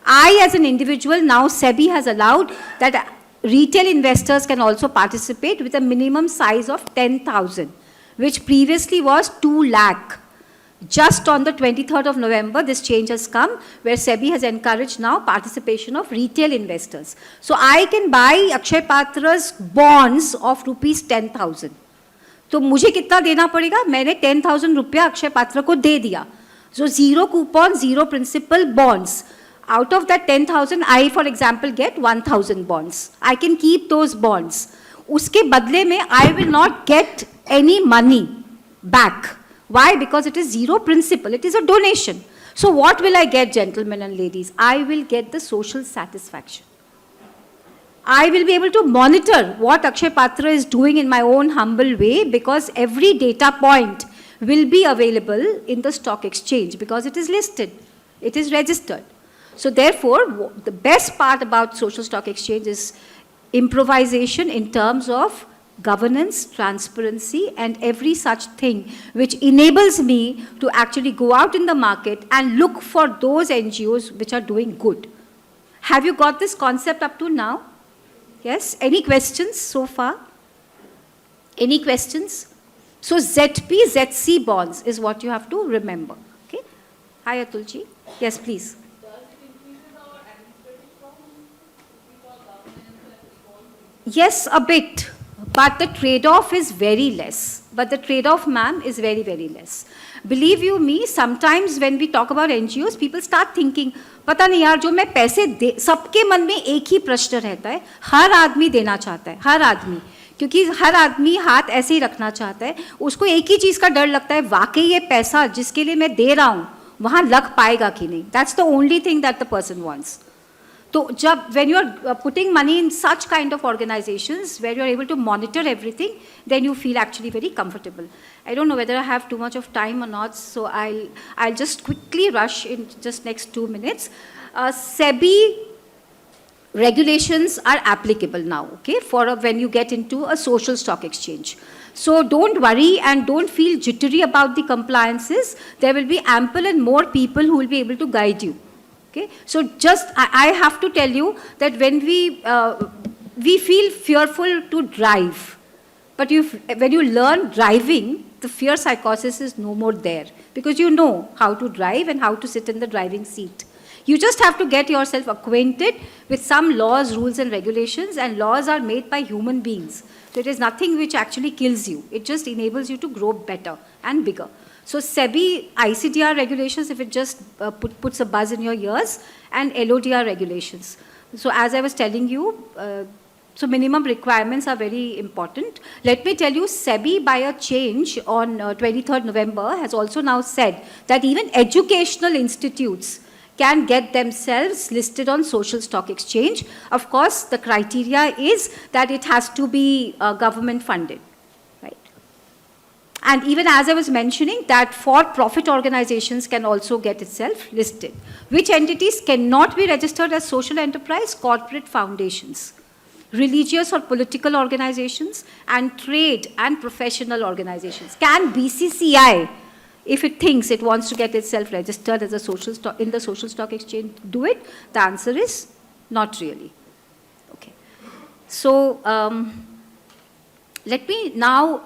I as an individual, now SEBI has allowed that retail investors can also participate with a minimum size of 10,000, which previously was 2 lakh. Just on the 23rd of November, this change has come, where SEBI has encouraged now participation of retail investors. So I can buy Akshay Patra's bonds of rupees 10,000. तो मुझे कितना देना पड़ेगा? मैंने 10,000 रुपया अक्षय पात्र को दे दिया. So zero coupon, zero principal bonds. Out of that 10,000, I, for example, get 1,000 bonds. I can keep those bonds. उसके बदले में I will not get any money back. Why? Because it is zero principal. It is a donation. So what will I get, gentlemen and ladies? I will get the social satisfaction. I will be able to monitor what Akshay Patra is doing in my own humble way, because every data point will be available in the stock exchange because it is listed, it is registered. So therefore, the best part about social stock exchange is improvisation in terms of governance, transparency, and every such thing which enables me to actually go out in the market and look for those NGOs which are doing good. Have you got this concept up to now? Yes? Any questions so far? Any questions? So ZP, ZC bonds is what you have to remember. Okay? Hi Atulji. Yes, please. Yes, a bit. But the trade-off is very less. But the trade-off, ma'am, is very, very less. Believe you me, sometimes when we talk about NGOs, people start thinking, पता नहीं यार जो मैं पैसे दे, सबके मन में एक ही प्रश्न रहता है, हर आदमी देना चाहता है, हर आदमी, क्योंकि हर आदमी हाथ ऐसे ही रखना चाहता है, उसको एक ही चीज़ का डर लगता है, वाकई ये पैसा जिसके लिए मैं दे रहा हूँ, वहाँ लग पाएगा कि नहीं. That's the only thing that the person wants. तो जब when you are putting money in such kind of organizations where you are able to monitor everything, then you feel actually very comfortable. I don't know whether I have too much of time or not, so I'll just quickly rush in just next 2 minutes. SEBI regulations are applicable now, okay, for when you get into a social stock exchange. So don't worry and don't feel jittery about the compliances. There will be ample and more people who will be able to guide you. Okay, so just I have to tell you that when we feel fearful to drive, But when you learn driving, the fear psychosis is no more there because you know how to drive and how to sit in the driving seat. You just have to get yourself acquainted with some laws, rules, and regulations, and laws are made by human beings. So it is nothing which actually kills you. It just enables you to grow better and bigger. So SEBI ICDR regulations, if it just puts a buzz in your ears, and LODR regulations. So as I was telling you, so minimum requirements are very important. Let me tell you, SEBI by a change on 23rd November has also now said that even educational institutes can get themselves listed on social stock exchange. Of course, the criteria is that it has to be government funded, right? And even as I was mentioning, that for-profit organizations can also get itself listed. Which entities cannot be registered as social enterprise? Corporate foundations, religious or political organizations, and trade and professional organizations. Can BCCI, if it thinks it wants to get itself registered as a social stock in the social stock exchange, do it? The answer is not really. Okay. So let me now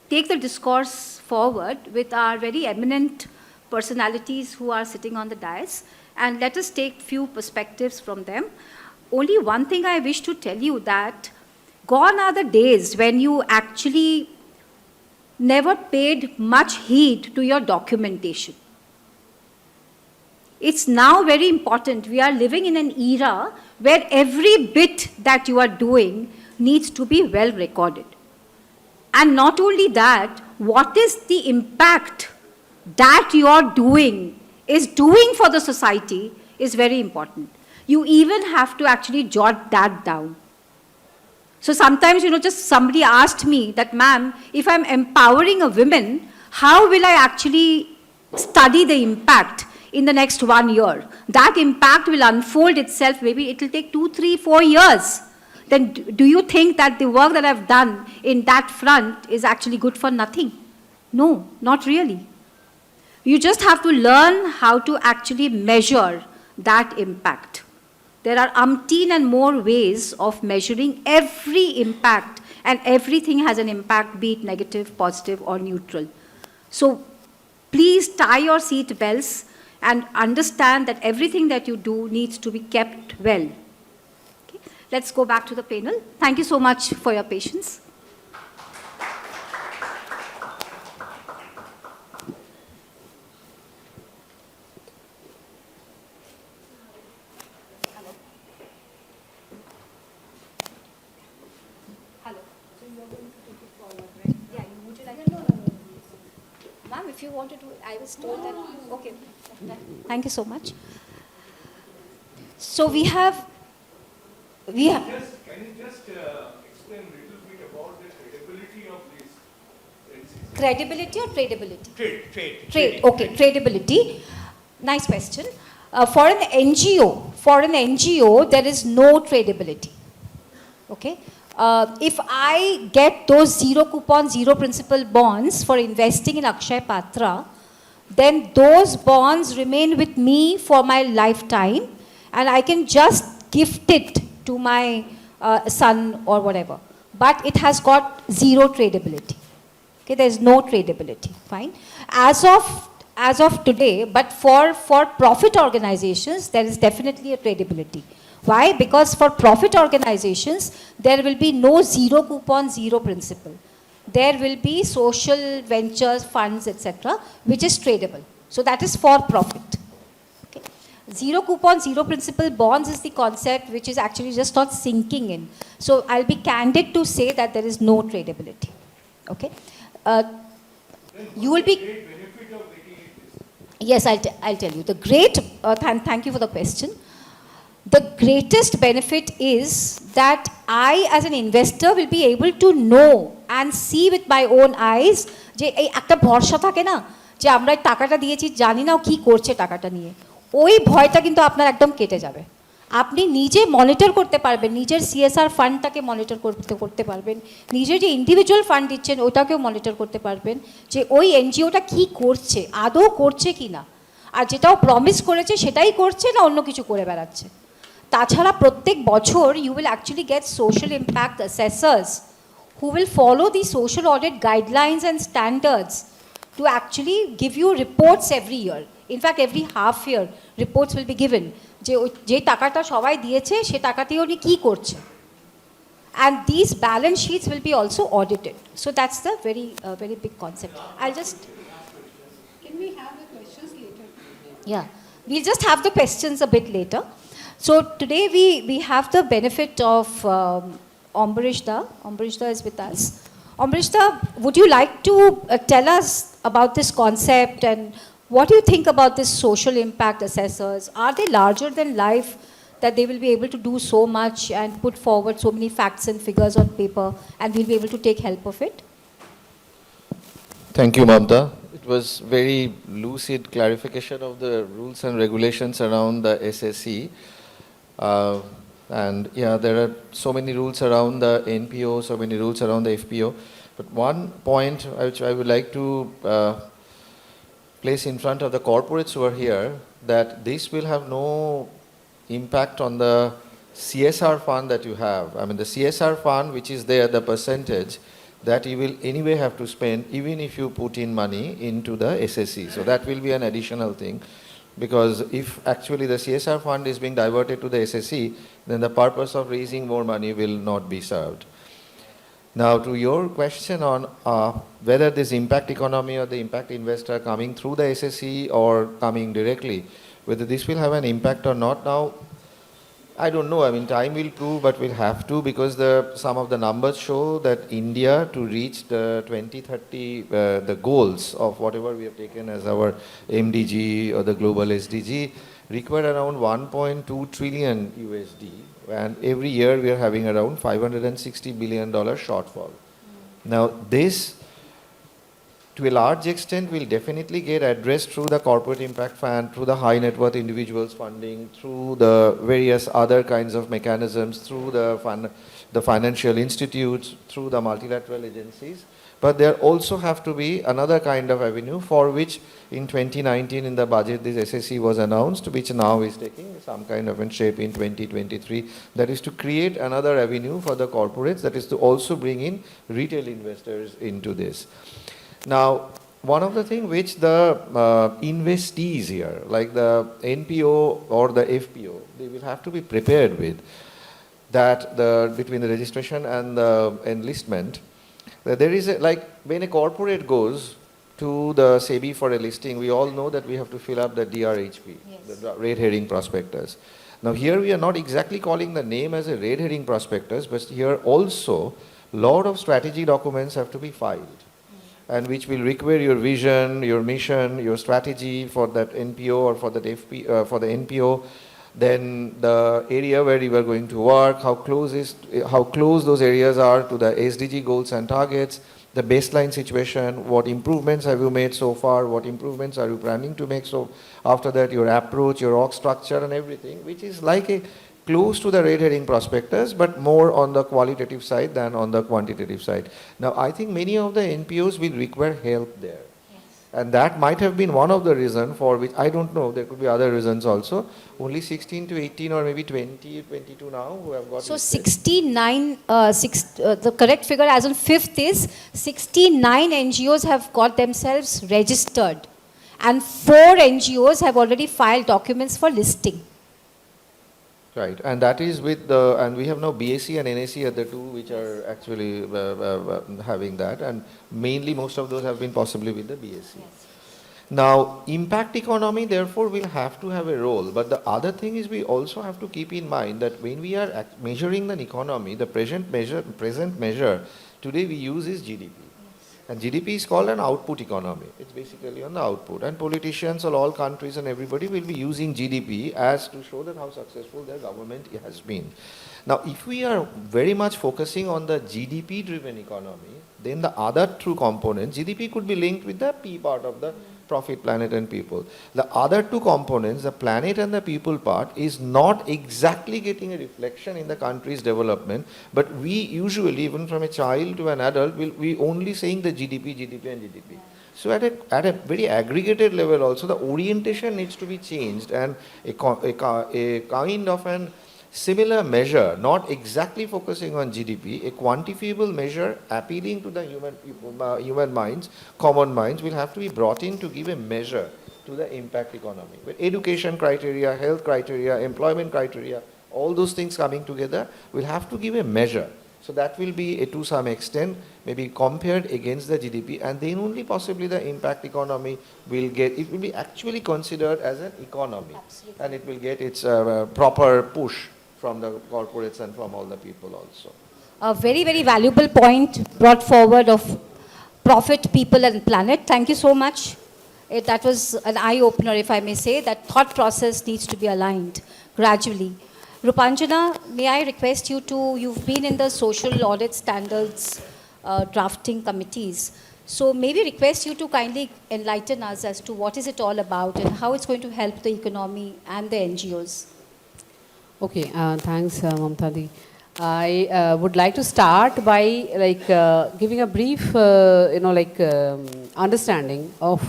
take the discourse forward with our very eminent personalities who are sitting on the dais, and let us take few perspectives from them. Only one thing I wish to tell you, that gone are the days when you actually never paid much heed to your documentation. It's now very important. We are living in an era where every bit that you are doing needs to be well recorded. And not only that, what is the impact that you are doing for the society is very important. You even have to actually jot that down. So sometimes, just somebody asked me that, ma'am, if I'm empowering a woman, how will I actually study the impact in the next 1 year? That impact will unfold itself, maybe it will take 2, 3, 4 years. Then do you think that the work that I've done in that front is actually good for nothing? No, not really. You just have to learn how to actually measure that impact. There are umpteen and more ways of measuring every impact, and everything has an impact, be it negative, positive, or neutral. So please tie your seat belts and understand that everything that you do needs to be kept well. Okay? Let's go back to the panel. Thank you so much for your patience. If you want to do it, I was told that, okay. Thank you so much. So we have. Can you just explain a little bit about the credibility of this? Credibility or tradability? Trade. Okay, tradability. Nice question. For an NGO, there is no tradability. Okay. If I get those zero coupon, zero principal bonds for investing in Akshay Patra, then those bonds remain with me for my lifetime, and I can just gift it to my son or whatever. But it has got zero tradability. Okay, there is no tradability. Fine. As of today, but for profit organizations, there is definitely a tradability. Why? Because for profit organizations, there will be no zero coupon, zero principal. There will be social ventures, funds, etc., which is tradable. So that is for profit. Okay. Zero coupon, zero principal bonds is the concept which is actually just not sinking in. So I'll be candid to say that there is no tradability. Okay. You will be. Yes, I'll tell you. The great. Thank you for the question. The greatest benefit is that I, as an investor, will be able to know and see with my own eyes যে এই একটা ভরসা থাকে না যে আমরা টাকাটা দিয়েছি জানি না কি করছে টাকাটা নিয়ে, ওই ভয়টা কিন্তু আপনার একদম কেটে যাবে। আপনি নিজে মনিটর করতে পারবেন, নিজের সিএসআর ফান্ডটাকে মনিটর করতে পারবেন, নিজের যে ইন্ডিভিজুয়াল ফান্ড দিচ্ছেন ওটাকেও মনিটর করতে পারবেন যে ওই এনজিওটা কি করছে, আদৌ করছে কি না, আর যেটাও প্রমিস করেছে সেটাই করছে না অন্য কিছু করে বেড়াচ্ছে। তাছাড়া প্রত্যেক বছর you will actually get social impact assessors who will follow the social audit guidelines and standards to actually give you reports every year. In fact, every half year, reports will be given. যে টাকাটা সবাই দিয়েছে সে টাকাতে উনি কি করছে, and these balance sheets will be also audited. So that's the very big concept. I'll just, can we have the questions later? Yeah, we'll just have the questions a bit later. So today we have the benefit of Ambarishda. Ambarishda is with us. Ambarishda, would you like to tell us about this concept, and what do you think about this social impact assessors? Are they larger than life, that they will be able to do so much and put forward so many facts and figures on paper, and we'll be able to take help of it? Thank you, Mamta. It was very lucid clarification of the rules and regulations around the SSE. And yeah, there are so many rules around the NPO, so many rules around the FPO. But one point which I would like to place in front of the corporates who are here, that this will have no impact on the CSR fund that you have. I mean, the CSR fund which is there, the percentage, that you will anyway have to spend even if you put in money into the SSE. So that will be an additional thing, because if actually the CSR fund is being diverted to the SSE, then the purpose of raising more money will not be served. Now, to your question on whether this impact economy or the impact investor coming through the SSE or coming directly, whether this will have an impact or not, now, I don't know. I mean, time will prove, but we'll have to, because some of the numbers show that India, to reach the 2030, the goals of whatever we have taken as our MDG or the global SDG, require around 1.2 trillion USD. And every year we are having around $560 billion shortfall. Now, this, to a large extent, will definitely get addressed through the corporate impact fund, through the high net worth individuals funding, through the various other kinds of mechanisms, through the financial institutes, through the multilateral agencies. But there also have to be another kind of avenue, for which in 2019 in the budget this SSE was announced, which now is taking some kind of a shape in 2023. That is to create another avenue for the corporates, that is to also bring in retail investors into this. Now, one of the things which the investees here, like the NPO or the FPO, they will have to be prepared with, that between the registration and the enlistment, there is like when a corporate goes to the SEBI for a listing, we all know that we have to fill up the DRHP, yes, the red herring prospectus. Now here we are not exactly calling the name as a red herring prospectus, but here also lot of strategy documents have to be filed, and which will require your vision, your mission, your strategy for that NPO or for that for the NPO, then the area where you are going to work, how close those areas are to the SDG goals and targets, the baseline situation, what improvements have you made so far, what improvements are you planning to make, so after that your approach, your org structure and everything, which is like a close to the red herring prospectus, but more on the qualitative side than on the quantitative side. Now, I think many of the NPOs will require help there. Yes. And that might have been one of the reasons for which, I don't know, there could be other reasons also. Only 16 to 18 or maybe 20, 22 now who have got. So 69, the correct figure as on 5th is 69 NGOs have got themselves registered, and 4 NGOs have already filed documents for listing. Right, and that is with the, and we have now BSc and NSc are the two which are actually having that, and mainly most of those have been possibly with the BSc. Yes. Now, impact economy therefore will have to have a role, but the other thing is we also have to keep in mind that when we are measuring an economy, the present measure today we use is GDP. And GDP is called an output economy. It's basically on the output. And politicians of all countries and everybody will be using GDP as to show that how successful their government has been. Now, if we are very much focusing on the GDP-driven economy, then the other two components, GDP could be linked with the P part of the profit, planet and people. The other two components, the planet and the people part, is not exactly getting a reflection in the country's development, but we usually, even from a child to an adult, we only saying the GDP and GDP. So at a very aggregated level also, the orientation needs to be changed, and a kind of an similar measure, not exactly focusing on GDP, a quantifiable measure appealing to the human minds, common minds, will have to be brought in to give a measure to the impact economy. With education criteria, health criteria, employment criteria, all those things coming together, will have to give a measure. So that will be, to some extent, maybe compared against the GDP, and then only possibly the impact economy will get, it will be actually considered as an economy. Absolutely. And it will get its proper push from the corporates and from all the people also. A very, very valuable point brought forward of profit, people and planet. Thank you so much. That was an eye-opener, if I may say. That thought process needs to be aligned gradually. Rupanjana, may I request you to, you've been in the social audit standards drafting committees. So maybe request you to kindly enlighten us as to what is it all about and how it's going to help the economy and the NGOs. Okay, thanks, Mamtadi. I would like to start by giving a brief, understanding of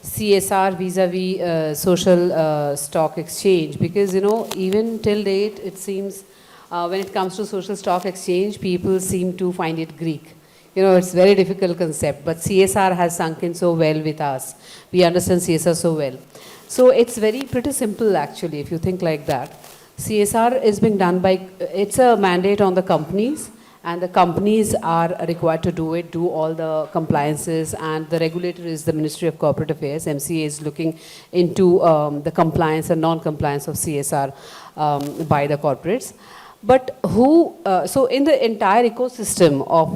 CSR vis-a-vis social stock exchange, because even till date it seems when it comes to social stock exchange, people seem to find it Greek. It's very difficult concept, but CSR has sunk in so well with us. We understand CSR so well. So it's pretty simple actually, if you think like that. CSR is being done by, it's a mandate on the companies, and the companies are required to do all the compliances, and the regulator is the Ministry of Corporate Affairs. MCA is looking into the compliance and non-compliance of CSR by the corporates. But so in the entire ecosystem of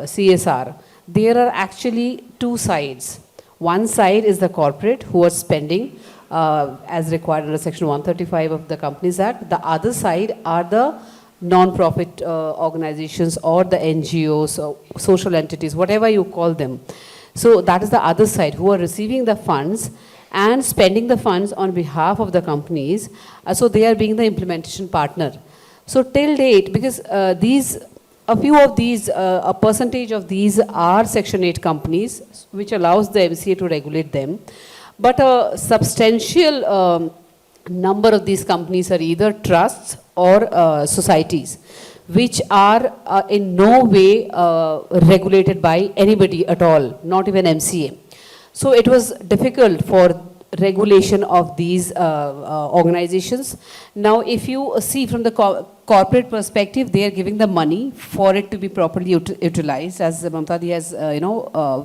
CSR, there are actually two sides. One side is the corporate who are spending as required under Section 135 of the Companies Act. The other side are the non-profit organizations or the NGOs or social entities, whatever you call them. So that is the other side who are receiving the funds and spending the funds on behalf of the companies. So they are being the implementation partner. So till date, because a few of these, a percentage of these are Section 8 companies, which allows the MCA to regulate them. But a substantial number of these companies are either trusts or societies, which are in no way regulated by anybody at all, not even MCA. So it was difficult for regulation of these organizations. Now, if you see from the corporate perspective, they are giving the money for it to be properly utilized, as Mamtadi has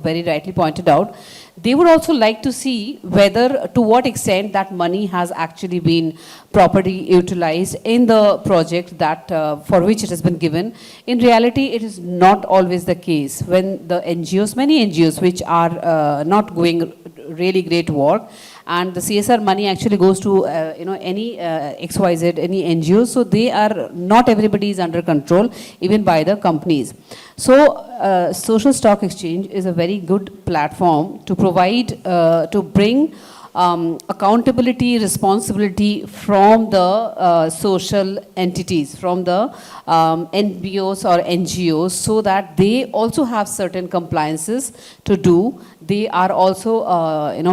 very rightly pointed out. They would also like to see whether, to what extent that money has actually been properly utilized in the project that for which it has been given. In reality, it is not always the case. When the NGOs, many NGOs which are not doing really great work, and the CSR money actually goes to any XYZ, any NGO, so they are, not everybody is under control, even by the companies. So social stock exchange is a very good platform to provide, to bring accountability, responsibility from the social entities, from the NBOs or NGOs, so that they also have certain compliances to do. They are also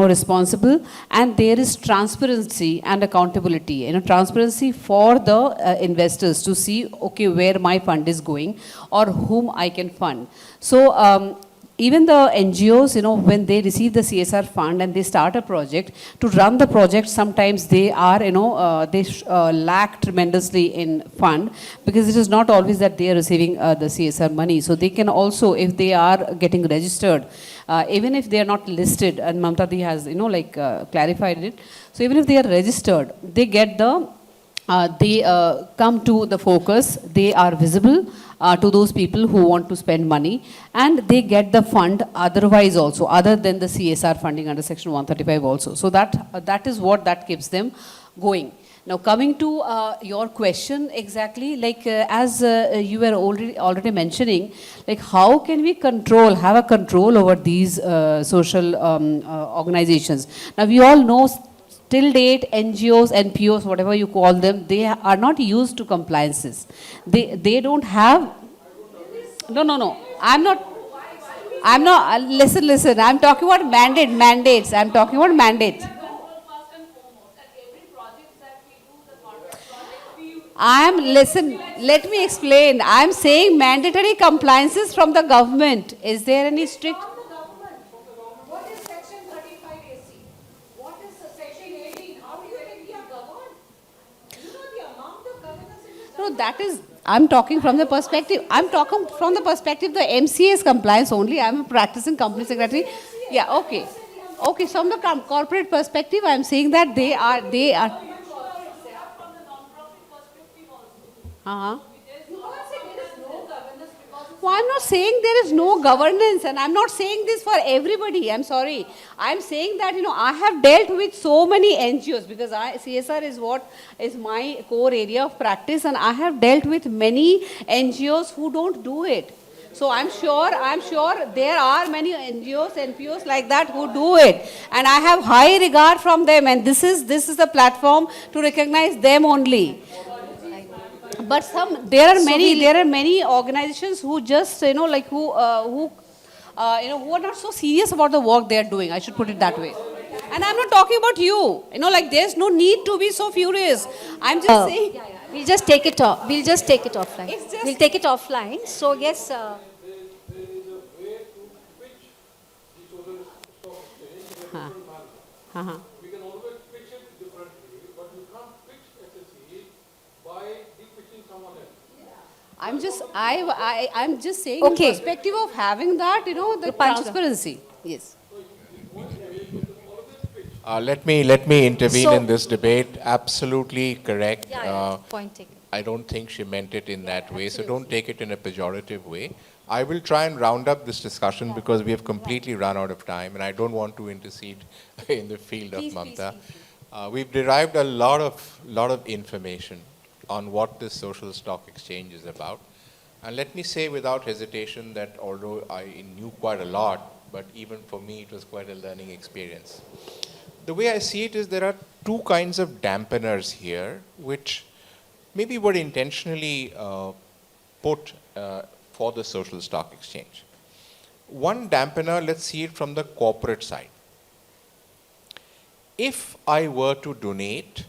responsible, and there is transparency and accountability. Transparency for the investors to see, okay, where my fund is going or whom I can fund. So even the NGOs, when they receive the CSR fund and they start a project, to run the project, sometimes they are, they lack tremendously in fund, because it is not always that they are receiving the CSR money. So they can also, if they are getting registered, even if they are not listed, and Mamtadi has, clarified it. So even if they are registered, they get the, they come to the focus, they are visible to those people who want to spend money, and they get the fund otherwise also, other than the CSR funding under Section 135 also. So that is what that keeps them going. Now coming to your question exactly, as you were already mentioning, how can we have a control over these social organizations? Now we all know, till date, NGOs, NPOs, whatever you call them, they are not used to compliances. They don't have, no, I'm not, listen, I'm talking about mandates, I'm talking about mandates. Listen, let me explain. I'm saying mandatory compliances from the government. Is there any strict? What is section 35AC? What is section 18? How do you think we are governed? You know the amount of governance in this. No, that is, I'm talking from the perspective, the MCA's compliance only. I'm a practicing company secretary. Yeah, okay. Okay, so from the corporate perspective, I'm saying that they are. Uh-huh. Well, I'm not saying there is no governance, and I'm not saying this for everybody. I'm sorry. I'm saying that, I have dealt with so many NGOs because CSR is what is my core area of practice, and I have dealt with many NGOs who don't do it. So I'm sure there are many NGOs, NPOs like that who do it, and I have high regard from them, and this is the platform to recognize them only. But there are many organizations who just who are not so serious about the work they are doing. I should put it that way. And I'm not talking about you. There's no need to be so furious. I'm just saying. We'll just take it off. We'll just take it offline. We'll take it offline. So yes. We can always pitch it differently, but you can't pitch SSE by de-pitching someone else. I'm just saying Okay. the perspective of having that, the transparency. Yes. Let me intervene in this debate. Absolutely correct. Point taken. I don't think she meant it in that way, so don't take it in a pejorative way. I will try and round up this discussion because we have completely run out of time, and I don't want to intercede in the field of Mamta. We've derived a lot of information on what this social stock exchange is about. And let me say without hesitation that although I knew quite a lot, but even for me it was quite a learning experience. The way I see it is there are two kinds of dampeners here, which maybe were intentionally put for the social stock exchange. One dampener, let's see it from the corporate side. If I were to donate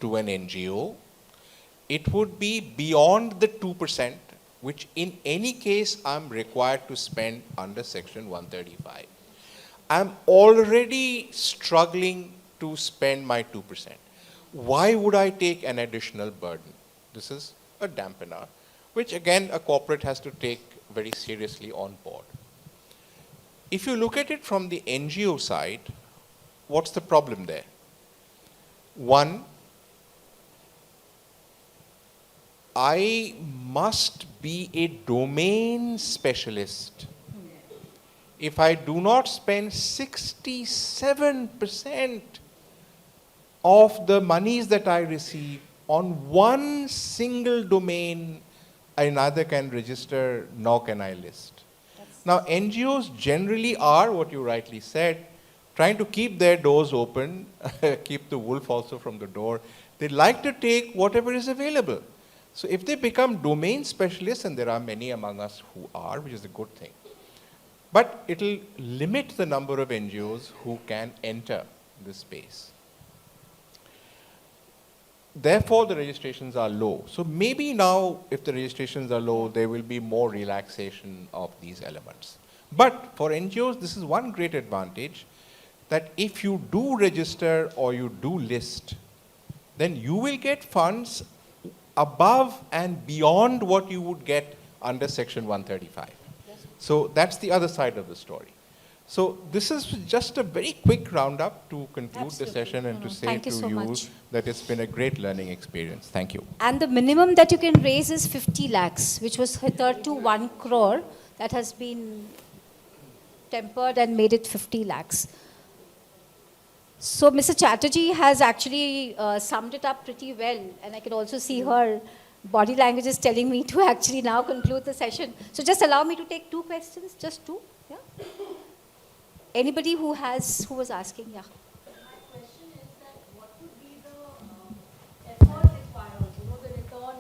to an NGO, it would be beyond the 2%, which in any case I'm required to spend under Section 135. I'm already struggling to spend my 2%. Why would I take an additional burden? This is a dampener, which again a corporate has to take very seriously on board. If you look at it from the NGO side, what's the problem there? One, I must be a domain specialist. If I do not spend 67% of the monies that I receive on one single domain, I neither can register nor can I list. Now, NGOs generally are, what you rightly said, trying to keep their doors open, keep the wolf also from the door. They like to take whatever is available. So if they become domain specialists, and there are many among us who are, which is a good thing, but it will limit the number of NGOs who can enter this space. Therefore, the registrations are low. So maybe now, if the registrations are low, there will be more relaxation of these elements. But for NGOs, this is one great advantage, that if you do register or you do list, then you will get funds above and beyond what you would get under Section 135. So that's the other side of the story. So this is just a very quick roundup to conclude the session and to say to you that it's been a great learning experience. Thank you. And the minimum that you can raise is 50 lakhs, which was hitherto 1 crore. That has been tempered and made it 50 lakhs. So Mr. Chatterjee has actually summed it up pretty well, and I can also see her body language is telling me to actually now conclude the session. So just allow me to take 2 questions, just 2. Yeah. Anybody who was asking, yeah. My question is that what would be the effort required, the return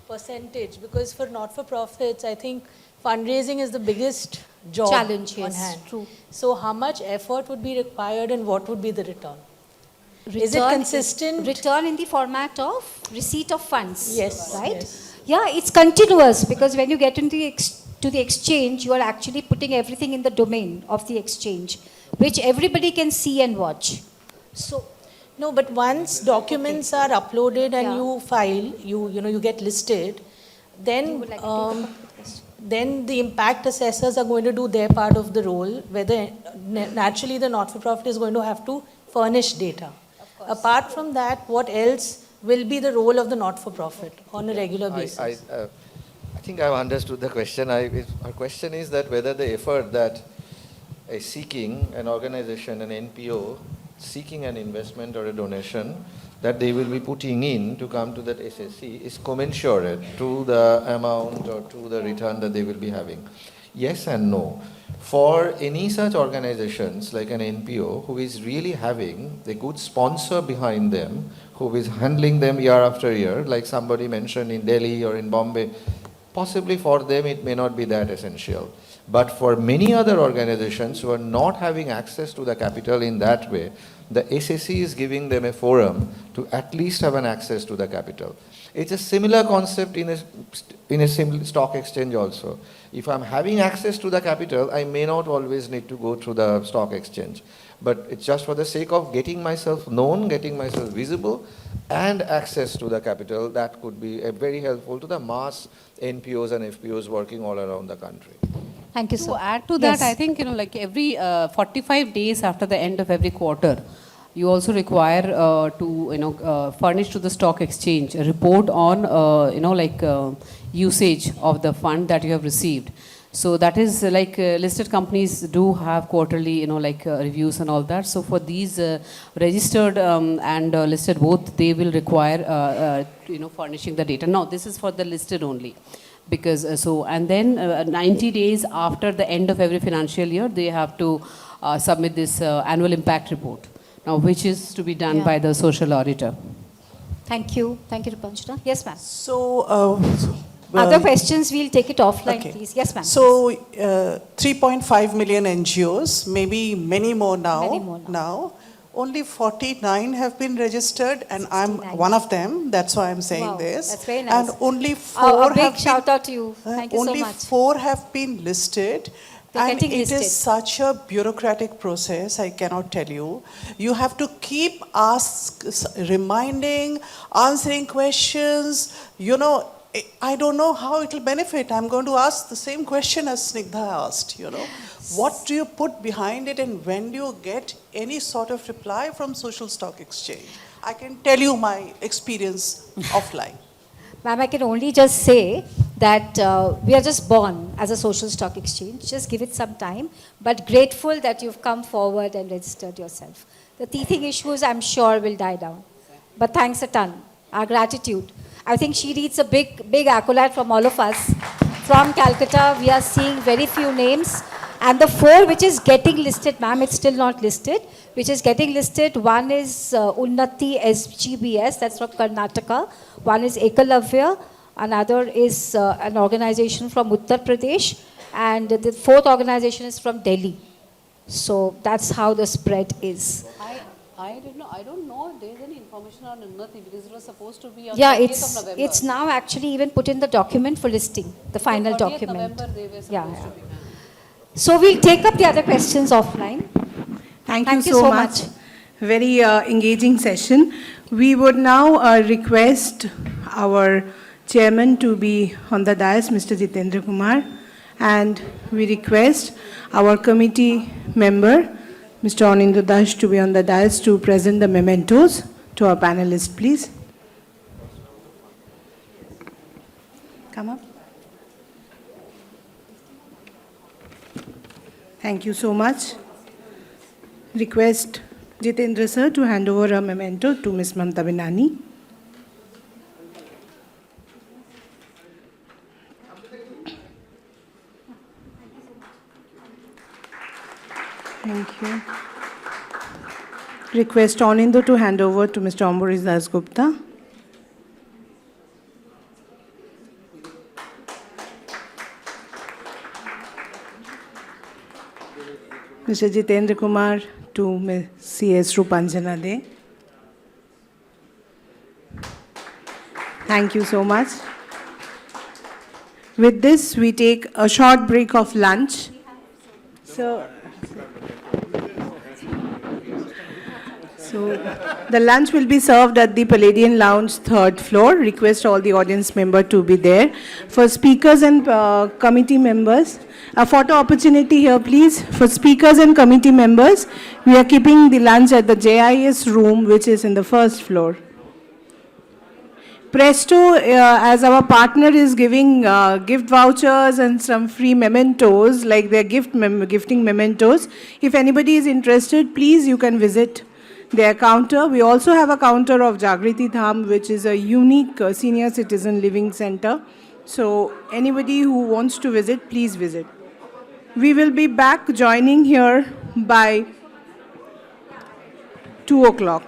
percentage? Because for not-for-profits, I think fundraising is the biggest job Challenge, on yes, hand. true. So how much effort would be required and what would be the return? Is it consistent? Return in the format of receipt of funds. Yes. Right? Yes. Yeah, it's continuous because when you get into to the exchange, you are actually putting everything in the domain of the exchange, which everybody can see and watch. So, no, but once documents are uploaded and Yeah. you file, you get listed, then then the impact assessors are going to do their part of the role, whether naturally the not-for-profit is going to have to furnish data. Apart from that, what else will be the role of the not-for-profit on a regular basis? I think I've understood the question. Our question is that whether the effort that seeking an organization, an NPO, seeking an investment or a donation that they will be putting in to come to that SSC is commensurate to the amount or to the return that they will be having. Yes and no. For any such organizations like an NPO who is really having a good sponsor behind them, who is handling them year after year, like somebody mentioned in Delhi or in Bombay, possibly for them it may not be that essential. But for many other organizations who are not having access to the capital in that way, the SSC is giving them a forum to at least have an access to the capital. It's a similar concept in a similar stock exchange also. If I'm having access to the capital, I may not always need to go through the stock exchange. But it's just for the sake of getting myself known, getting myself visible, and access to the capital that could be very helpful to the mass NPOs and FPOs working all around the country. Thank you, To sir. add to Yes. that, I think, like every 45 days after the end of every quarter, you also require to, furnish to the stock exchange a report on, usage of the fund that you have received. So that is listed companies do have quarterly, reviews and all that. So for these registered and listed both, they will require, furnishing the data. Now, this is for the listed only. Because and then 90 days after the end of every financial year, they have to submit this annual impact report, now which is to be done by the social auditor. Thank you. Thank you, Rupanjana. Yes, ma'am. So, other questions, we'll take it offline, okay. please. Yes, ma'am. So, 3.5 million NGOs, maybe many more now. Many more now. Only 49 have been registered, and I'm one of them. That's why I'm saying Wow, this. that's very nice. And only 4 a big have shout been, out to you. Thank you so only much. 4 have been listed. They're And getting it listed. is such a bureaucratic process, I cannot tell you. You have to keep reminding, answering questions. I don't know how it will benefit. I'm going to ask the same question as Snigdha asked, What do you put behind it, and when do you get any sort of reply from Social Stock Exchange? I can tell you my experience offline. Ma'am, I can only just say that we are just born as a social stock exchange. Just give it some time, but grateful that you've come forward and registered yourself. The teething issues, I'm sure, will die down. But thanks a ton. Our gratitude. I think she reads a big accolade from all of us. From Calcutta, we are seeing very few names. And the 4 which is getting listed, ma'am, it's still not listed, which is getting listed, one is Unnati SGBS, that's from Karnataka. One is Ekalavya, another is an organization from Uttar Pradesh, and the 4th organization is from Delhi. So that's how the spread is. I don't know if there's any information on Unnati because it was supposed to be on Yeah, 30th of November. it's now actually even put in the document for listing, the final 30th document. November they were supposed Yeah. to be. So we'll take up the other questions offline. Thank you so much. Very engaging session. We would now request our chairman to be on the dais, Mr. Jitendra Kumar, and we request our committee member, Mr. Anindu Dash, to be on the dais to present the mementos to our panelists, please. Come up. Thank you so much. Request Jitendra sir to hand over a memento to Ms. Mamta Binani. Thank you. Request Anindu to hand over to Mr. Ambaresh Das Gupta. Mr. Jitendra Kumar to Ms. C.S. Rupanjana De. Thank you so much. With this, we take a short break of lunch. So the lunch will be served at the Palladian Lounge, 3rd floor. Request all the audience member to be there. For speakers and committee members, a photo opportunity here, please. For speakers and committee members, we are keeping the lunch at the JIS room, which is in the 1st floor. Presto, as our partner, is giving gift vouchers and some free mementos, like their gifting mementos. If anybody is interested, please, you can visit their counter. We also have a counter of Jagriti Dham, which is a unique senior citizen living center. So anybody who wants to visit, please visit. We will be back joining here by 2 o'clock.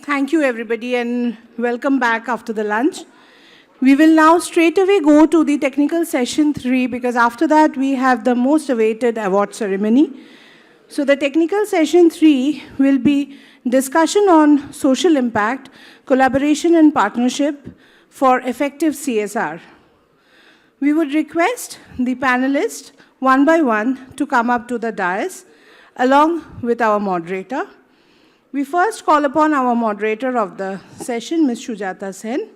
Thank you, everybody, and welcome back after the lunch. We will now straight away go to the technical session 3, because after that we have the most awaited award ceremony. So the technical session 3 will be discussion on social impact, collaboration and partnership for effective CSR. We would request the panelists one by one to come up to the dais along with our moderator. We first call upon our moderator of the session, Ms. Sujata Sen.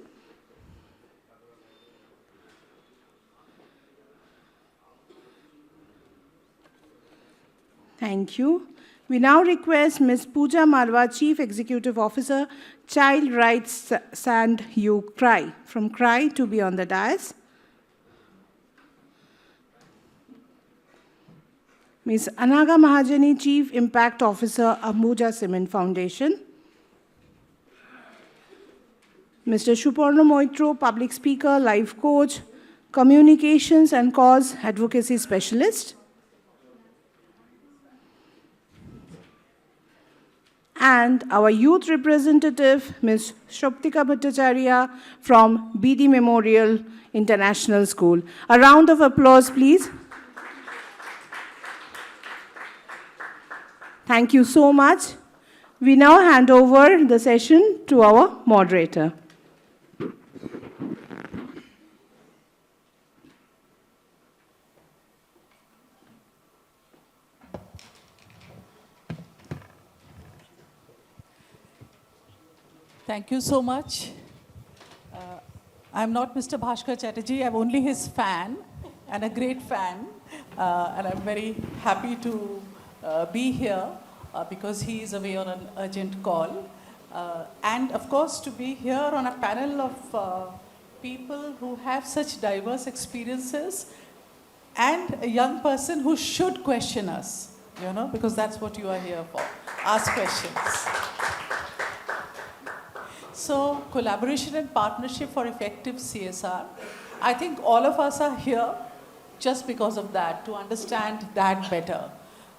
Thank you. We now request Ms. Pooja Marwa, Chief Executive Officer, Child Rights Sand You CRY, from CRY, to be on the dais. Ms. Anaga Mahajani, Chief Impact Officer, Ambuja Cement Foundation. Mr. Shuparno Moitro, Public Speaker, Life Coach, Communications and Cause Advocacy Specialist. And our youth representative, Ms. Shoptika Bhattacharya from BD Memorial International School. A round of applause, please. Thank you so much. We now hand over the session to our moderator. Thank you so much. I'm not Mr. Bhaskar Chatterjee, I'm only his fan, and a great fan. And I'm very happy to be here because he is away on an urgent call. And of course, to be here on a panel of people who have such diverse experiences, and a young person who should question us, you know, because that's what you are here for, ask questions. So, collaboration and partnership for effective CSR. I think all of us are here just because of that, to understand that better.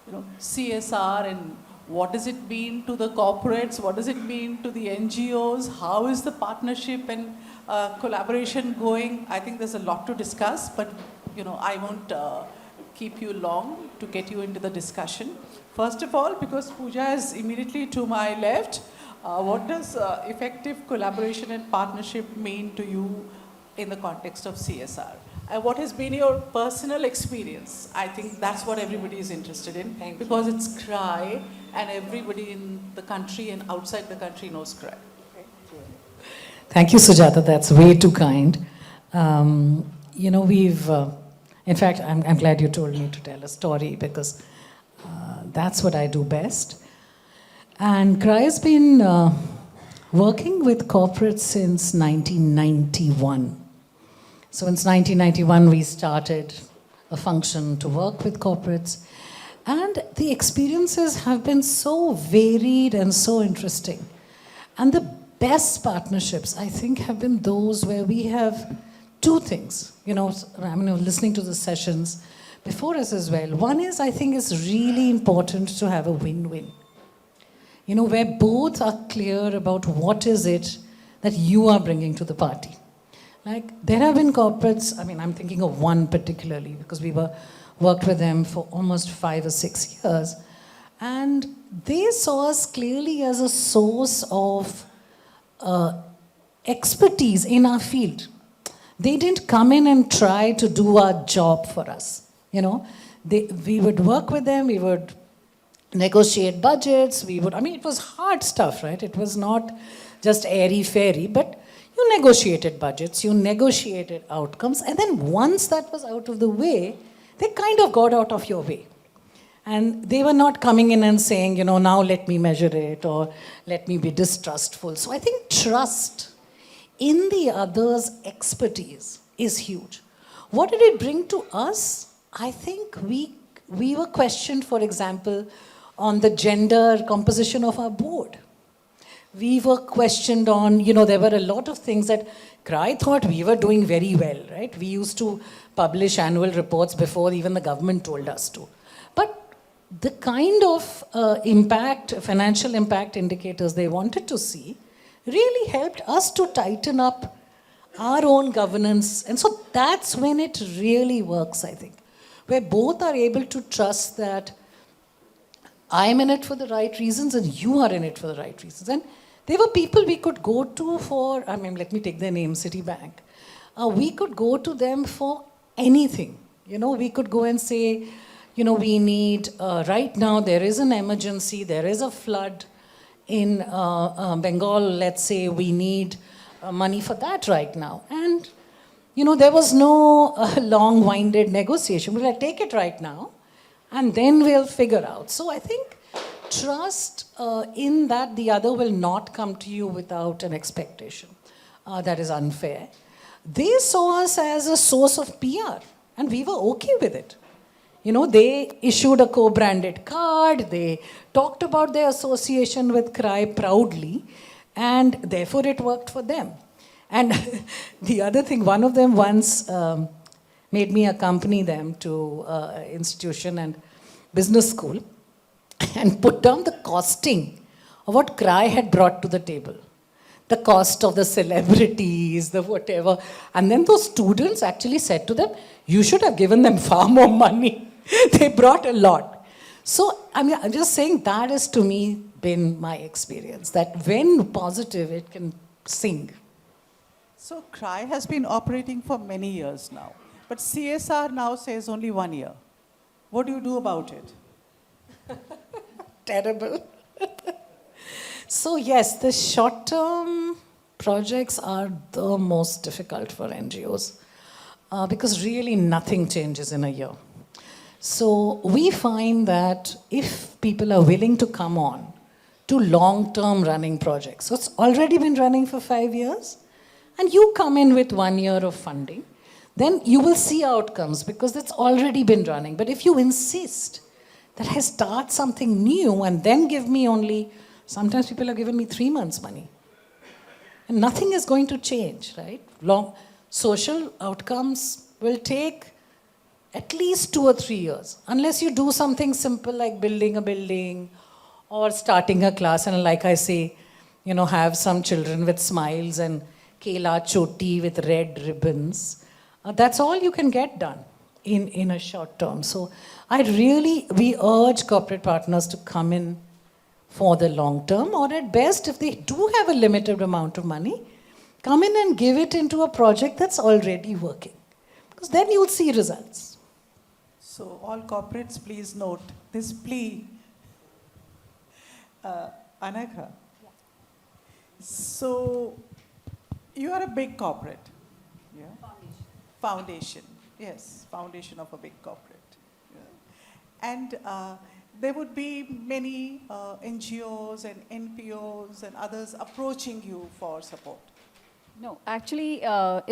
You know, CSR, and what does it mean to the corporates? What does it mean to the NGOs? How is the partnership and collaboration going? I think there's a lot to discuss, but you know, I won't keep you long to get you into the discussion. First of all, because Pooja is immediately to my left, what does effective collaboration and partnership mean to you in the context of CSR? And what has been your personal experience? I think that's what everybody is interested in, because it's CRY, and everybody in the country and outside the country knows CRY. Thank you, Sujata. That's way too kind. You know, in fact, I'm glad you told me to tell a story because that's what I do best. And CRI has been working with corporates since 1991. So since 1991, we started a function to work with corporates. And the experiences have been so varied and so interesting. And the best partnerships, I think, have been those where we have two things. You know, I mean, listening to the sessions before us as well. One is, I think, it's really important to have a win-win. You know, where both are clear about what is it that you are bringing to the party. Like, there have been corporates, I mean, I'm thinking of one particularly, because we worked with them for almost 5 or 6 years, and they saw us clearly as a source of expertise in our field. They didn't come in and try to do our job for us. You know, we would work with them, we would negotiate budgets, I mean, it was hard stuff, right? It was not just airy-fairy, but you negotiated budgets, you negotiated outcomes, and then once that was out of the way, they kind of got out of your way. And they were not coming in and saying, you know, now let me measure it or let me be distrustful. So I think trust in the other's expertise is huge. What did it bring to us? I think we were questioned, for example, on the gender composition of our board. We were questioned on, you know, there were a lot of things that CRI thought we were doing very well, right? We used to publish annual reports before even the government told us to. But the kind of financial impact indicators they wanted to see really helped us to tighten up our own governance. And so that's when it really works, I think, where both are able to trust that I'm in it for the right reasons and you are in it for the right reasons. And there were people we could go to for, I mean, let me take their name, Citibank. We could go to them for anything. You know, we could go and say, you know, we need, right now there is an emergency, there is a flood in Bengal, let's say we need money for that right now. And, you know, there was no long-winded negotiation. We'll like, take it right now and then we'll figure out. So I think trust in that the other will not come to you without an expectation. That is unfair. They saw us as a source of PR, and we were okay with it. You know, they issued a co-branded card, they talked about their association with CRI proudly, and therefore it worked for them. And the other thing, one of them once made me accompany them to institution and business school, and put down the costing of what CRI had brought to the table. The cost of the celebrities, the whatever. And then those students actually said to them, you should have given them far more money. They brought a lot. So I'm just saying that has to me been my experience, that when positive, it can sing. So CRI has been operating for many years now, but CSR now says only 1 year. What do you do about it? Terrible. So yes, the short-term projects are the most difficult for NGOs because really nothing changes in a year. So we find that if people are willing to come on to long-term running projects, so it's already been running for 5 years, and you come in with 1 year of funding, then you will see outcomes because it's already been running. But if you insist that I start something new and then give me only, sometimes people have given me 3 months' money. And nothing is going to change, right? Social outcomes will take at least 2 or 3 years, unless you do something simple like building a building or starting a class, and like I say, you know, have some children with smiles and kela choti with red ribbons. That's all you can get done in a short term. So we urge corporate partners to come in for the long term, or at best, if they do have a limited amount of money, come in and give it into a project that's already working. Because then you'll see results. So all corporates, please note this plea. Anagha. So you are a big corporate. Yeah? Foundation. Yes, foundation of a big corporate. Yeah. And there would be many NGOs and NPOs and others approaching you for support. No, actually,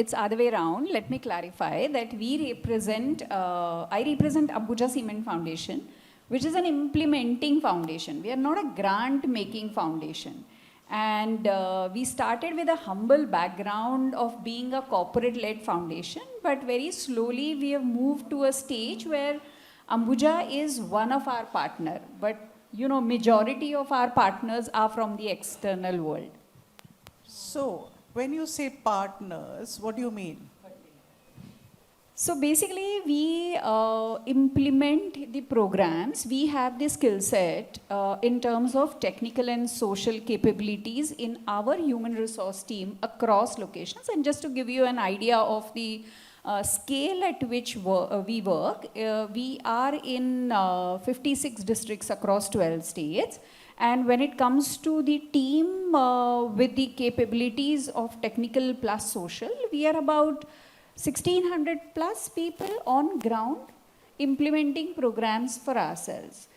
it's other way around. Let me clarify that we represent, I represent Ambuja Cement Foundation, which is an implementing foundation. We are not a grant-making foundation. And we started with a humble background of being a corporate-led foundation, but very slowly we have moved to a stage where Ambuja is one of our partner, but you know, majority of our partners are from the external world. So, when you say partners, what do you mean? So basically, we implement the programs. We have the skill set in terms of technical and social capabilities in our human resource team across locations. And just to give you an idea of the scale at which we work, we are in 56 districts across 12 states. And when it comes to the team with the capabilities of technical plus social, we are about 1,600 plus people on ground implementing programs for ourselves.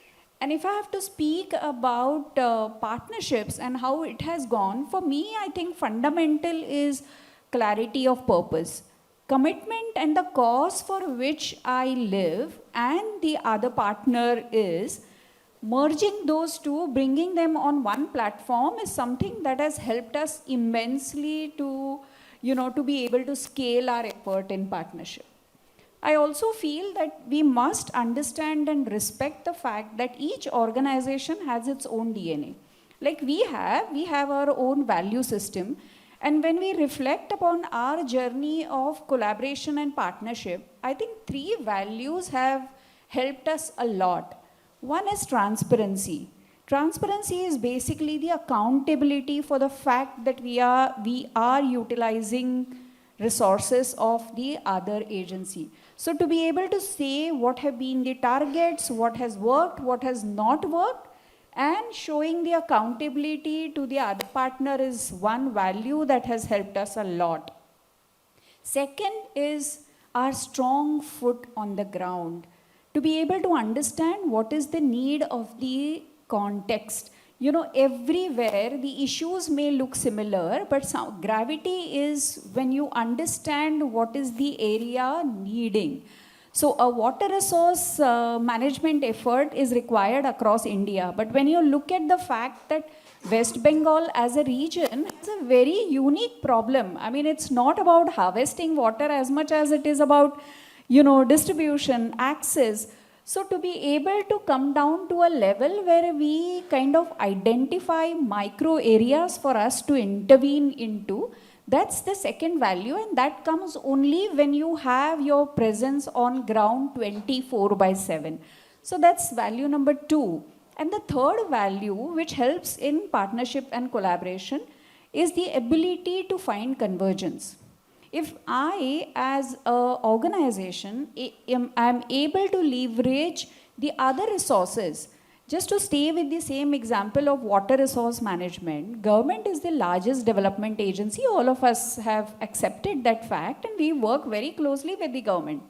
And if I have to speak about partnerships and how it has gone, for me, I think fundamental is clarity of purpose. Commitment and the cause for which I live and the other partner is merging those two, bringing them on one platform is something that has helped us immensely to, you know, to be able to scale our effort in partnership. I also feel that we must understand and respect the fact that each organization has its own DNA. Like we have our own value system. And when we reflect upon our journey of collaboration and partnership, I think 3 values have helped us a lot. One is transparency. Transparency is basically the accountability for the fact that we are utilizing resources of the other agency. So to be able to say what have been the targets, what has worked, what has not worked, and showing the accountability to the other partner is one value that has helped us a lot. Second is our strong foot on the ground. To be able to understand what is the need of the context. You know, everywhere the issues may look similar, but gravity is when you understand what is the area needing. So a water resource management effort is required across India. But when you look at the fact that West Bengal as a region has a very unique problem. I mean, it's not about harvesting water as much as it is about, you know, distribution, access. So to be able to come down to a level where we kind of identify micro areas for us to intervene into, that's the second value, and that comes only when you have your presence on ground 24/7. So that's value number 2. And the third value, which helps in partnership and collaboration, is the ability to find convergence. If I, as an organization, am able to leverage the other resources, just to stay with the same example of water resource management, government is the largest development agency. All of us have accepted that fact, and we work very closely with the government.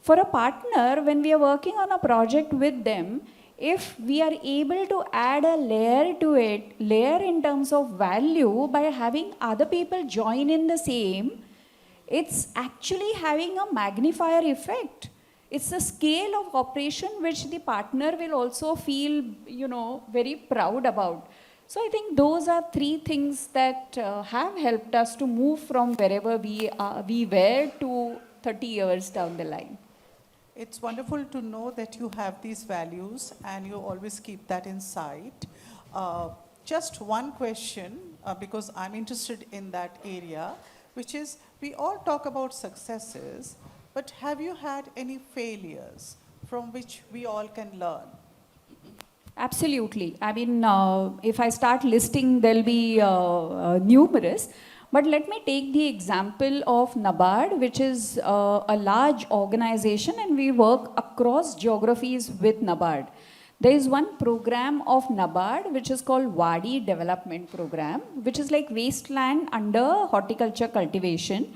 For a partner, when we are working on a project with them, if we are able to add a layer to it, layer in terms of value by having other people join in the same, it's actually having a magnifier effect. It's a scale of operation which the partner will also feel, you know, very proud about. So I think those are 3 things that have helped us to move from wherever we were to 30 years down the line. It's wonderful to know that you have these values and you always keep that in sight. Just one question, because I'm interested in that area, which is, we all talk about successes, but have you had any failures from which we all can learn? Absolutely. I mean, if I start listing, there'll be numerous. But let me take the example of NABARD, which is a large organization, and we work across geographies with NABARD. There is one program of NABARD which is called Wadi Development Program, which is like wasteland under horticulture cultivation.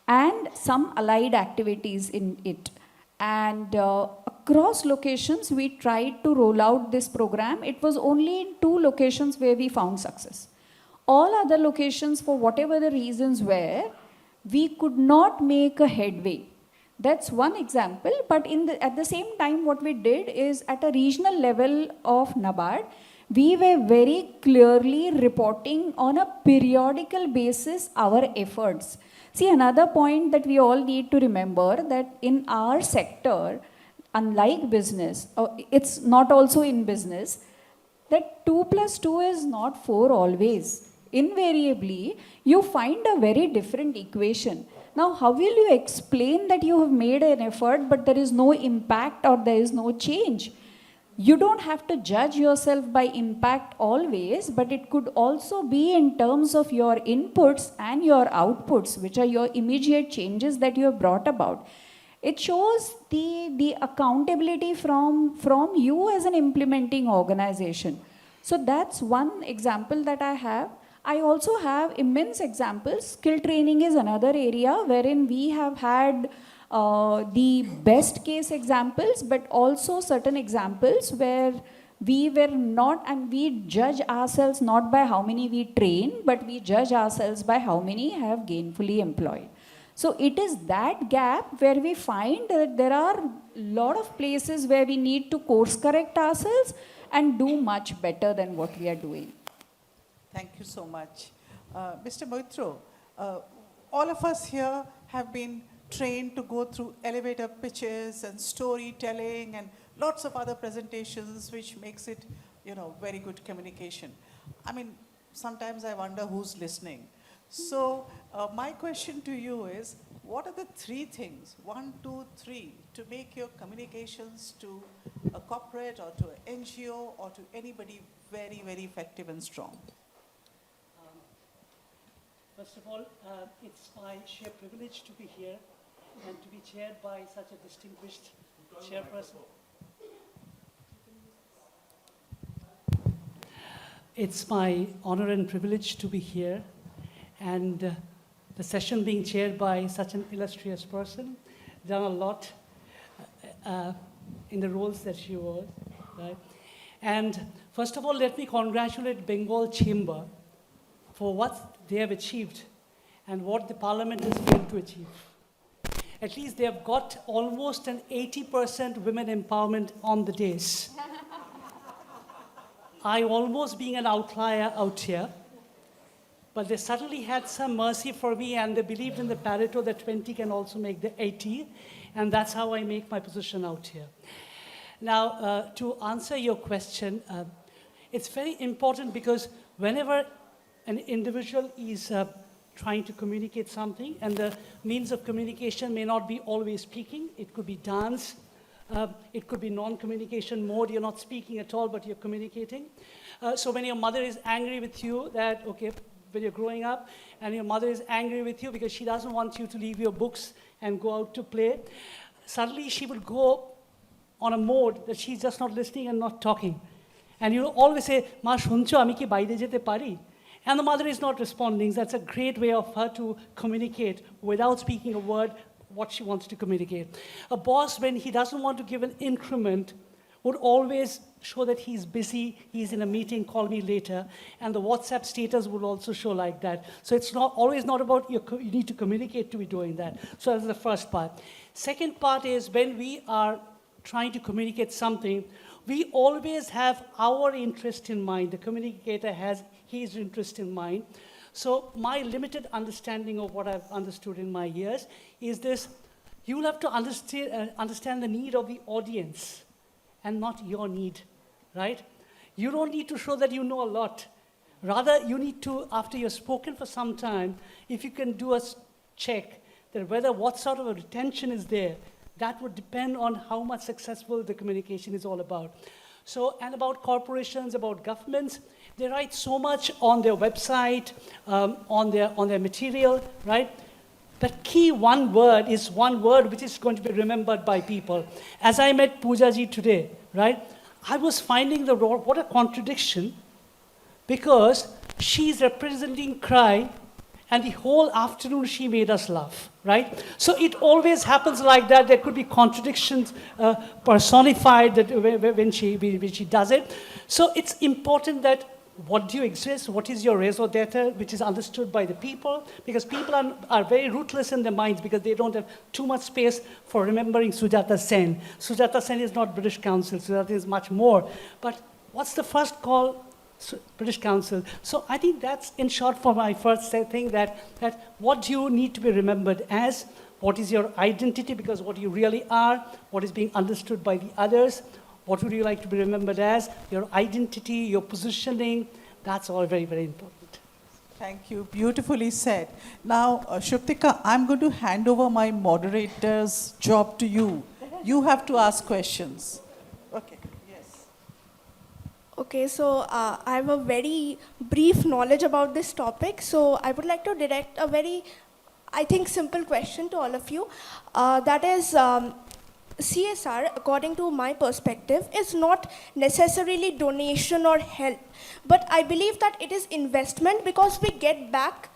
and some allied activities in it. And across locations, we tried to roll out this program. It was only in 2 locations where we found success. All other locations, for whatever the reasons were, we could not make a headway. That's one example, but at the same time, what we did is at a regional level of NABARD, we were very clearly reporting on a periodical basis our efforts. See, another point that we all need to remember, that in our sector, unlike business, it's not also in business, that 2 plus 2 is not 4 always. Invariably, you find a very different equation. Now, how will you explain that you have made an effort, but there is no impact or there is no change? You don't have to judge yourself by impact always, but it could also be in terms of your inputs and your outputs, which are your immediate changes that you have brought about. It shows the accountability from you as an implementing organization. So that's one example that I have. I also have immense examples. Skill training is another area wherein we have had the best case examples, but also certain examples where we were not, and we judge ourselves not by how many we train, but we judge ourselves by how many have gainfully employed. So it is that gap where we find that there are a lot of places where we need to course correct ourselves and do much better than what we are doing. Thank you so much. Mr. Moitro, all of us here have been trained to go through elevator pitches and storytelling and lots of other presentations, which makes it, very good communication. I mean, sometimes I wonder who's listening. So my question to you is, what are the 3 things, 1, 2, 3, to make your communications to a corporate or to an NGO or to anybody very, very effective and strong? First of all, it's my sheer privilege to be here and to be chaired by such a distinguished chairperson. It's my honor and privilege to be here, and the session being chaired by such an illustrious person, done a lot in the roles that she was, right? And first of all, let me congratulate Bengal Chamber for what they have achieved and what the Parliament has failed to achieve. At least they have got almost an 80% women empowerment on the days. I almost being an outlier out here, but they suddenly had some mercy for me, and they believed in the Pareto that 20 can also make the 80, and that's how I make my position out here. Now, to answer your question, it's very important because whenever an individual is trying to communicate something, and the means of communication may not be always speaking. It could be dance. It could be non-communication mode. You're not speaking at all, but you're communicating. So when your mother is angry with you, that, okay, when you're growing up, and your mother is angry with you because she doesn't want you to leave your books and go out to play, suddenly she will go on a mode that she's just not listening and not talking. And you always say, "Ma, shuncho, ami ki baire jete pari?" And the mother is not responding. That's a great way of her to communicate without speaking a word what she wants to communicate. A boss, when he doesn't want to give an increment, would always show that he's busy, he's in a meeting, call me later. And the WhatsApp status will also show like that. So it's not always not about you need to communicate to be doing that. So that's the first part. Second part is when we are trying to communicate something, we always have our interest in mind. The communicator has his interest in mind. So my limited understanding of what I've understood in my years is this: you'll have to understand the need of the audience and not your need, right? You don't need to show that you know a lot. Rather, you need to, after you've spoken for some time, if you can do a check that whether what sort of a retention is there, that would depend on how much successful the communication is all about. So, and about corporations, about governments, they write so much on their website, on their material, right? The key one word is one word which is going to be remembered by people. As I met Pooja ji today, right? I was finding what a contradiction, because she's representing CRY and the whole afternoon she made us laugh, right? So it always happens like that. There could be contradictions personified that when she does it. So it's important that what do you exist, what is your raison d'etre, which is understood by the people, because people are very ruthless in their minds because they don't have too much space for remembering Sujata Sen. Sujata Sen is not British Council, Sujata is much more. But what's the first call? British Council. So I think that's in short for my first thing, that what do you need to be remembered as, what is your identity, because what you really are, what is being understood by the others, what would you like to be remembered as, your identity, your positioning, that's all very, very important. Thank you, beautifully said. Now, Shubhtika, I'm going to hand over my moderator's job to you. You have to ask questions. Okay. Okay, so I have a very brief knowledge about this topic. So I would like to direct a very, I think, simple question to all of you. That is, CSR, according to my perspective, is not necessarily donation or help. But I believe that it is investment because we get back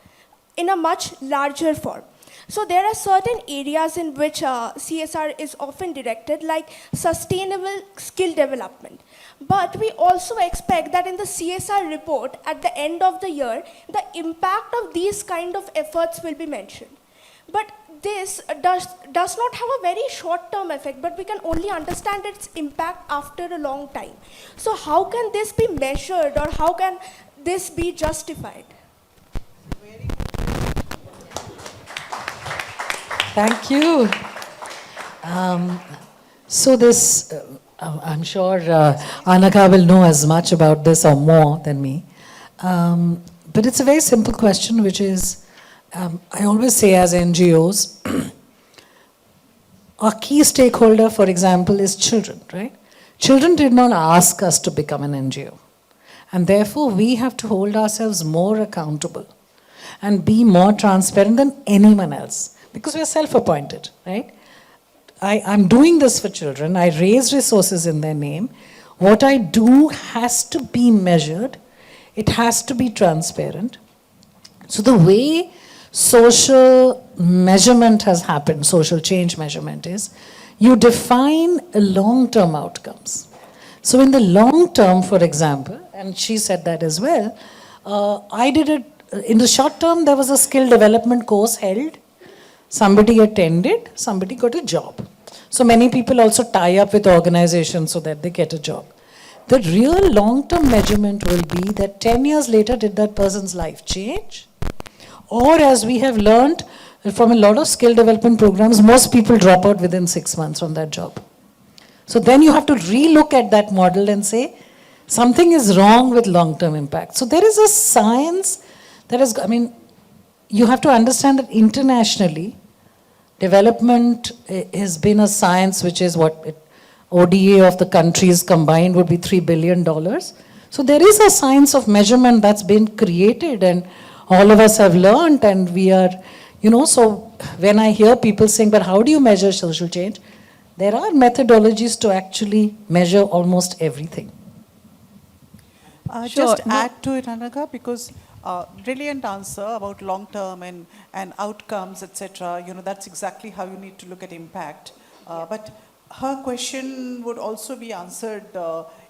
in a much larger form. So there are certain areas in which CSR is often directed, like sustainable skill development. But we also expect that in the CSR report at the end of the year, the impact of these kind of efforts will be mentioned. But this does not have a very short-term effect, but we can only understand its impact after a long time. So how can this be measured, or how can this be justified? Thank you. So this, I'm sure Anagha will know as much about this or more than me. But it's a very simple question, which is, I always say as NGOs, our key stakeholder, for example, is children, right? Children did not ask us to become an NGO. And therefore, we have to hold ourselves more accountable and be more transparent than anyone else, because we are self-appointed, right? I'm doing this for children. I raise resources in their name. What I do has to be measured. It has to be transparent. So the way social measurement has happened, social change measurement, is you define long-term outcomes. So in the long term, for example, and she said that as well, I did it, in the short term, there was a skill development course held. Somebody attended, somebody got a job. So many people also tie up with organizations so that they get a job. The real long-term measurement will be that 10 years later, did that person's life change? Or as we have learned from a lot of skill development programs, most people drop out within 6 months from that job. So then you have to re-look at that model and say, something is wrong with long-term impact. So there is a science that is, you have to understand that internationally, development has been a science which is ODA of the countries combined would be $3 billion. So there is a science of measurement that's been created, and all of us have learned, and we are, so when I hear people saying, but how do you measure social change? There are methodologies to actually measure almost everything. Just add to it, Anagha, because brilliant answer about long-term and outcomes, etc. That's exactly how you need to look at impact. But her question would also be answered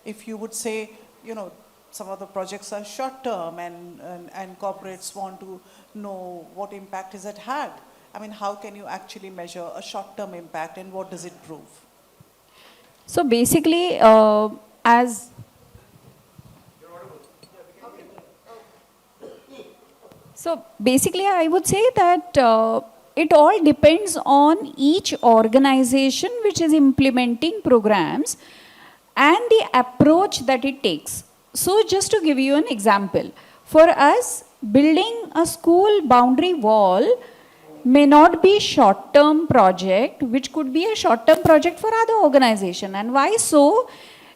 if you would say, some of the projects are short-term and corporates want to know what impact is it had. How can you actually measure a short-term impact, and what does it prove? So basically, I would say that it all depends on each organization which is implementing programs and the approach that it takes. So just to give you an example, for us, building a school boundary wall may not be short-term project, which could be a short-term project for other organization. And why so?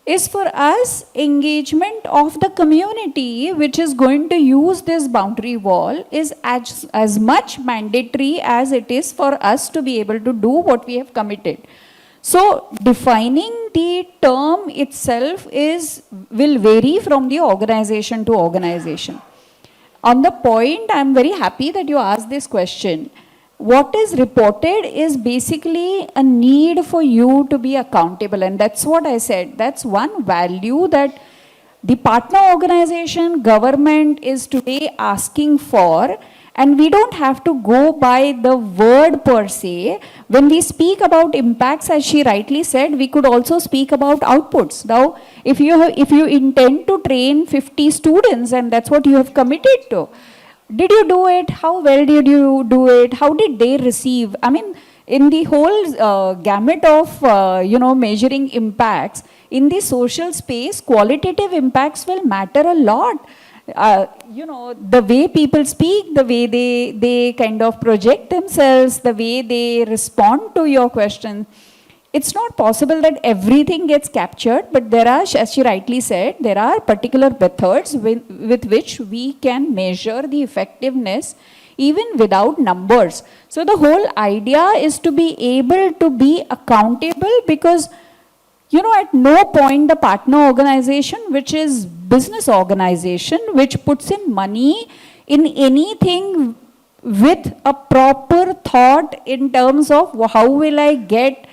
Is for us engagement of the community which is going to use this boundary wall is as much mandatory as it is for us to be able to do what we have committed. So defining the term itself will vary from the organization to organization. On the point, I'm very happy that you asked this question. What is reported is basically a need for you to be accountable, and that's what I said. That's one value that the partner organization, government is today asking for, and we don't have to go by the word per se. When we speak about impacts, as she rightly said, we could also speak about outputs. Now, if you intend to train 50 students and that's what you have committed to, did you do it? How well did you do it? How did they receive? I mean, in the whole gamut of measuring impacts, in the social space, qualitative impacts will matter a lot. The way people speak, the way they kind of project themselves, the way they respond to your question. It's not possible that everything gets captured, but there are, as she rightly said, there are particular methods with which we can measure the effectiveness even without numbers. So the whole idea is to be able to be accountable, because at no point the partner organization, which is business organization, which puts in money in anything with a proper thought in terms of how will I get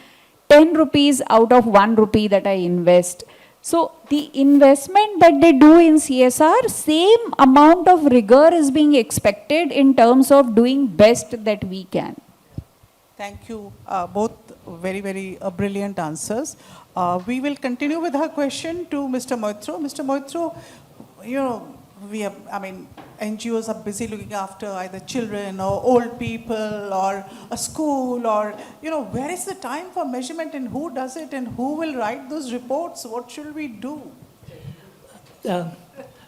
10 rupees out of 1 rupee that I invest. So the investment that they do in CSR, same amount of rigor is being expected in terms of doing best that we can. Thank you, both very, very brilliant answers. We will continue with her question to Mr. Moitro. Mr. Moitro, NGOs are busy looking after either children or old people or a school or, where is the time for measurement and who does it and who will write those reports? What should we do? A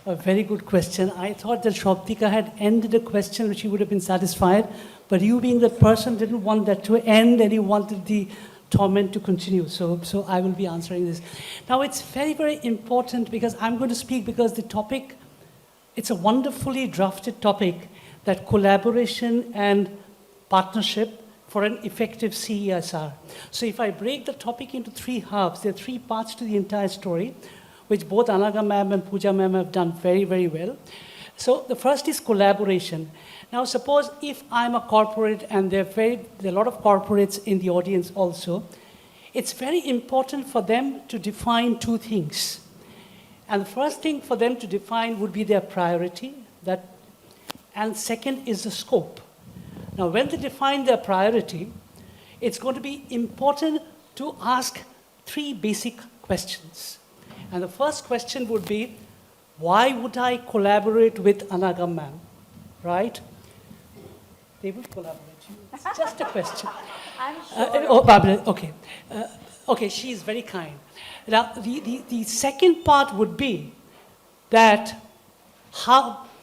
very good question. I thought that Shobdika had ended the question which she would have been satisfied, but you being the person didn't want that to end and you wanted the torment to continue. So I will be answering this. Now it's very, very important because I'm going to speak because the topic, it's a wonderfully drafted topic, that collaboration and partnership for an effective CESR. So if I break the topic into 3 halves, there are 3 parts to the entire story, which both Anaga ma'am and Pooja ma'am have done very, very well. So the first is collaboration. Now suppose if I'm a corporate and there are a lot of corporates in the audience also, it's very important for them to define 2 things. And the first thing for them to define would be their priority, and second is the scope. Now when they define their priority, it's going to be important to ask 3 basic questions. And the first question would be, why would I collaborate with Anaga ma'am, right? They will collaborate. It's just a question. I'm sure. Barbara, okay. Okay, she is very kind. Now, the second part would be that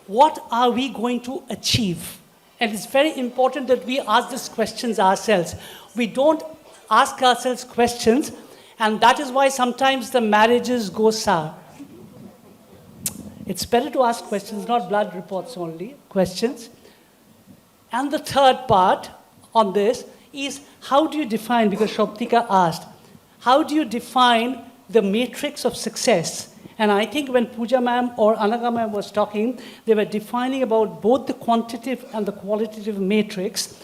what are we going to achieve? And it's very important that we ask these questions ourselves. We don't ask ourselves questions, and that is why sometimes the marriages go sour. It's better to ask questions, not blood reports only, questions. And the third part on this is, how do you define, because Shobdika asked, how do you define the matrix of success? And I think when Pooja ma'am or Anaga ma'am was talking, they were defining about both the quantitative and the qualitative matrix.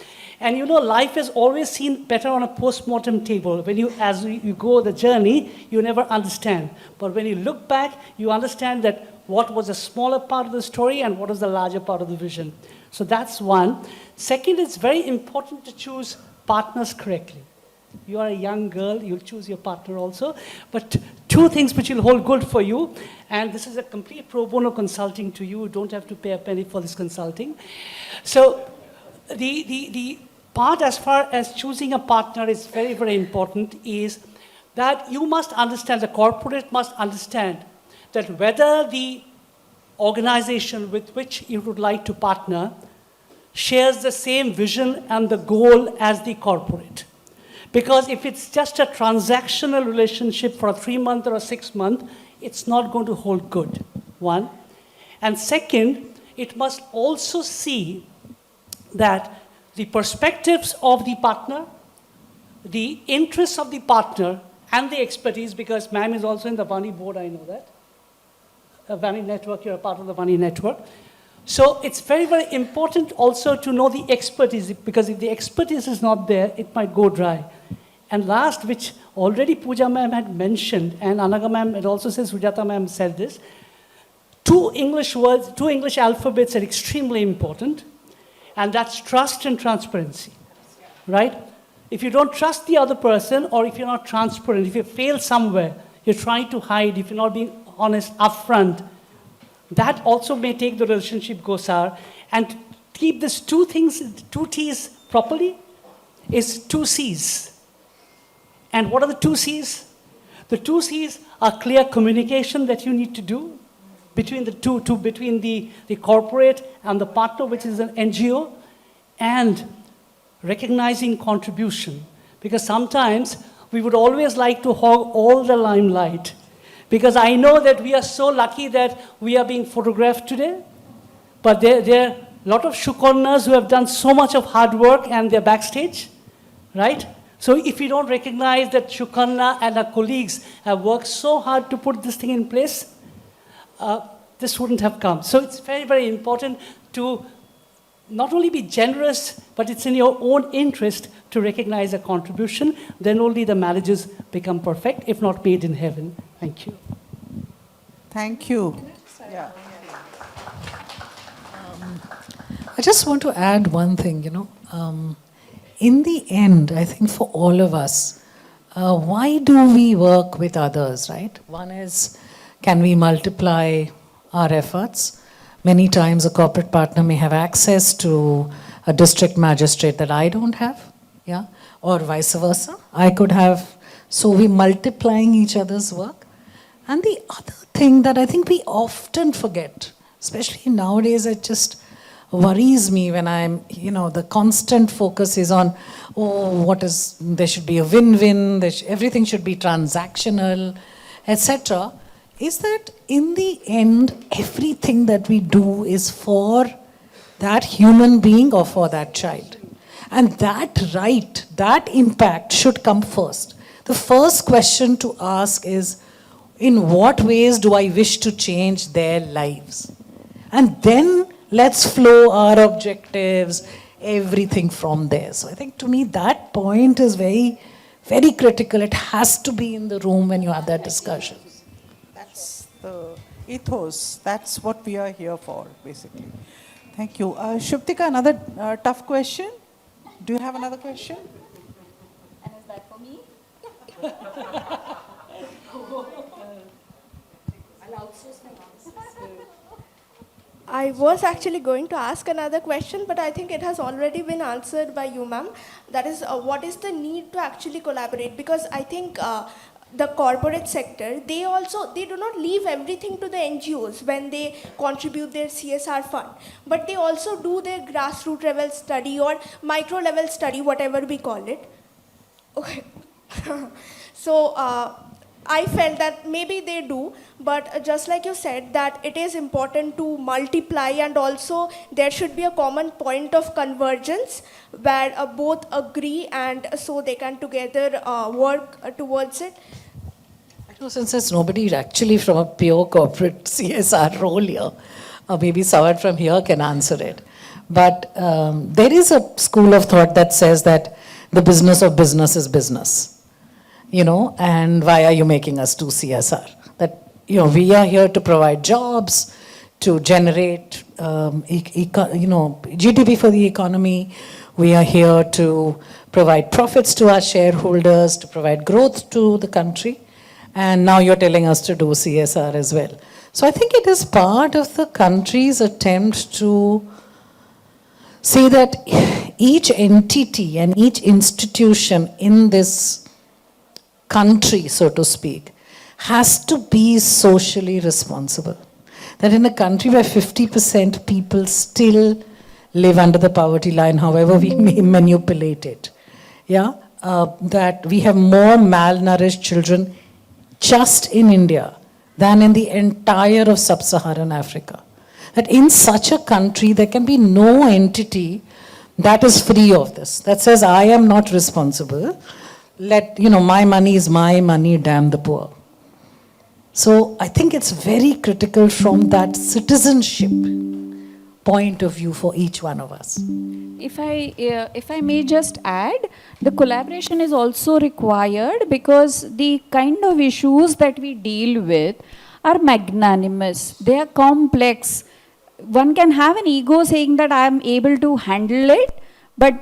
And life is always seen better on a post-mortem table. As you go the journey, you never understand. But when you look back, you understand that what was a smaller part of the story and what was the larger part of the vision. So that's one. Second, it's very important to choose partners correctly. You are a young girl, you'll choose your partner also. But 2 things which will hold good for you, and this is a complete pro bono consulting to you. You don't have to pay a penny for this consulting. So the part as far as choosing a partner is very, very important, is that you must understand, the corporate must understand that whether the organization with which you would like to partner shares the same vision and the goal as the corporate. Because if it's just a transactional relationship for a 3-month or a 6-month, it's not going to hold good, one. And second, it must also see that the perspectives of the partner, the interests of the partner, and the expertise, because ma'am is also in the Vani board, I know that. Vani network, you're a part of the Vani network. So it's very, very important also to know the expertise, because if the expertise is not there, it might go dry. And last, which already Pooja ma'am had mentioned, and Anaga ma'am, it also says, Sujata ma'am said this, two English words, two English alphabets are extremely important, and that's trust and transparency, right? If you don't trust the other person, or if you're not transparent, if you fail somewhere, you're trying to hide, if you're not being honest upfront, that also may take the relationship go sour. And keep these two things, two T's properly, is two C's. And what are the two C's? The two C's are clear communication that you need to do between the between the corporate and the partner, which is an NGO, and recognizing contribution. Because sometimes we would always like to hog all the limelight. Because I know that we are so lucky that we are being photographed today, but there are a lot of Shukonnas who have done so much of hard work and they're backstage, right? So if we don't recognize that Shukanna and our colleagues have worked so hard to put this thing in place, this wouldn't have come. So it's very, very important to not only be generous, but it's in your own interest to recognize a contribution. Then only the marriages become perfect, if not made in heaven. Thank you. Thank you. Yeah. I just want to add one thing, in the end, I think for all of us, why do we work with others, right? One is, can we multiply our efforts? Many times a corporate partner may have access to a district magistrate that I don't have, yeah? Or vice versa. I could have, so we multiplying each other's work. And the other thing that I think we often forget, especially nowadays, it just worries me when I'm, the constant focus is on, there should be a win-win, everything should be transactional, etc. Is that in the end, everything that we do is for that human being or for that child. And that right, that impact should come first. The first question to ask is, in what ways do I wish to change their lives? And then let's flow our objectives, everything from there. So I think to me that point is very, very critical. It has to be in the room when you have that discussion. That's the ethos. That's what we are here for, basically. Thank you. Shubtika, another tough question. Do you have another question? And is that for me? I'll outsource my answers. I was actually going to ask another question, but I think it has already been answered by you, ma'am. That is, what is the need to actually collaborate? Because I think the corporate sector, they do not leave everything to the NGOs when they contribute their CSR fund, but they also do their grassroots level study or micro level study, whatever we call it. Okay. So I felt that maybe they do, but just like you said, that it is important to multiply, and also there should be a common point of convergence where both agree and so they can together work towards it. Since there's nobody actually from a pure corporate CSR role here, or maybe someone from here can answer it. But there is a school of thought that says that the business of business is business. And why are you making us do CSR? That, we are here to provide jobs, to generate, GDP for the economy. We are here to provide profits to our shareholders, to provide growth to the country. And now you're telling us to do CSR as well. So I think it is part of the country's attempt to say that each entity and each institution in this country, so to speak, has to be socially responsible. That in a country where 50% people still live under the poverty line, however we may manipulate it, that we have more malnourished children just in India than in the entire of sub-Saharan Africa. That in such a country, there can be no entity that is free of this, that says, I am not responsible. My money is my money, damn the poor. So I think it's very critical from that citizenship point of view for each one of us. If I may just add, the collaboration is also required because the kind of issues that we deal with are magnanimous. They are complex. One can have an ego saying that I am able to handle it, but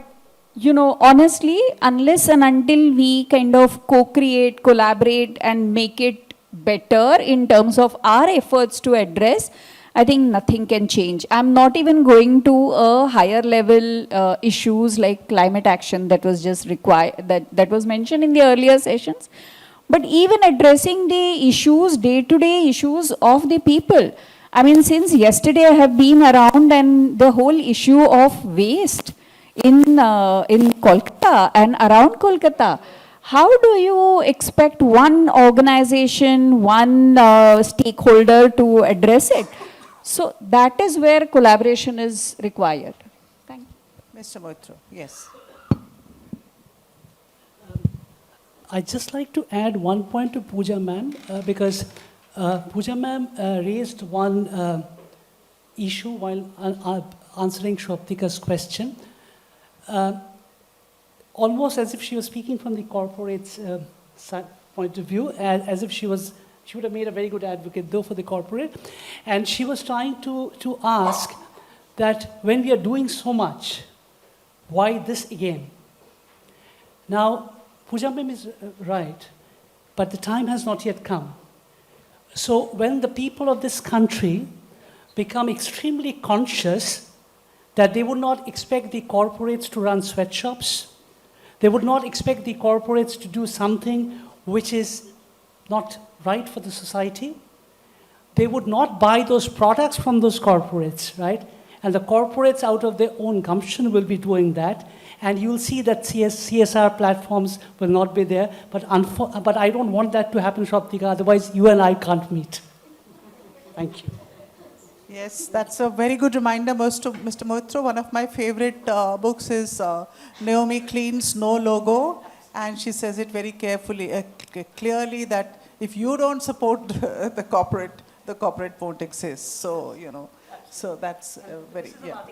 honestly, unless and until we kind of co-create, collaborate, and make it better in terms of our efforts to address, I think nothing can change. I'm not even going to a higher level issues like climate action that was just required, that was mentioned in the earlier sessions. But even addressing the issues, day-to-day issues of the people. I mean, since yesterday I have been around and the whole issue of waste in Kolkata and around Kolkata. How do you expect one organization, one stakeholder to address it? So that is where collaboration is required. Thank you. Mr. Moitra, yes. I'd just like to add one point to Pooja ma'am, because Pooja ma'am raised one issue while answering Shwaptika's question. Almost as if she was speaking from the corporate's point of view, as if she would have made a very good advocate, though, for the corporate. And she was trying to ask that when we are doing so much, why this again? Now, Pooja ma'am is right, but the time has not yet come. So when the people of this country become extremely conscious that they would not expect the corporates to run sweatshops, they would not expect the corporates to do something which is not right for the society, they would not buy those products from those corporates, right? And the corporates, out of their own gumption, will be doing that. And you'll see that CSR platforms will not be there. But I don't want that to happen, Shwaptika, otherwise you and I can't meet. Thank you. Yes, that's a very good reminder, Mr. Moitra. One of my favorite books is Naomi Klein's No Logo. And she says it very carefully, clearly, that if you don't support the corporate won't exist. So, so that's very, yeah.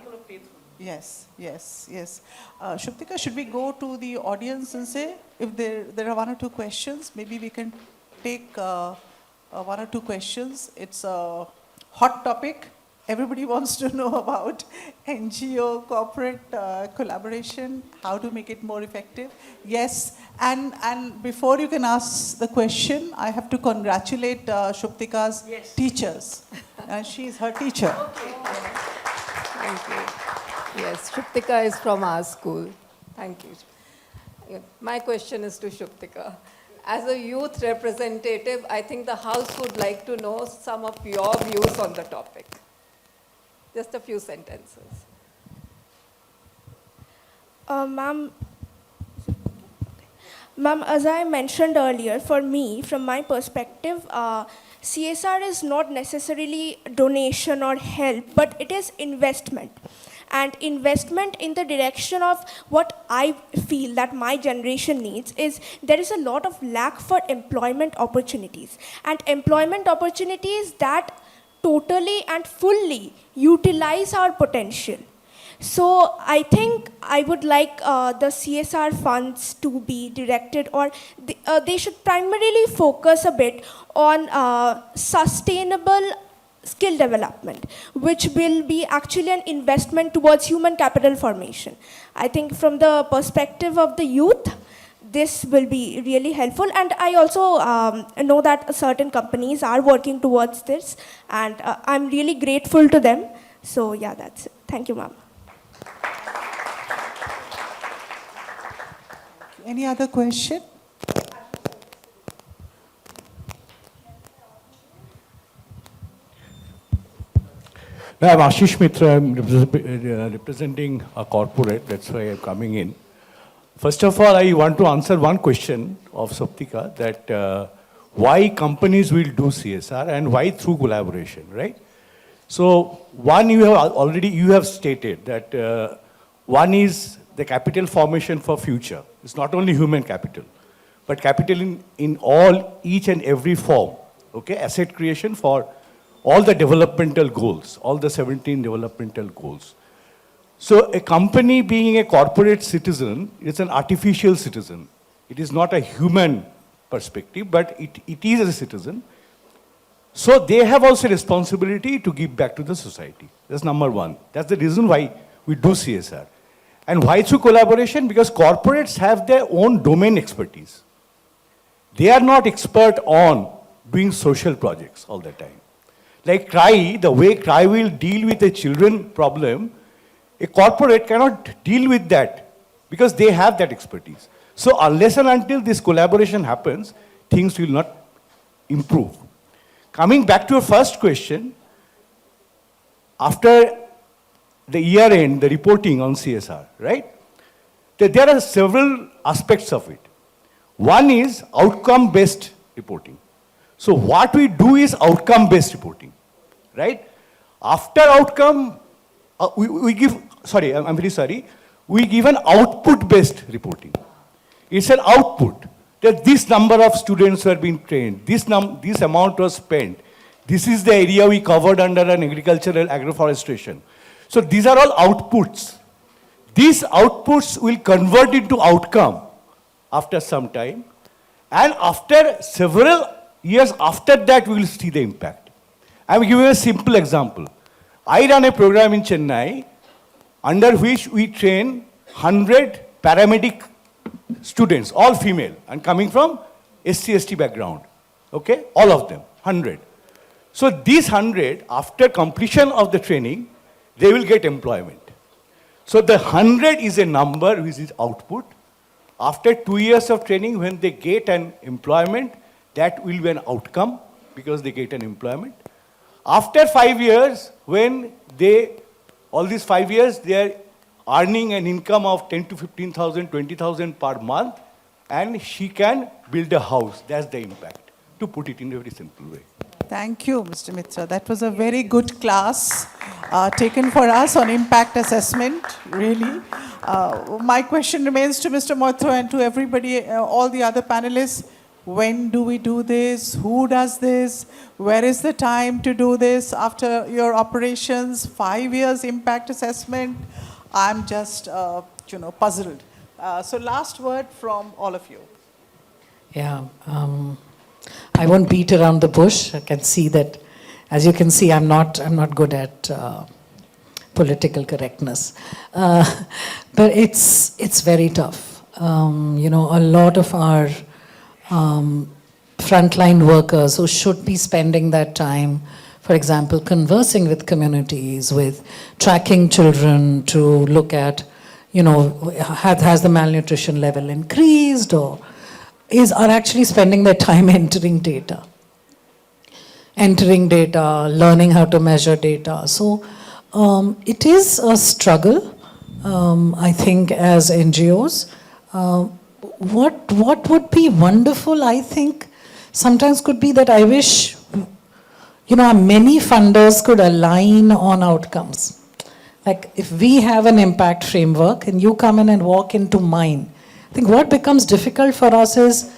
Yes. Shwaptika, should we go to the audience and say, if there are one or two questions, maybe we can take one or two questions. It's a hot topic. Everybody wants to know about NGO, corporate collaboration, how to make it more effective. Yes, and before you can ask the question, I have to congratulate Shwaptika's teachers. She's her teacher. Thank you. Yes, Shwaptika is from our school. Thank you. My question is to Shwaptika. As a youth representative, I think the House would like to know some of your views on the topic. Just a few sentences. Ma'am, as I mentioned earlier, for me, from my perspective, CSR is not necessarily donation or help, but it is investment. And investment in the direction of what I feel that my generation needs is there is a lot of lack for employment opportunities. And employment opportunities that totally and fully utilize our potential. So I think I would like the CSR funds to be directed, or they should primarily focus a bit on sustainable skill development, which will be actually an investment towards human capital formation. I think from the perspective of the youth, this will be really helpful. And I also know that certain companies are working towards this, and I'm really grateful to them. So yeah, that's it. Thank you, ma'am. Any other question? I'm Ashish Mitra. I'm representing a corporate. That's why I'm coming in. First of all, I want to answer one question of Shwaptika, that why companies will do CSR and why through collaboration, right? So one, you have stated that one is the capital formation for future. It's not only human capital, but capital in each and every form, okay? Asset creation for all the developmental goals, all the 17 developmental goals. So a company being a corporate citizen is an artificial citizen. It is not a human perspective, but it is a citizen. So they have also responsibility to give back to the society. That's number one. That's the reason why we do CSR. And why through collaboration? Because corporates have their own domain expertise. They are not expert on doing social projects all the time. Like CRY, the way CRY will deal with a children problem, a corporate cannot deal with that because they have that expertise. So unless and until this collaboration happens, things will not improve. Coming back to your first question, after the year end, the reporting on CSR, right? There are several aspects of it. One is outcome-based reporting. So what we do is outcome-based reporting, right? After outcome, we give an output-based reporting. It's an output that this number of students were being trained, this amount was spent, this is the area we covered under an agricultural agroforestation. So these are all outputs. These outputs will convert into outcome after some time, and after several years after that we will see the impact. I will give you a simple example. I run a program in Chennai under which we train 100 paramedic students, all female, and coming from SC/ST background, okay? All of them, 100. So these 100, after completion of the training, they will get employment. So the 100 is a number which is output. After 2 years of training, when they get an employment, that will be an outcome because they get an employment. After 5 years, when all these 5 years, they are earning an income of 10 to 15,000, 20,000 per month, and she can build a house. That's the impact, to put it in a very simple way. Thank you, Mr. Mitra. That was a very good class taken for us on impact assessment, really. My question remains to Mr. Moithra and to everybody, all the other panelists. When do we do this? Who does this? Where is the time to do this after your operations? 5 years impact assessment? I'm just, puzzled. So last word from all of you. Yeah, I won't beat around the bush. I can see that, as you can see, I'm not good at political correctness. But it's very tough. A lot of our frontline workers who should be spending that time, for example, conversing with communities, with tracking children to look at, has the malnutrition level increased or are actually spending their time entering data, learning how to measure data. So it is a struggle, I think, as NGOs. What would be wonderful, I think, sometimes could be that I wish, many funders could align on outcomes. Like if we have an impact framework and you come in and walk into mine, I think what becomes difficult for us is,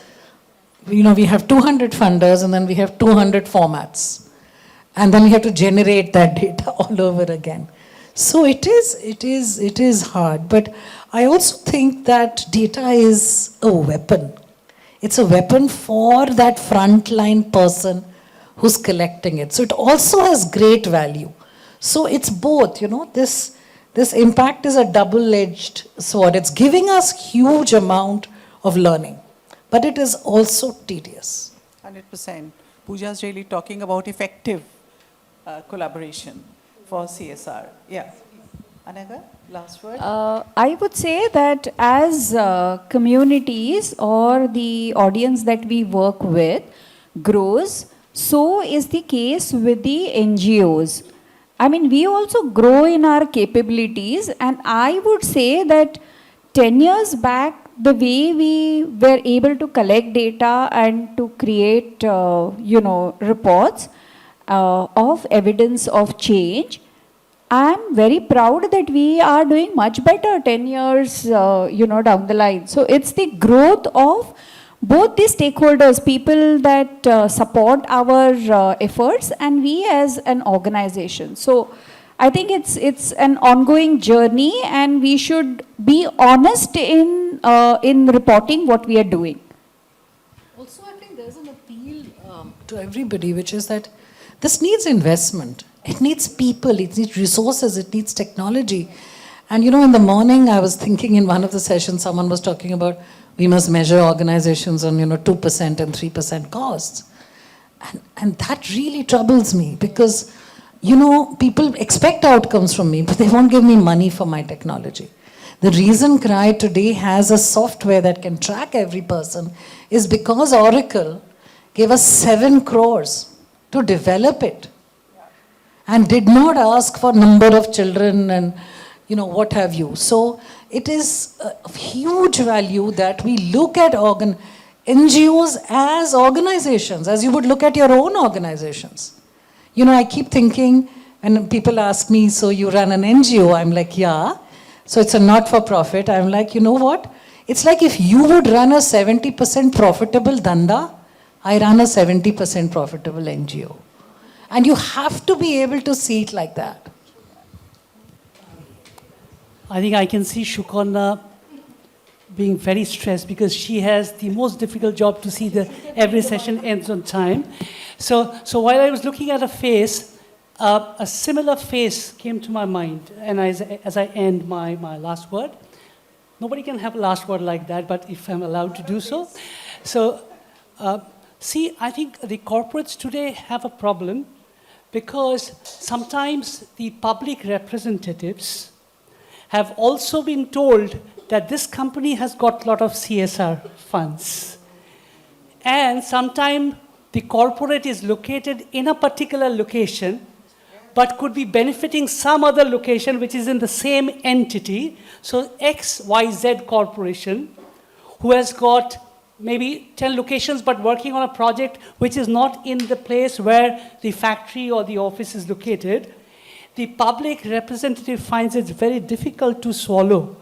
we have 200 funders and then we have 200 formats. And then we have to generate that data all over again. So it is hard. But I also think that data is a weapon. It's a weapon for that frontline person who's collecting it. So it also has great value. So it's both, this impact is a double-edged sword. It's giving us huge amount of learning, but it is also tedious. 100%. Pooja's really talking about effective collaboration for CSR. Yeah. Anaga, last word. I would say that as communities or the audience that we work with grows, so is the case with the NGOs. I mean, we also grow in our capabilities, and I would say that 10 years back, the way we were able to collect data and to create, reports of evidence of change, I'm very proud that we are doing much better 10 years, down the line. So it's the growth of both the stakeholders, people that support our efforts, and we as an organization. So I think it's an ongoing journey, and we should be honest in reporting what we are doing. Also, I think there's an appeal to everybody, which is that this needs investment. It needs people, it needs resources, it needs technology. And you know, in the morning, I was thinking in one of the sessions, someone was talking about we must measure organizations on, 2% and 3% costs. And that really troubles me because, people expect outcomes from me, but they won't give me money for my technology. The reason CRY today has a software that can track every person is because Oracle gave us 7 crores to develop it and did not ask for number of children and what have you. So it is of huge value that we look at NGOs as organizations, as you would look at your own organizations. I keep thinking, when people ask me, so you run an NGO? I'm like, yeah. So it's a not-for-profit. I'm like, you know what? It's like if you would run a 70% profitable dhanda, I run a 70% profitable NGO. And you have to be able to see it like that. I think I can see Shukarna being very stressed because she has the most difficult job to see that every session ends on time. So while I was looking at a face, a similar face came to my mind. And as I end my last word, nobody can have a last word like that, but if I'm allowed to do so. So, see, I think the corporates today have a problem because sometimes the public representatives have also been told that this company has got a lot of CSR funds. And sometimes the corporate is located in a particular location, but could be benefiting some other location which is in the same entity. So XYZ Corporation, who has got maybe 10 locations, but working on a project which is not in the place where the factory or the office is located, the public representative finds it very difficult to swallow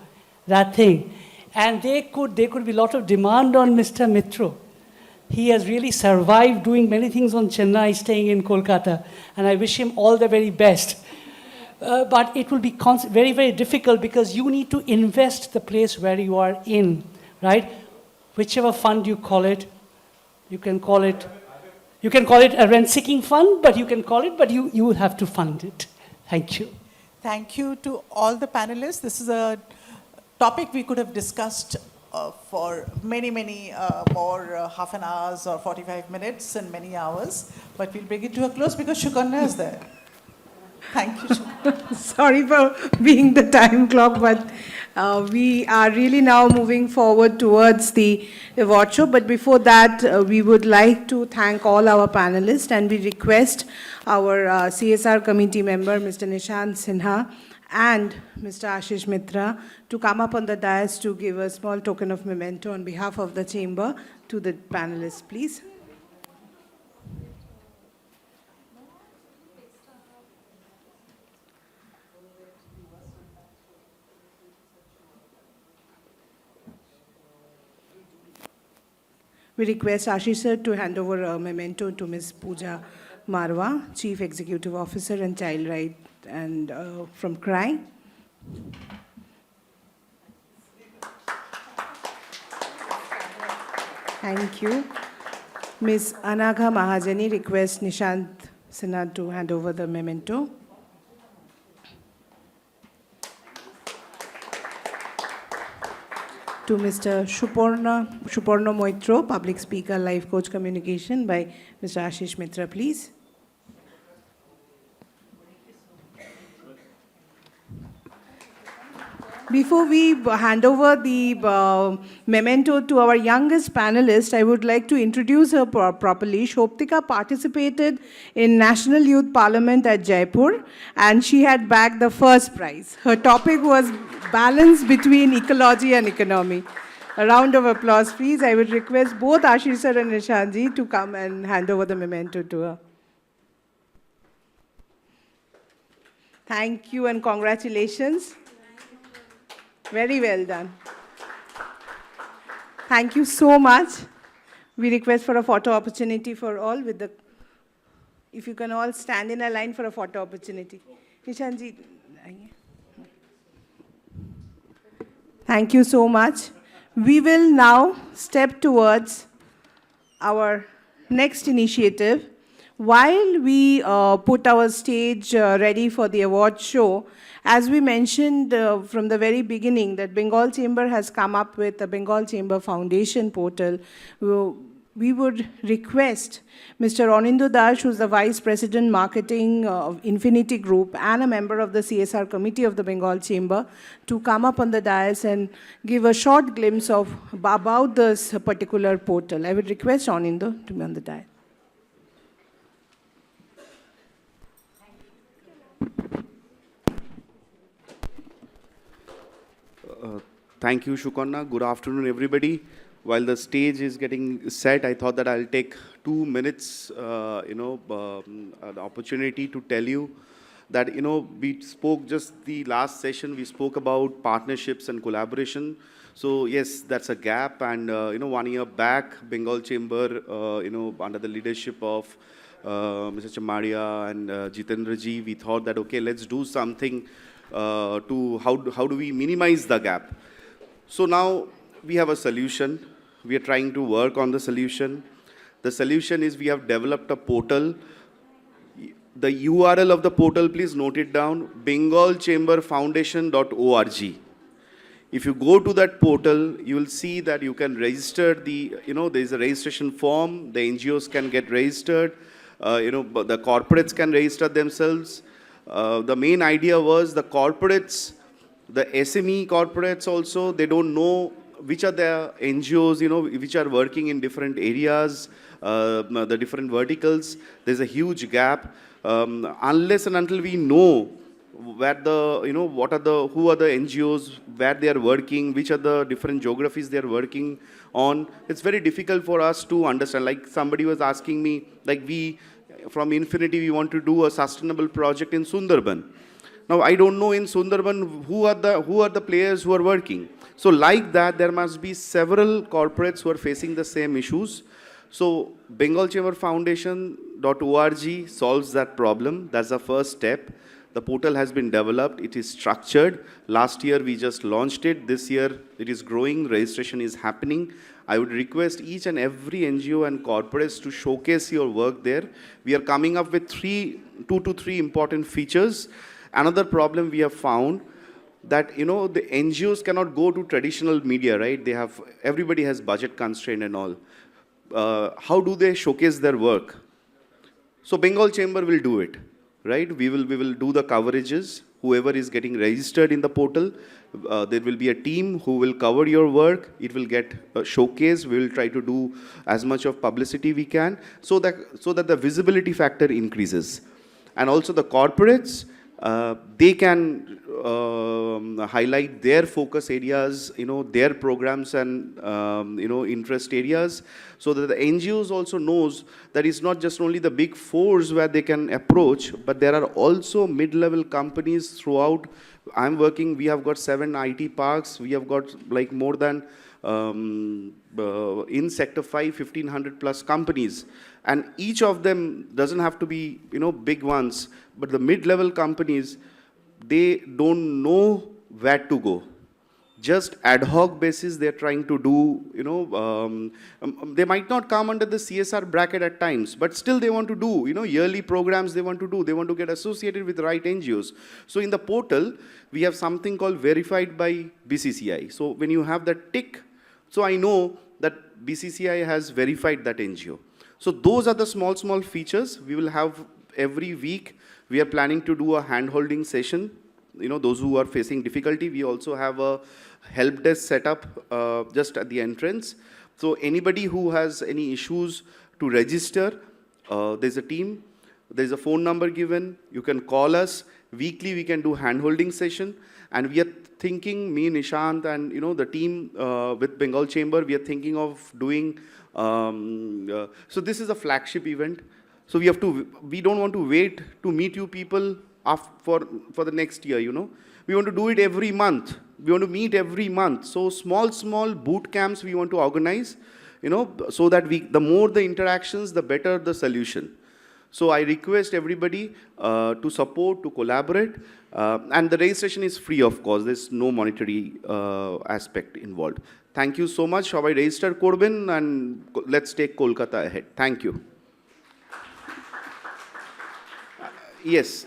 that thing. And there could be a lot of demand on Mr. Mitro. He has really survived doing many things on Chennai, staying in Kolkata, and I wish him all the very best. But it will be very, very difficult because you need to invest the place where you are in, right? Whichever fund you call it, you can call it a rent-seeking fund, but you will have to fund it. Thank you. Thank you to all the panelists. This is a topic we could have discussed for many more half an hour or 45 minutes and many hours, but we'll bring it to a close because Shukarna is there. Thank you, Shukarna. Sorry for being the time clock, but we are really now moving forward towards the award show. But before that, we would like to thank all our panelists, and we request our CSR committee member, Mr. Nishant Sinha, and Mr. Ashish Mitra to come up on the dais to give a small token of memento on behalf of the chamber to the panelists, please. We request Ashish sir to hand over a memento to Ms. Pooja Marwa, Chief Executive Officer and Child Right and from CRY. Thank you. Ms. Anagha Mahajani requests Nishant Sinha to hand over the memento. To Mr. Shuporno Moitro, Public Speaker, Life Coach Communication by Mr. Ashish Mitra, please. Before we hand over the memento to our youngest panelist, I would like to introduce her properly. Shoptika participated in National Youth Parliament at Jaipur, and she had bagged the first prize. Her topic was balance between ecology and economy. A round of applause, please. I would request both Ashish sir and Nishanji to come and hand over the memento to her. Thank you and congratulations. Very well done. Thank you so much. We request for a photo opportunity for all with the, if you can all stand in a line for a photo opportunity. Nishanji. Thank you so much. We will now step towards our next initiative. While we put our stage ready for the award show, as we mentioned from the very beginning, that Bengal Chamber has come up with the Bengal Chamber Foundation portal. We would request Mr. Anindo Das, who's the Vice President Marketing of Infinity Group and a member of the CSR Committee of the Bengal Chamber, to come up on the dais and give a short glimpse of about this particular portal. I would request Anindo to be on the dais. Thank you, Shukanna. Good afternoon, everybody. While the stage is getting set, I thought that I'll take 2 minutes, an opportunity to tell you that, we spoke just the last session, we spoke about partnerships and collaboration. So yes, that's a gap. And, 1 year back, Bengal Chamber, under the leadership of Mr. Chamaria and Jitendra ji, we thought that, okay, let's do something to how do we minimize the gap. So now we have a solution. We are trying to work on the solution. The solution is we have developed a portal. The URL of the portal, please note it down, bengalchamberfoundation.org. If you go to that portal, you will see that you can register the, there is a registration form. The NGOs can get registered. The corporates can register themselves. The main idea was the corporates, the SME corporates also, they don't know which are the NGOs, which are working in different areas, the different verticals. There's a huge gap. Unless and until we know where the, who are the NGOs, where they are working, which are the different geographies they are working on, it's very difficult for us to understand. Like somebody was asking me, like from Infinity, we want to do a sustainable project in Sundarban. Now, I don't know in Sundarban who are the players who are working. So like that, there must be several corporates who are facing the same issues. So bengalchamberfoundation.org solves that problem. That's the first step. The portal has been developed. It is structured. Last year, we just launched it. This year, it is growing. Registration is happening. I would request each and every NGO and corporates to showcase your work there. We are coming up with 2 to 3 important features. Another problem we have found that, the NGOs cannot go to traditional media, right? Everybody has budget constraint and all. How do they showcase their work? So Bengal Chamber will do it, right? We will do the coverages. Whoever is getting registered in the portal, there will be a team who will cover your work. It will get showcased. We will try to do as much of publicity we can so that the visibility factor increases. And also the corporates, they can highlight their focus areas, their programs and, interest areas, so that the NGOs also knows that it's not just only the big fours where they can approach, but there are also mid-level companies throughout. We have got 7 IT parks. We have got like more than, in Sector 5, 1,500 plus companies. And each of them doesn't have to be, big ones, but the mid-level companies, they don't know where to go. Just ad hoc basis, they're trying to do, they might not come under the CSR bracket at times, but still they want to do, yearly programs they want to do. They want to get associated with the right NGOs. So in the portal, we have something called verified by BCCI. So when you have that tick, so I know that BCCI has verified that NGO. So those are the small features. We will have every week. We are planning to do a hand-holding session. Those who are facing difficulty, we also have a help desk set up just at the entrance. So anybody who has any issues to register, there's a team, there's a phone number given. You can call us. Weekly, we can do hand-holding session. And we are thinking, me, Nishant, and the team with Bengal Chamber, we are thinking of doing, so this is a flagship event. So we don't want to wait to meet you people for the next year, We want to do it every month. We want to meet every month. So small boot camps we want to organize. so that the more the interactions, the better the solution. So I request everybody to support, to collaborate, and the registration is free, of course. There's no monetary aspect involved. Thank you so much. Shobai register korben and let's take Kolkata ahead. Thank you. Yes.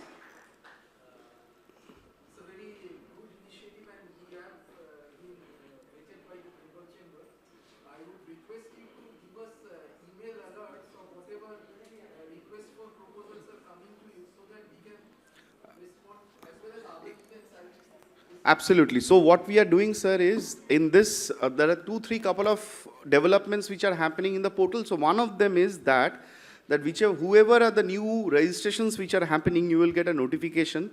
Absolutely. So what we are doing, sir, is in this, there are 2-3 couple of developments which are happening in the portal. So one of them is that whoever are the new registrations which are happening, you will get a notification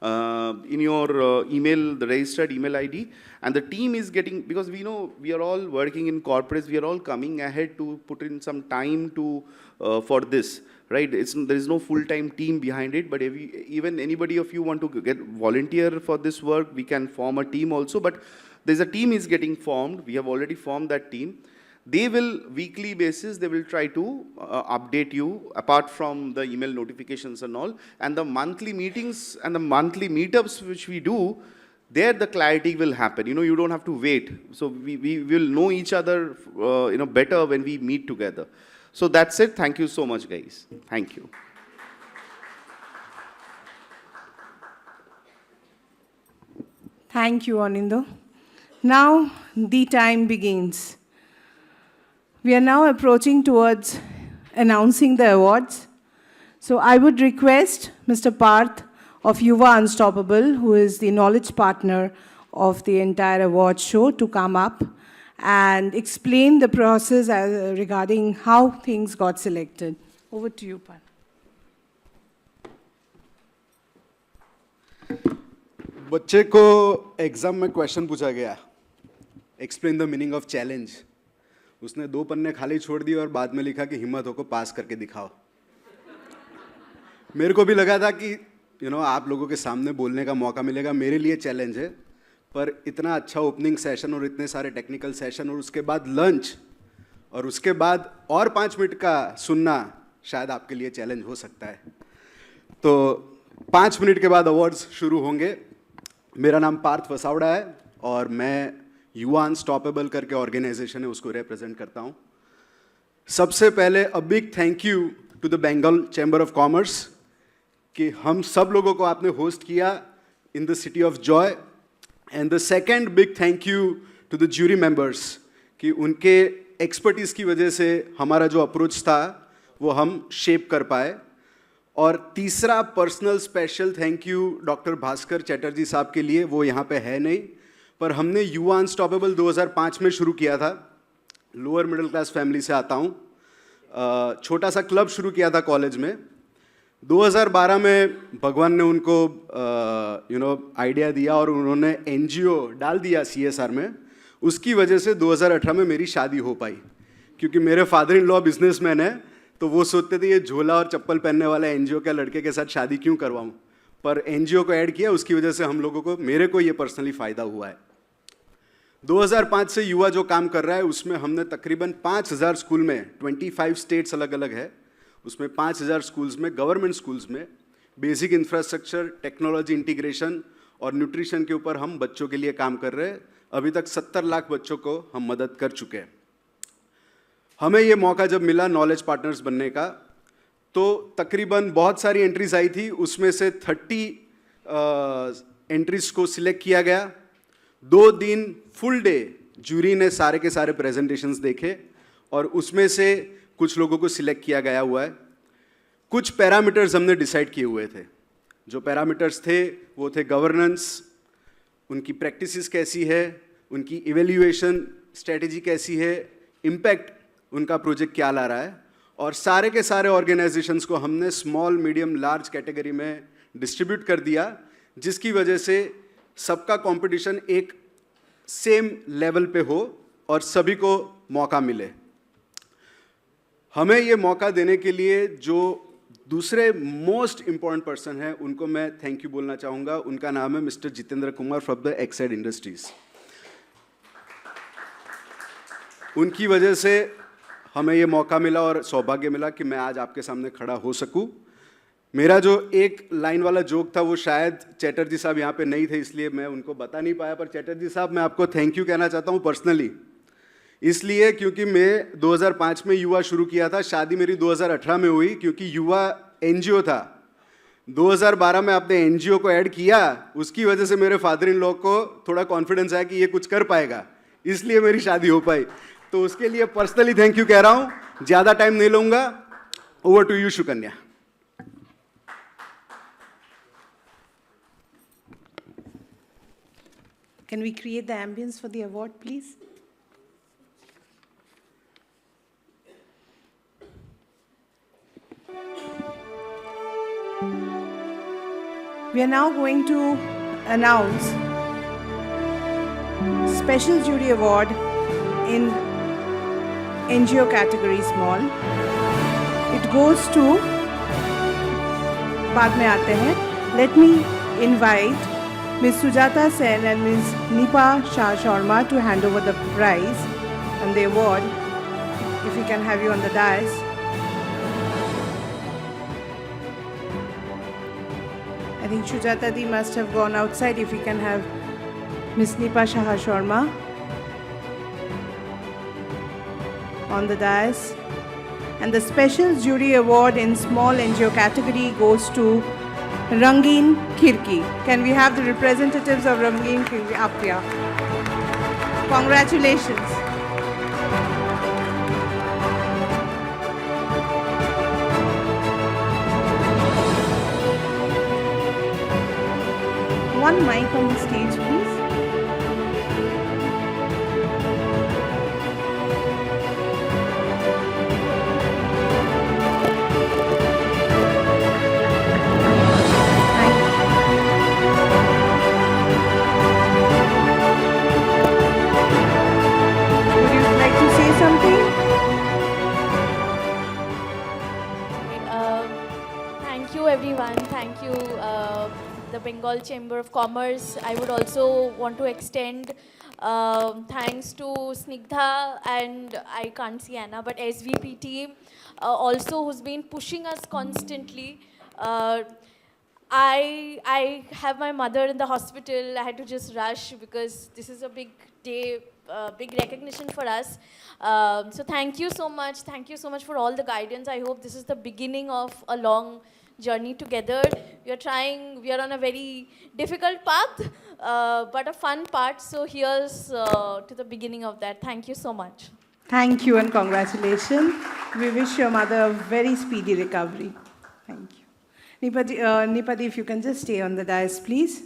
in your email, the registered email ID. And the team is getting, because we know we are all working in corporates, we are all coming ahead to put in some time to for this. Right? There is no full-time team behind it, but even anybody of you want to get volunteer for this work, we can form a team also. But there's a team is getting formed. We have already formed that team. They will, weekly basis, they will try to update you apart from the email notifications and all. And the monthly meetings and the monthly meetups which we do, there the clarity will happen. You don't have to wait. So we will know each other better when we meet together. So that's it. Thank you so much, guys. Thank you. Thank you, Anindo. Now the time begins. We are now approaching towards announcing the awards. So I would request Mr. Parth of Yuva Unstoppable, who is the knowledge partner of the entire award show, to come up and explain the process regarding how things got selected. Over to you, Parth. बच्चे को exam में question पूछा गया, explain the meaning of challenge. उसने 2 पन्ने खाली छोड़ दिए और बाद में लिखा कि हिम्मत हो को पास करके दिखाओ. मेरे को भी लगा था कि आप लोगों के सामने बोलने का मौका मिलेगा, मेरे लिए चैलेंज है. पर इतना अच्छा ओपनिंग सेशन और इतने सारे टेक्निकल सेशन और उसके बाद लंच और उसके बाद और 5 मिनट का सुनना शायद आपके लिए चैलेंज हो सकता है. तो 5 मिनट के बाद अवार्ड्स शुरू होंगे. मेरा नाम पार्थ वसावड़ा है और मैं युवा अनस्टॉपेबल करके ऑर्गेनाइजेशन है, उसको रिप्रेजेंट करता हूँ. सबसे पहले a big thank you to the Bengal chamber of commerce कि हम सब लोगों को आपने होस्ट किया in the city of joy. And the second big thank you to the jury members कि उनके एक्सपर्टीज़ की वजह से हमारा जो अप्रोच था वो हम शेप कर पाए. और तीसरा personal special thank you doctor Bhaskar Chatterjee साहब के लिए. वो यहाँ पे है नहीं, पर हमने युवा अनस्टॉपेबल 2005 में शुरू किया था. लोअर मिडिल क्लास फैमिली से आता हूँ. छोटा सा क्लब शुरू किया था कॉलेज में. 2012 में भगवान ने उनको आइडिया दिया और उन्होंने एनजीओ डाल दिया CSR में. उसकी वजह से 2018 में मेरी शादी हो पाई, क्योंकि मेरे फादर इन लॉ बिजनेसमैन है. तो वो सोचते थे ये झोला और चप्पल पहनने वाला एनजीओ के लड़के के साथ शादी क्यों करवाऊं. पर एनजीओ को ऐड किया, उसकी वजह से हम लोगों को, मेरे को ये पर्सनली फ़ायदा हुआ है. 2005 से युवा जो काम कर रहा है उसमें हमने तकरीबन 5000 स्कूल में, 25 स्टेट्स अलग अलग है, उसमें 5000 स्कूल्स में, गवर्नमेंट स्कूल्स में बेसिक इंफ्रास्ट्रक्चर, टेक्नोलॉजी इंटीग्रेशन और न्यूट्रिशन के ऊपर हम बच्चों के लिए काम कर रहे हैं. अभी तक 70 लाख बच्चों को हम मदद कर चुके हैं. हमें ये मौका जब मिला नॉलेज पार्टनर्स बनने का, तो तकरीबन बहुत सारी एंट्रीज आई थी. उसमें से 30 एंट्रीज को सिलेक्ट किया गया. 2 दिन फुल डे जूरी ने सारे के सारे प्रेजेंटेशंस देखे और उसमें से कुछ लोगों को सिलेक्ट किया गया हुआ है. कुछ पैरामीटर्स हमने डिसाइड किए हुए थे. जो पैरामीटर्स थे वो थे गवर्नेंस, उनकी प्रैक्टिसेस कैसी है, उनकी इवेल्यूएशन स्ट्रेटेजी कैसी है, इम्पैक्ट उनका प्रोजेक्ट क्या ला रहा है. और सारे के सारे ऑर्गेनाइजेशंस को हमने स्मॉल, मीडियम, लार्ज कैटेगरी में डिस्ट्रीब्यूट कर दिया, जिसकी वजह से सबका कंपटीशन एक सेम लेवल पे हो और सभी को मौका मिले. हमें ये मौका देने के लिए जो दूसरे मोस्ट इम्पॉर्टेंट पर्सन है उनको मैं थैंक यू बोलना चाहूँगा. उनका नाम है mister Jitendra Kumar from the Exide industries. उनकी वजह से हमें ये मौका मिला और सौभाग्य मिला कि मैं आज आपके सामने खड़ा हो सकूं। मेरा जो एक लाइन वाला जोक था वो शायद चैटर्जी साहब यहाँ पे नहीं थे इसलिए मैं उनको बता नहीं पाया, पर चैटर्जी साहब मैं आपको थैंक यू कहना चाहता हूँ पर्सनली, इसलिए क्योंकि मैं 2005 में युवा शुरू किया था, शादी मेरी 2018 में हुई क्योंकि युवा एनजीओ था। 2012 में आपने एनजीओ को ऐड किया, उसकी वजह से मेरे फादर इन लॉ को थोड़ा कॉन्फिडेंस आया कि ये कुछ कर पाएगा, इसलिए मेरी शादी हो पाई। तो उसके लिए पर्सनली थैंक यू कह रहा हूँ। ज़्यादा टाइम नहीं लूँगा। Over to you Sukanya. Can we create the ambience for the award, please? We are now going to announce Special Jury Award in NGO category small. It goes to, बाद में आते हैं. Let me invite Ms. Sujata Sen and Ms. Nipa Shah Sharma to hand over the prize and the award. If we can have you on the dais. I think Sujata Di must have gone outside. If we can have Ms. Nipa Shah Sharma on the dais. And the Special Jury Award in Small NGO category goes to Rangeen Khirki. Can we have the representatives of Rangeen Khirki up here? Congratulations. One mic on the stage, please. Thank you everyone. Thank you the Bengal Chamber of Commerce. I would also want to extend thanks to Snigdha and I can't see Anna, but SVP team also who's been pushing us constantly. I have my mother in the hospital. I had to just rush because this is a big day, big recognition for us. So thank you so much. Thank you so much for all the guidance. I hope this is the beginning of a long journey together. We are on a very difficult path, but a fun part. So here's to the beginning of that. Thank you so much. Thank you and congratulations. We wish your mother a very speedy recovery. Thank you. Nipadi, if you can just stay on the dais, please.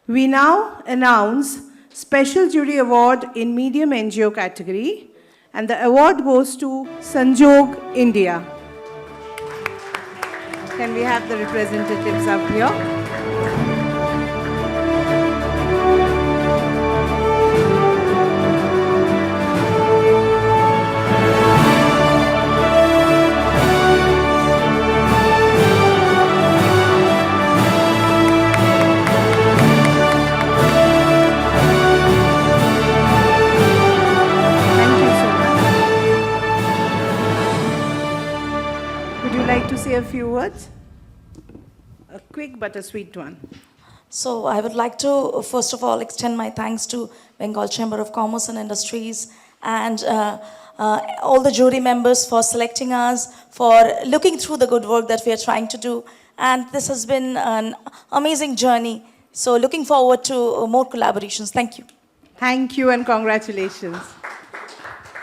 We now announce Special Jury Award in Medium NGO category, and the award goes to Sanjog, India. Can we have the representatives up here? Like to say a few words? A quick but a sweet one. So I would like to first of all extend my thanks to Bengal Chamber of Commerce and Industries and all the jury members for selecting us, for looking through the good work that we are trying to do. And this has been an amazing journey. So looking forward to more collaborations. Thank you. Thank you and congratulations.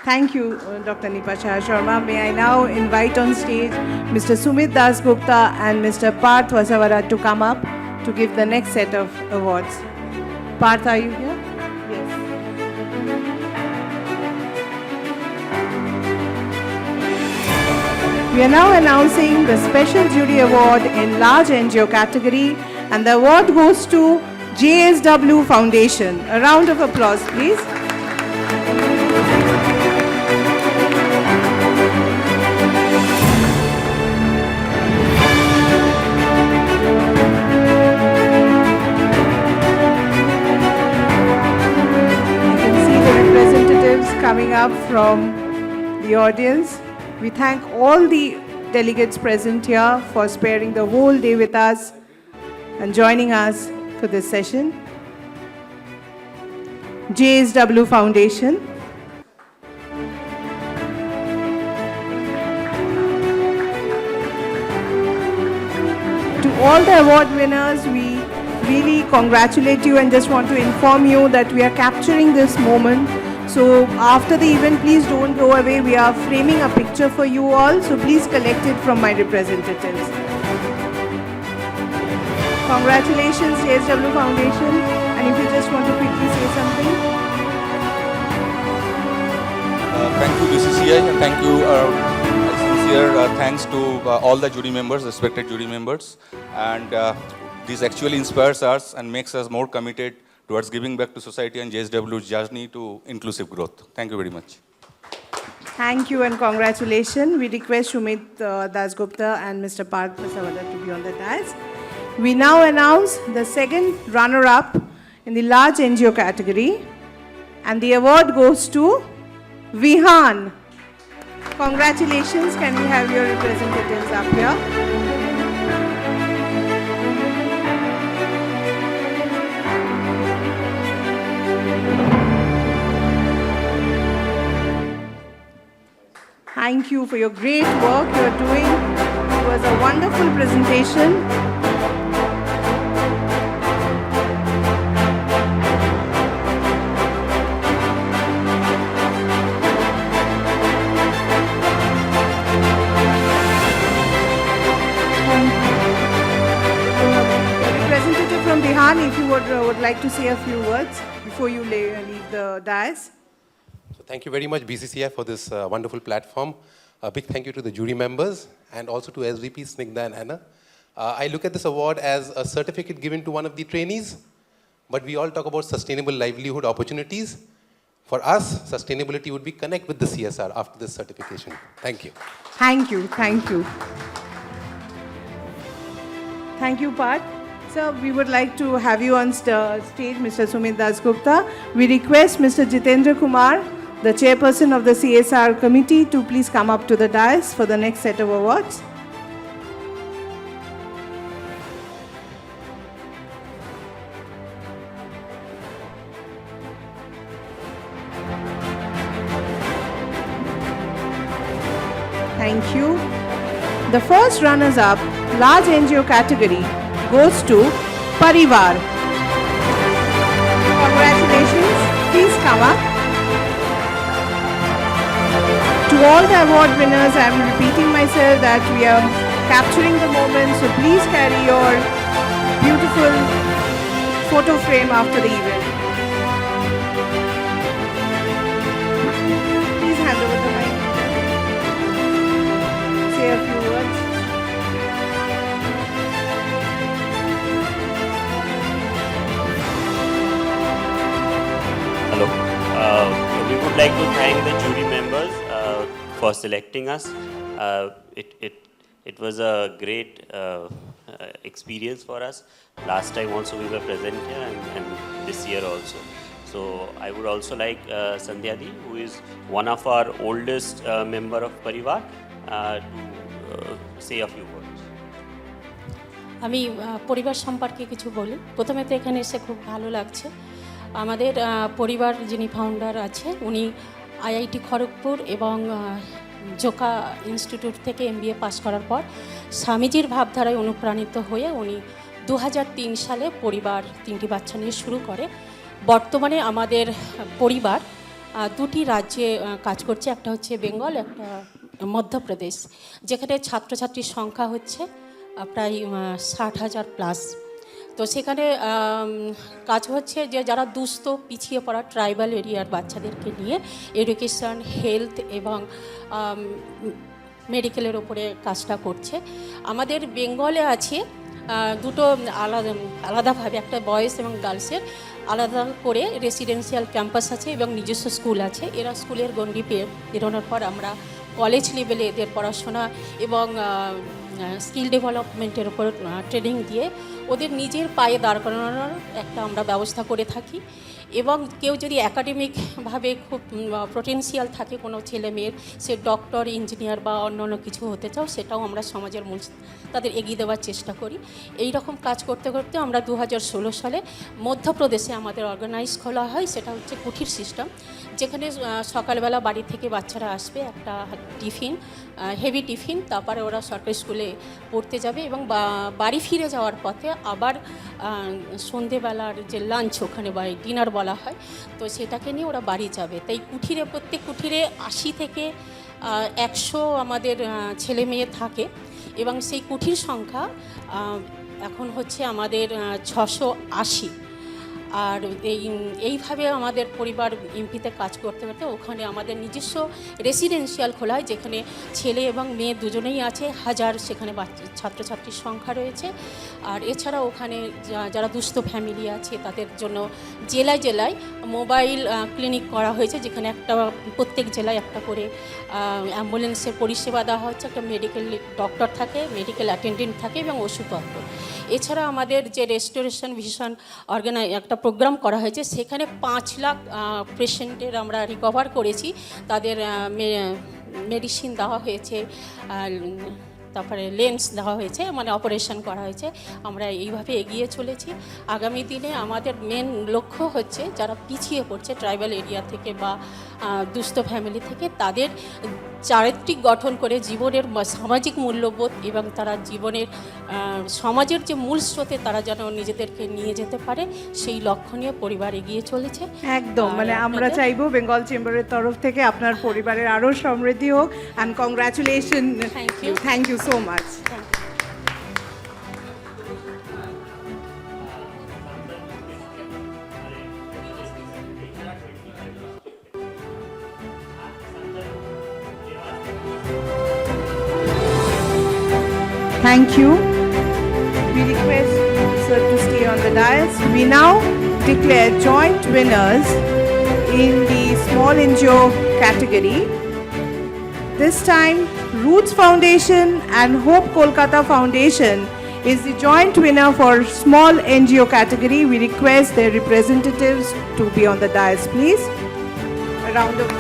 Thank you, Dr. Nipa Shah Sharma. May I now invite on stage Mr. Sumit Das Gupta and Mr. Parth Vasavara to come up to give the next set of awards. Parth, are you here? Yes. We are now announcing the Special Jury Award in Large NGO category, and the award goes to JSW Foundation. A round of applause, please. Coming up from the audience. We thank all the delegates present here for sparing the whole day with us and joining us for this session. JSW Foundation. To all the award winners, we really congratulate you and just want to inform you that we are capturing this moment. So after the event, please don't go away. We are framing a picture for you all, so please collect it from my representatives. Congratulations, JSW Foundation. And if you just want to quickly say something. Thank you, BCCI, and thank you, sincere thanks to all the jury members, respected jury members. And this actually inspires us and makes us more committed towards giving back to society and JSW's journey to inclusive growth. Thank you very much. Thank you and congratulations. We request Shumit Dasgupta and Mr. Parth Pasawada to be on the dais. We now announce the second runner-up in the large NGO category, and the award goes to Vihan. Congratulations. Can we have your representatives up here? Thank you for your great work you're doing. It was a wonderful presentation. Representative from Bihan, if you would like to say a few words before you leave the dais. Thank you very much, BCCI, for this wonderful platform. A big thank you to the jury members and also to SVP Snigdha and Anna. I look at this award as a certificate given to one of the trainees, but we all talk about sustainable livelihood opportunities. For us, sustainability would be connect with the CSR after this certification. Thank you. Thank you. Thank you. Thank you, Parth. Sir, we would like to have you on stage, Mr. Sumit Dasgupta. We request Mr. Jitendra Kumar, the chairperson of the CSR committee, to please come up to the dais for the next set of awards. Thank you. The first runners-up, large NGO category, goes to Parivar. Congratulations. Please come up. To all the award winners, I am repeating myself that we are capturing the moment, so please carry your beautiful photo frame after the event. Please hand over the mic. Say a few words. Hello. We would like to thank the jury members for selecting us. It was a great experience for us. Last time also we were present here and this year also. So I would also like Sandhyadi, who is one of our oldest member of Parivar, to say a few words. আমি পরিবার সম্পর্কে কিছু বলি। প্রথমে তো এখানে এসে খুব ভালো লাগছে। আমাদের পরিবার যিনি ফাউন্ডার আছে উনি আইআইটি খড়গপুর এবং জোকা ইনস্টিটিউট থেকে এমবিএ পাস করার পর স্বামীজির ভাবধারায় অনুপ্রাণিত হয়ে উনি 2003 সালে পরিবার 3টি বাচ্চা নিয়ে শুরু করে। বর্তমানে আমাদের পরিবার দুটি রাজ্যে কাজ করছে, একটা হচ্ছে বেঙ্গল, একটা মধ্যপ্রদেশ, যেখানে ছাত্রছাত্রীর সংখ্যা হচ্ছে প্রায় 60,000 প্লাস। তো সেখানে কাজ হচ্ছে যে যারা দুস্থ পিছিয়ে পড়া ট্রাইবাল এরিয়ার বাচ্চাদেরকে নিয়ে এডুকেশন, হেলথ এবং মেডিকেলের ওপরে কাজটা করছে। আমাদের বেঙ্গলে আছে দুটো আলাদাভাবে, একটা বয়েজ এবং গার্লসের আলাদা করে রেসিডেন্সিয়াল ক্যাম্পাস আছে এবং নিজস্ব স্কুল আছে। এরা স্কুলের গণ্ডি পেরোনোর পর আমরা কলেজ লেভেলে এদের পড়াশোনা এবং স্কিল ডেভেলপমেন্টের উপর ট্রেনিং দিয়ে ওদের নিজের পায়ে দাঁড় করানোর একটা আমরা ব্যবস্থা করে থাকি। এবং কেউ যদি একাডেমিকভাবে খুব পোটেনশিয়াল থাকে কোনো ছেলে মেয়ের, সে ডক্টর, ইঞ্জিনিয়ার বা অন্যান্য কিছু হতে চাও, সেটাও আমরা সমাজের মূল তাদের এগিয়ে দেওয়ার চেষ্টা করি। এই রকম কাজ করতে করতে আমরা 2016 সালে মধ্যপ্রদেশে আমাদের অর্গানাইজ খোলা হয়, সেটা হচ্ছে কুঠির সিস্টেম, যেখানে সকালবেলা বাড়ি থেকে বাচ্চারা আসবে, একটা টিফিন, হেভি টিফিন, তারপরে ওরা সরকারি স্কুলে পড়তে যাবে এবং বাড়ি ফিরে যাওয়ার পথে আবার সন্ধেবেলার যে লাঞ্চ ওখানে বা ডিনার বলা হয়, তো সেটাকে নিয়ে ওরা বাড়ি যাবে। তাই কুঠিরে, প্রত্যেক কুঠিরে 80 থেকে 100 আমাদের ছেলে মেয়ে থাকে এবং সেই কুঠির সংখ্যা এখন হচ্ছে আমাদের 680। আর এইভাবে আমাদের পরিবার এমপিতে কাজ করতে করতে ওখানে আমাদের নিজস্ব রেসিডেন্সিয়াল খোলা হয়, যেখানে ছেলে এবং মেয়ে দুজনেই আছে, 1000 সেখানে ছাত্রছাত্রীর সংখ্যা রয়েছে। আর এছাড়া ওখানে যারা দুস্থ ফ্যামিলি আছে তাদের জন্য জেলায় জেলায় মোবাইল ক্লিনিক করা হয়েছে, যেখানে প্রত্যেক জেলায় একটা করে অ্যাম্বুলেন্সের পরিষেবা দেওয়া হচ্ছে, একটা মেডিকেল ডক্টর থাকে, মেডিকেল অ্যাটেন্ডেন্ট থাকে এবং ওষুধপত্র। এছাড়া আমাদের যে রেস্টোরেশন ভিশন একটা প্রোগ্রাম করা হয়েছে, সেখানে 5 লাখ পেশেন্টের আমরা রিকভার করেছি, তাদের মেডিসিন দেওয়া হয়েছে, তারপরে লেন্স দেওয়া হয়েছে, মানে অপারেশন করা হয়েছে। আমরা এইভাবে এগিয়ে চলেছি। আগামী দিনে আমাদের মেন লক্ষ্য হচ্ছে যারা পিছিয়ে পড়ছে ট্রাইবাল এরিয়া থেকে বা দুস্থ ফ্যামিলি থেকে, তাদের চারিত্রিক গঠন করে জীবনের সামাজিক মূল্যবোধ এবং তারা জীবনের সমাজের যে মূল স্রোতে তারা যেন নিজেদেরকে নিয়ে যেতে পারে, সেই লক্ষ্য নিয়ে পরিবার এগিয়ে চলেছে। একদম, মানে আমরা চাইবো বেঙ্গল চেম্বারের তরফ থেকে আপনার পরিবারের আরও সমৃদ্ধি হোক। And congratulation, thank you so much. Thank you. We request sir to stay on the dais. We now declare joint winners in the small NGO category. This time, Roots Foundation and Hope Kolkata Foundation is the joint winner for small NGO category. We request their representatives to be on the dais, please. A round of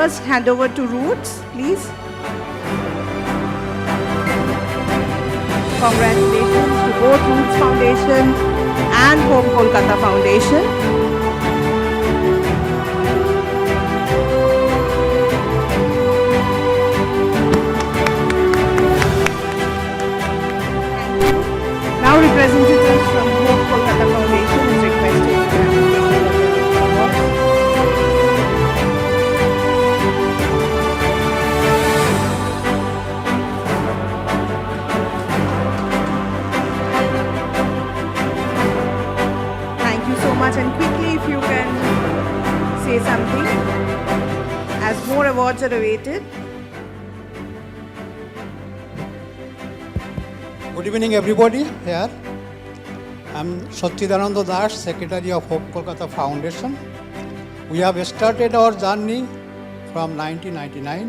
first hand over to Roots, please. Congratulations to both Roots Foundation and Hope Kolkata Foundation. Now representatives from Hope Kolkata Foundation is requested to and quickly if you can say something as more awards are awaited. Good evening everybody here. I'm Satchidananda Das, Secretary of Hope Kolkata Foundation. We have started our journey from 1999.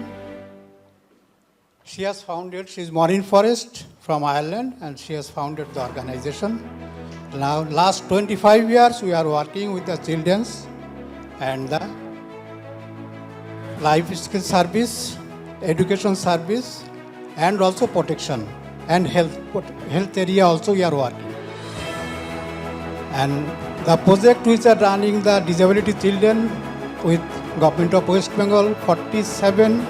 She is Marine Forest from Ireland and she has founded the organization. Now, last 25 years, we are working with the children and the life skill service, education service, and also protection and health area also we are working. And the project which are running the disability children with Government of West Bengal, 47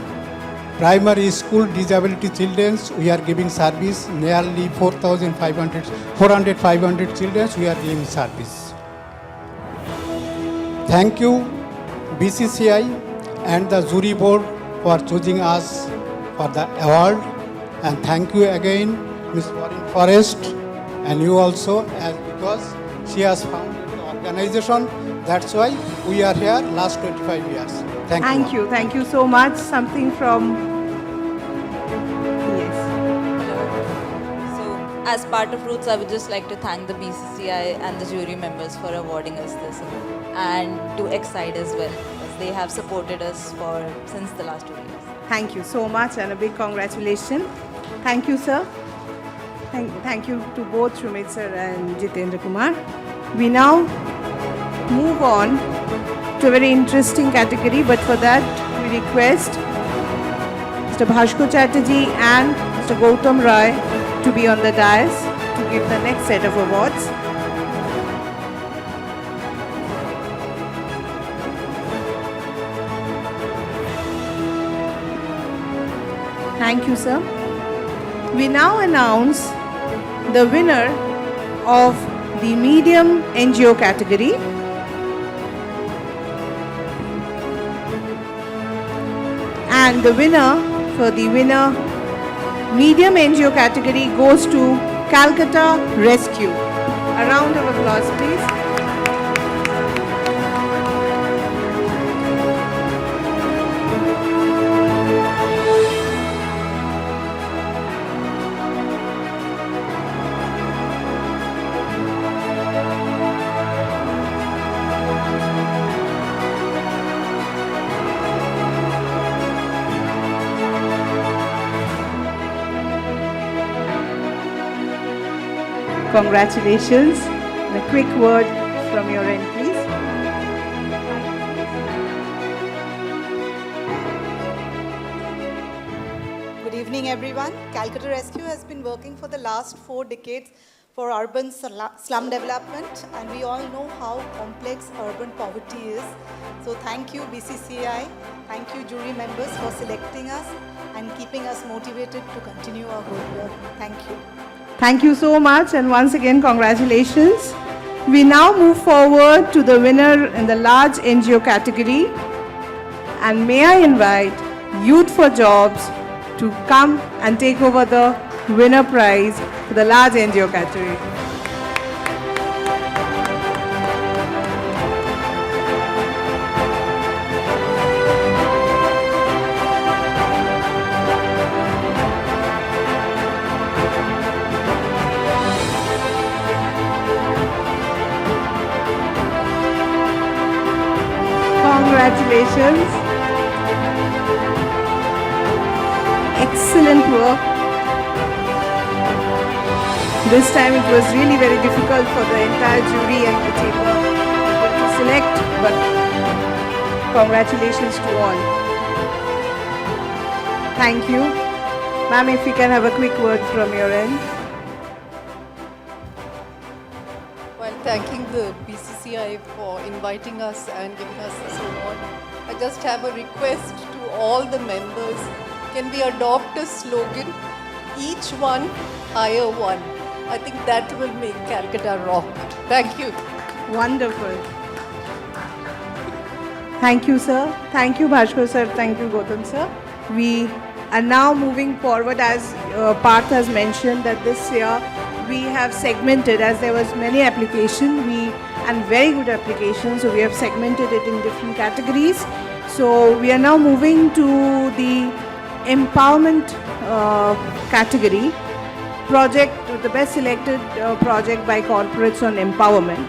primary school disability children, we are giving service, nearly 400-500 children we are giving service. Thank you BCCI and the jury board for choosing us for the award, and thank you again Ms. Marine Forest and you also, as because she has founded the organization, that's why we are here last 25 years. Thank you so much. Something from as part of Roots, I would just like to thank the BCCI and the jury members for awarding us this award, and to Excite as well, because they have supported us since the last 2 years. Thank you so much and a big congratulations. Thank you, sir. Thank you to both Shumit sir and Jitendra Kumar. We now move on to a very interesting category, but for that we request Mr. Bhaskar Chatterjee and Mr. Gautam Roy to be on the dais to give the next set of awards. Thank you, sir. We now announce the winner of the medium NGO category. And the winner for the medium NGO category goes to Calcutta Rescue. A round of applause, please. Congratulations. And a quick word from your end, please. Good evening, everyone. Calcutta Rescue has been working for the last 4 decades for urban slum development, and we all know how complex urban poverty is. So thank you, BCCI. Thank you, jury members, for selecting us and keeping us motivated to continue our good work. Thank you. Thank you so much, and once again, congratulations. We now move forward to the winner in the large NGO category. And may I invite Youth for Jobs to come and take over the winner prize for the large NGO category. Congratulations. Excellent work. This time it was really very difficult for the entire jury and the chamber to select, but congratulations to all. Thank you. Ma'am, if we can have a quick word from your end. While thanking the BCCI for inviting us and giving us this award, I just have a request to all the members. Can we adopt a slogan, each one, hire one? I think that will make Calcutta rock. Thank you. Wonderful. Thank you, sir. Thank you, Bhaskar sir. Thank you, Gautam sir. We are now moving forward, as Parth has mentioned, that this year we have segmented, as there was many applications, and very good applications, so we have segmented it in different categories. So we are now moving to the empowerment category, the best selected project by corporates on empowerment.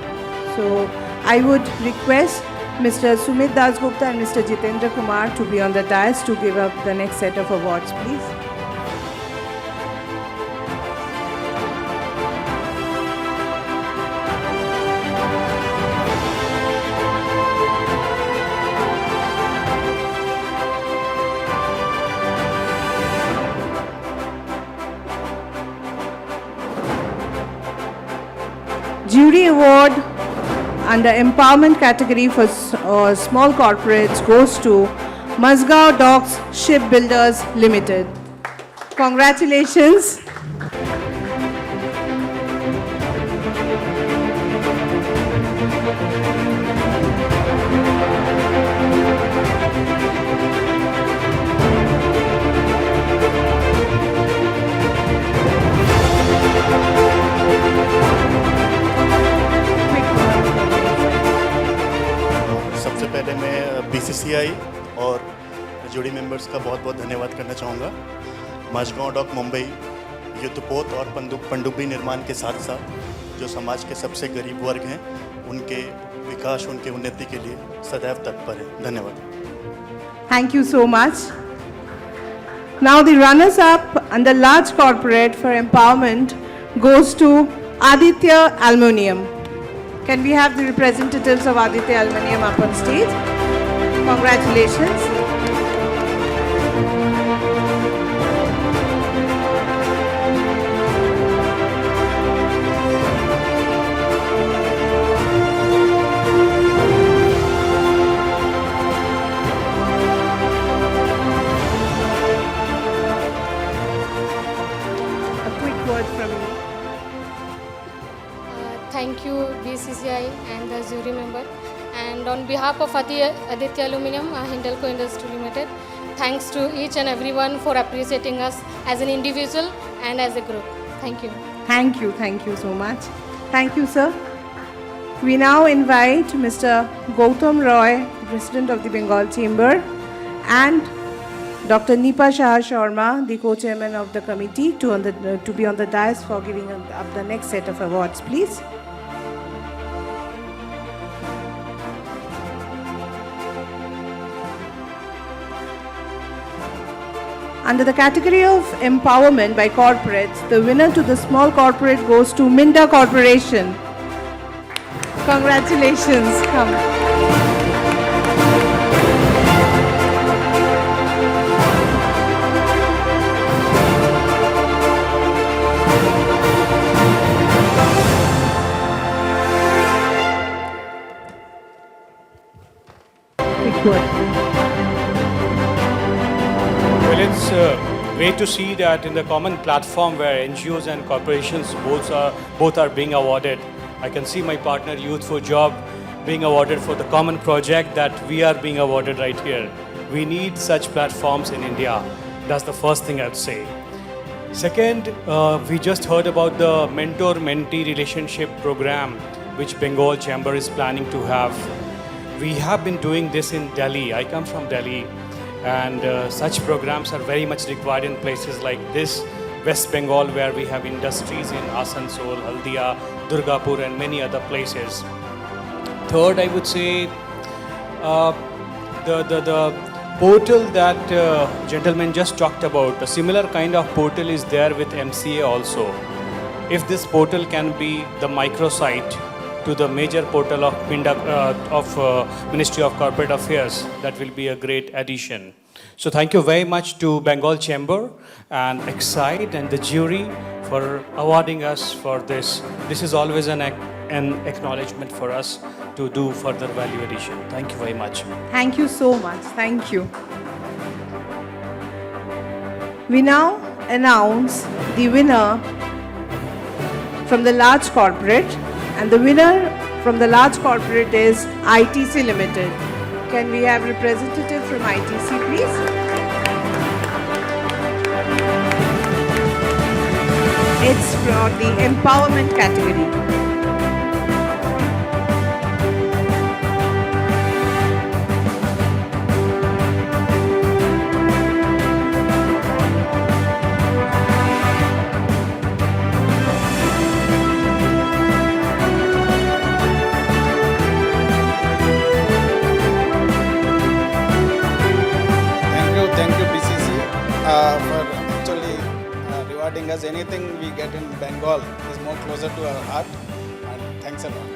So I would request Mr. Sumit Dasgupta and Mr. Jitendra Kumar to be on the dais to give up the next set of awards, please. Jury award under empowerment category for small corporates goes to Mazgaon Docks Shipbuilders Limited. Congratulations. सबसे पहले मैं BCCI और जुरी members का बहुत बहुत धन्यवाद करना चाहूँगा। माझगांव डॉक मुंबई युद्धपोत और पनडुब्बी निर्माण के साथ साथ जो समाज के सबसे गरीब वर्ग हैं उनके विकास, उनके उन्नति के लिए सदैव तत्पर है। धन्यवाद। Thank you so much. Now the runners-up under large corporate for empowerment goes to Aditya Aluminium. Can we have the representatives of Aditya Aluminium up on stage? Congratulations. A quick word from you. Thank you BCCI and the jury member, and on behalf of Aditya Aluminium, Hindelco Industry Limited, thanks to each and everyone for appreciating us as an individual and as a group. Thank you. Thank you so much. Thank you, sir. We now invite Mr. Gautam Roy, President of the Bengal Chamber, and Dr. Nipa Shah Sharma, the co-chairman of the committee, to be on the dais for giving up the next set of awards, please. Under the category of empowerment by corporates, the winner to the small corporate goes to Minda Corporation. Congratulations. Come. Well, it's great to see that in the common platform where NGOs and corporations both are being awarded. I can see my partner Youth for Job being awarded for the common project that we are being awarded right here. We need such platforms in India. That's the first thing I'd say. Second, we just heard about the mentor-mentee relationship program which Bengal Chamber is planning to have. We have been doing this in Delhi. I come from Delhi, and such programs are very much required in places like this, West Bengal, where we have industries in Asansol, Haldia, Durgapur, and many other places. Third, I would say the portal that gentleman just talked about, a similar kind of portal is there with MCA also. If this portal can be the microsite to the major portal of Ministry of Corporate Affairs, that will be a great addition. So thank you very much to Bengal Chamber and Excite and the jury for awarding us for this. This is always an acknowledgement for us to do further value addition. Thank you very much. Thank you so much. Thank you. We now announce the winner from the large corporate, and the winner from the large corporate is ITC Limited. Can we have representative from ITC, please? It's for the empowerment category. Thank you BCC for actually rewarding us. Anything we get in Bengal is more closer to our heart, and thanks a lot.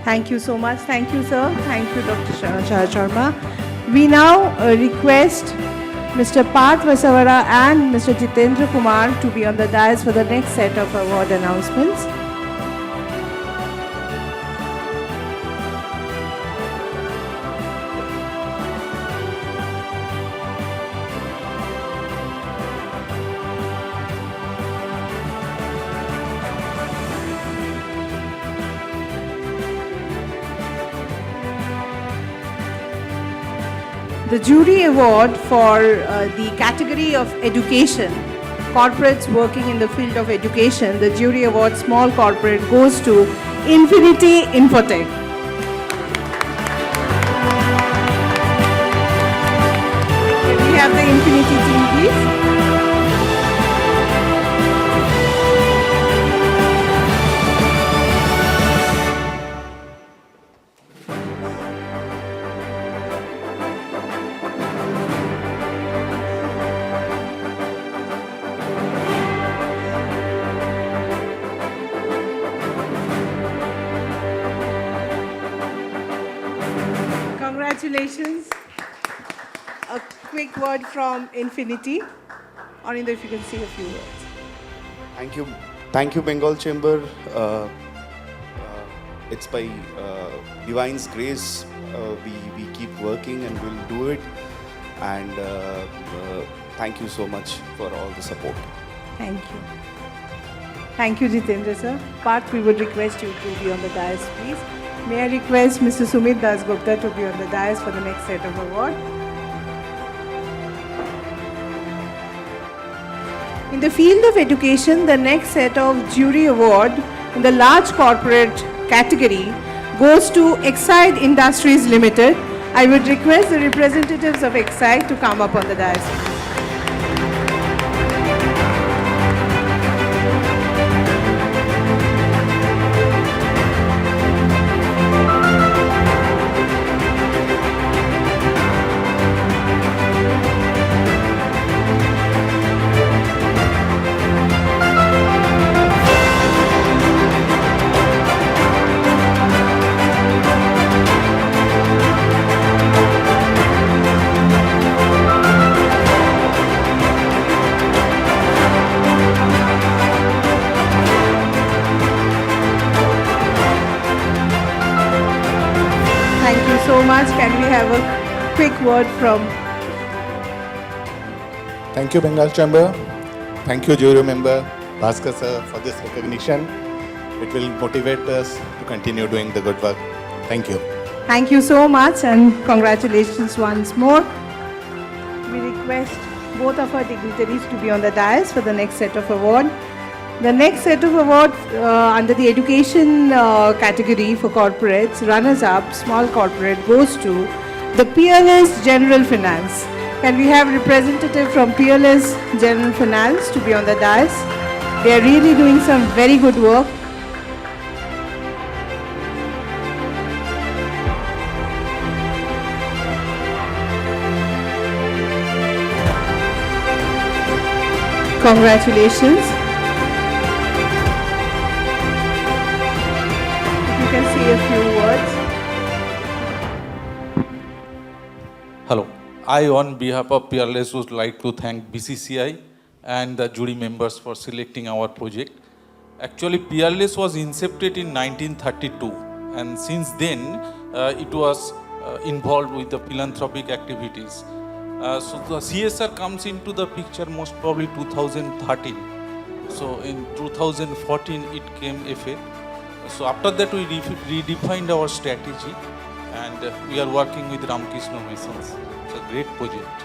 Thank you so much. Thank you, sir. Thank you, Dr. Shah Sharma. We now request Mr. Parth Vasavara and Mr. Jitendra Kumar to be on the dais for the next set of award announcements. The jury award for the category of education, corporates working in the field of education, the jury award small corporate goes to Infinity Infotech. Can we have the Infinity team, please? Congratulations. A quick word from Infinity. Arinder, if you can say a few words. Thank you, Bengal Chamber. It's by divine's grace we keep working and we'll do it. And thank you so much for all the support. Thank you. Thank you, Jitendra sir. Parth, we would request you to be on the dais, please. May I request Mr. Sumit Das Gupta to be on the dais for the next set of award. In the field of education, the next set of jury award in the large corporate category goes to Exide Industries Limited. I would request the representatives of Exide to come up on the dais. Thank you so much. Can we have a quick word from... Thank you, Bengal Chamber. Thank you, jury member Bhaskar sir, for this recognition. It will motivate us to continue doing the good work. Thank you. Thank you so much and congratulations once more. We request both of our dignitaries to be on the dais for the next set of award. The next set of awards under the education category for corporates, runners-up, small corporate, goes to the Peerless General Finance. Can we have representative from Peerless General Finance to be on the dais? They are really doing some very good work. Congratulations. If you can say a few words. Hello. I, on behalf of Peerless, would like to thank BCCI and the jury members for selecting our project. Actually, Peerless was incepted in 1932, and since then, it was involved with the philanthropic activities. So the CSR comes into the picture most probably 2013. So in 2014, it came FA. So after that, we redefined our strategy, and we are working with Ramakrishna Missions. It's a great project.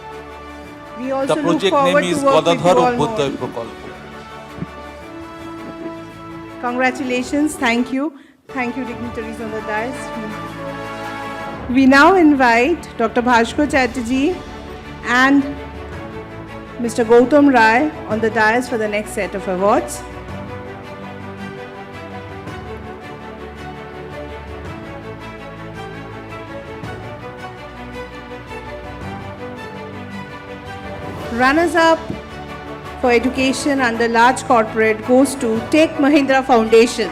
We also The look project forward name to is work with you Gadadhar all more. Buddha Prokalpa. Congratulations. Thank you. Thank you, dignitaries on the dais. We now invite Dr. Bhaskar Chatterjee and Mr. Gautam Rai on the dais for the next set of awards. Runners-up for education under large corporate goes to Tech Mahindra Foundation.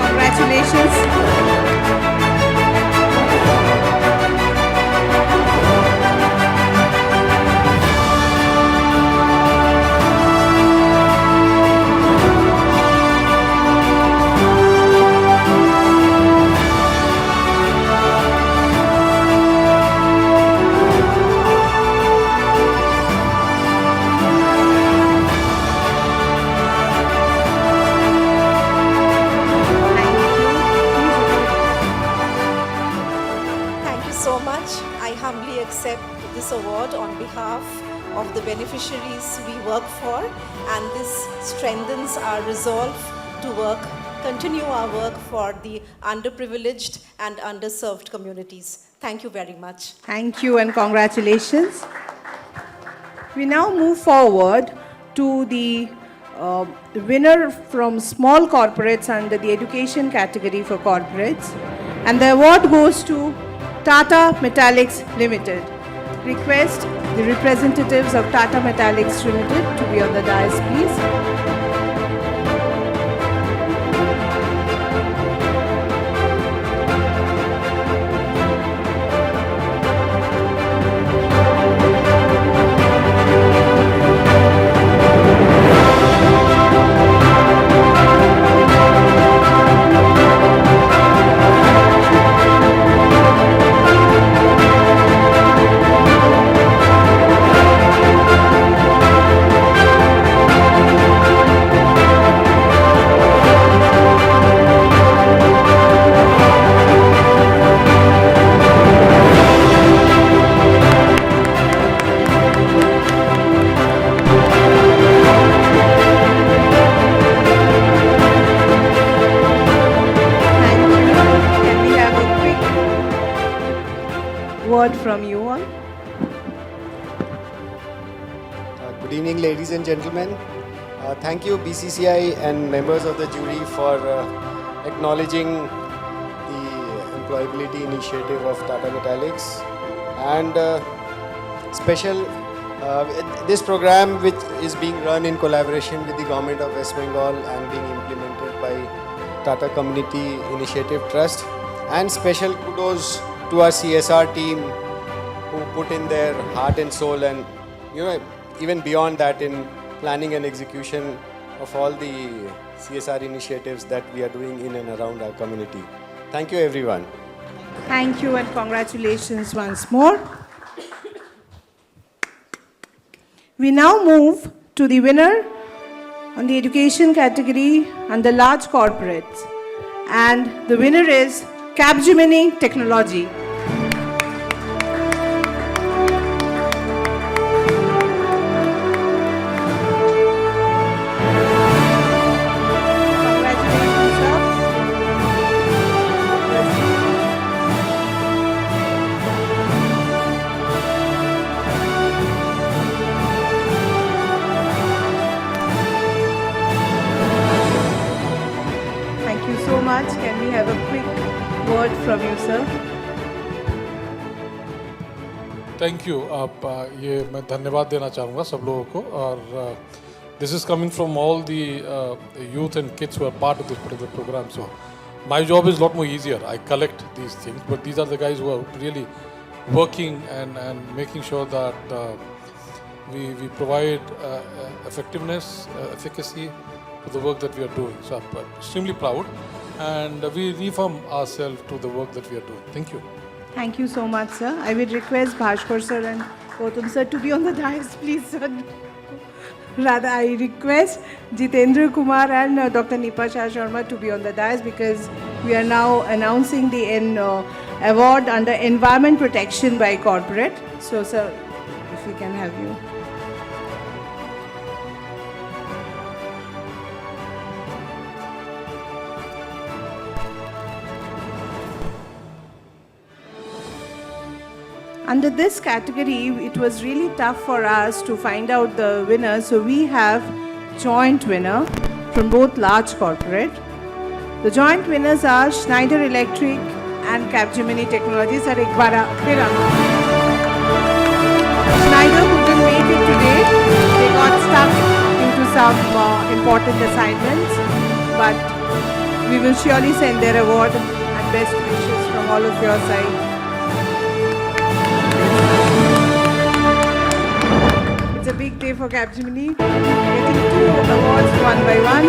Congratulations. Thank you so much. I humbly accept this award on behalf of the beneficiaries we work for, and this strengthens our resolve to continue our work for the underprivileged and underserved communities. Thank you very much. Thank you and congratulations. We now move forward to the winner from small corporates under the education category for corporates, and the award goes to Tata Metallics Limited. Request the representatives of Tata Metallics Limited to be on the dais, please. word from you all. Good evening, ladies and gentlemen. Thank you, BCCI and members of the jury, for acknowledging the employability initiative of Tata Metallics. And this program, which is being run in collaboration with the government of West Bengal and being implemented by Tata Community Initiative Trust. And special kudos to our CSR team, who put in their heart and soul, and even beyond that, in planning and execution of all the CSR initiatives that we are doing in and around our community. Thank you, everyone. Thank you and congratulations once more. We now move to the winner on the education category and the large corporates. And the winner is Capgemini Technology. Thank you so much. Can we have a quick word from you, sir? Thank you ये मैं धन्यवाद देना चाहूँगा सब लोगों को और this is coming from all the youth and kids who are part of this particular program. So my job is a lot more easier. I collect these things, but these are the guys who are really working and making sure that we provide effectiveness, efficacy for the work that we are doing. So I'm extremely proud, and we reaffirm ourselves to the work that we are doing. Thank you. Thank you so much, sir. I will request Bhaskar sir and Gautam sir to be on the dais, please, sir. Rather, I request Jitendra Kumar and Dr. Nipa Shah Sharma to be on the dais, because we are now announcing the award under Environment Protection by Corporate. So, sir, if we can have you. Under this category, it was really tough for us to find out the winner. So we have joint winner from both large corporate. The joint winners are Schneider Electric and Capgemini Technologies. Sir, ek baar phir Schneider couldn't make it today. They got stuck into some important assignments, but we will surely send their award and best wishes from all of your side. It's a big day for Capgemini, getting 2 awards one by one.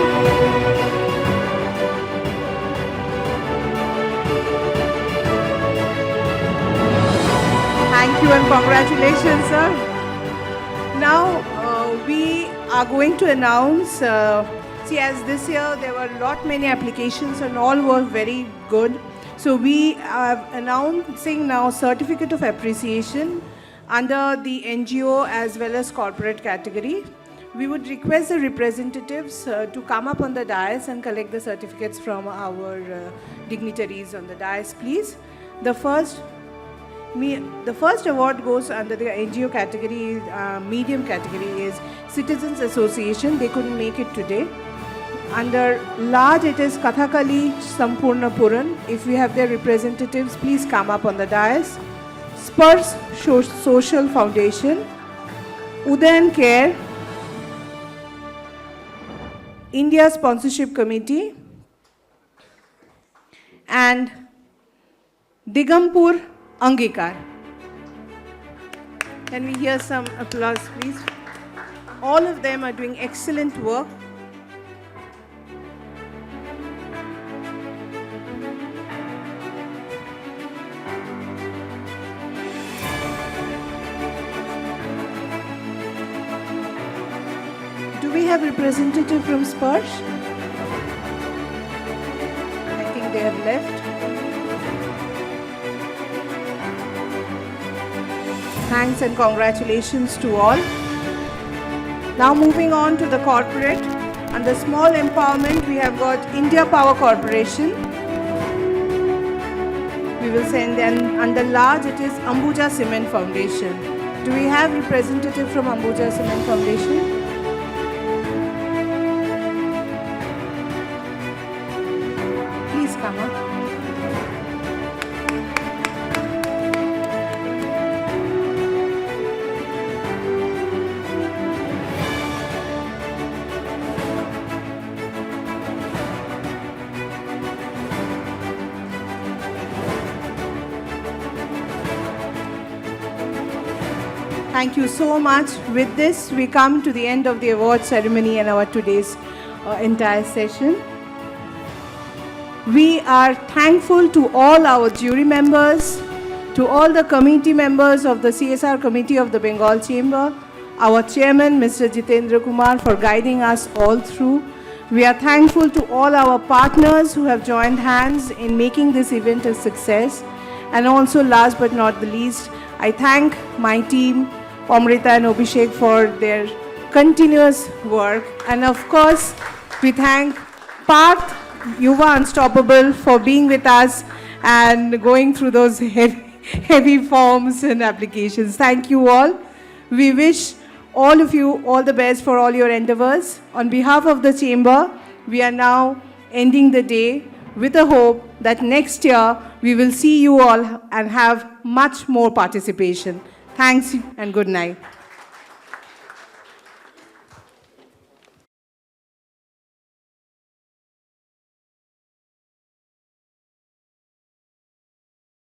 Thank you and congratulations, sir. Now we are going to announce, as this year there were many applications and all were very good. So we are announcing now Certificate of Appreciation under the NGO as well as corporate category. We would request the representatives to come up on the dais and collect the certificates from our dignitaries on the dais, please. The first award goes under the NGO category, medium category, is Citizens Association. They couldn't make it today. Under large, it is Kathakali Sampurna Puran. If we have their representatives, please come up on the dais. Spurs Social Foundation, Udayan Care, India Sponsorship Committee, and Digampur Angikar. Can we hear some applause, please? All of them are doing excellent work. Do we have representative from Sparsh? I think they have left. Thanks and congratulations to all. Now moving on to the corporate. Under small empowerment, we have got India Power Corporation. we will send, and under large it is Ambuja Cement Foundation. Do we have representative from Ambuja Cement Foundation? Please come up. Thank you so much. With this, we come to the end of the award ceremony and our today's entire session. We are thankful to all our jury members, to all the committee members of the CSR Committee of the Bengal Chamber, our chairman, Mr. Jitendra Kumar, for guiding us all through. We are thankful to all our partners who have joined hands in making this event a success. And also, last but not the least, I thank my team, Amrita and Abhishek, for their continuous work. And of course, we thank Parth, Yuva Unstoppable, for being with us and going through those heavy forms and applications. Thank you all. We wish all of you all the best for all your endeavors. On behalf of the Chamber, we are now ending the day with a hope that next year we will see you all and have much more participation. Thanks and good night.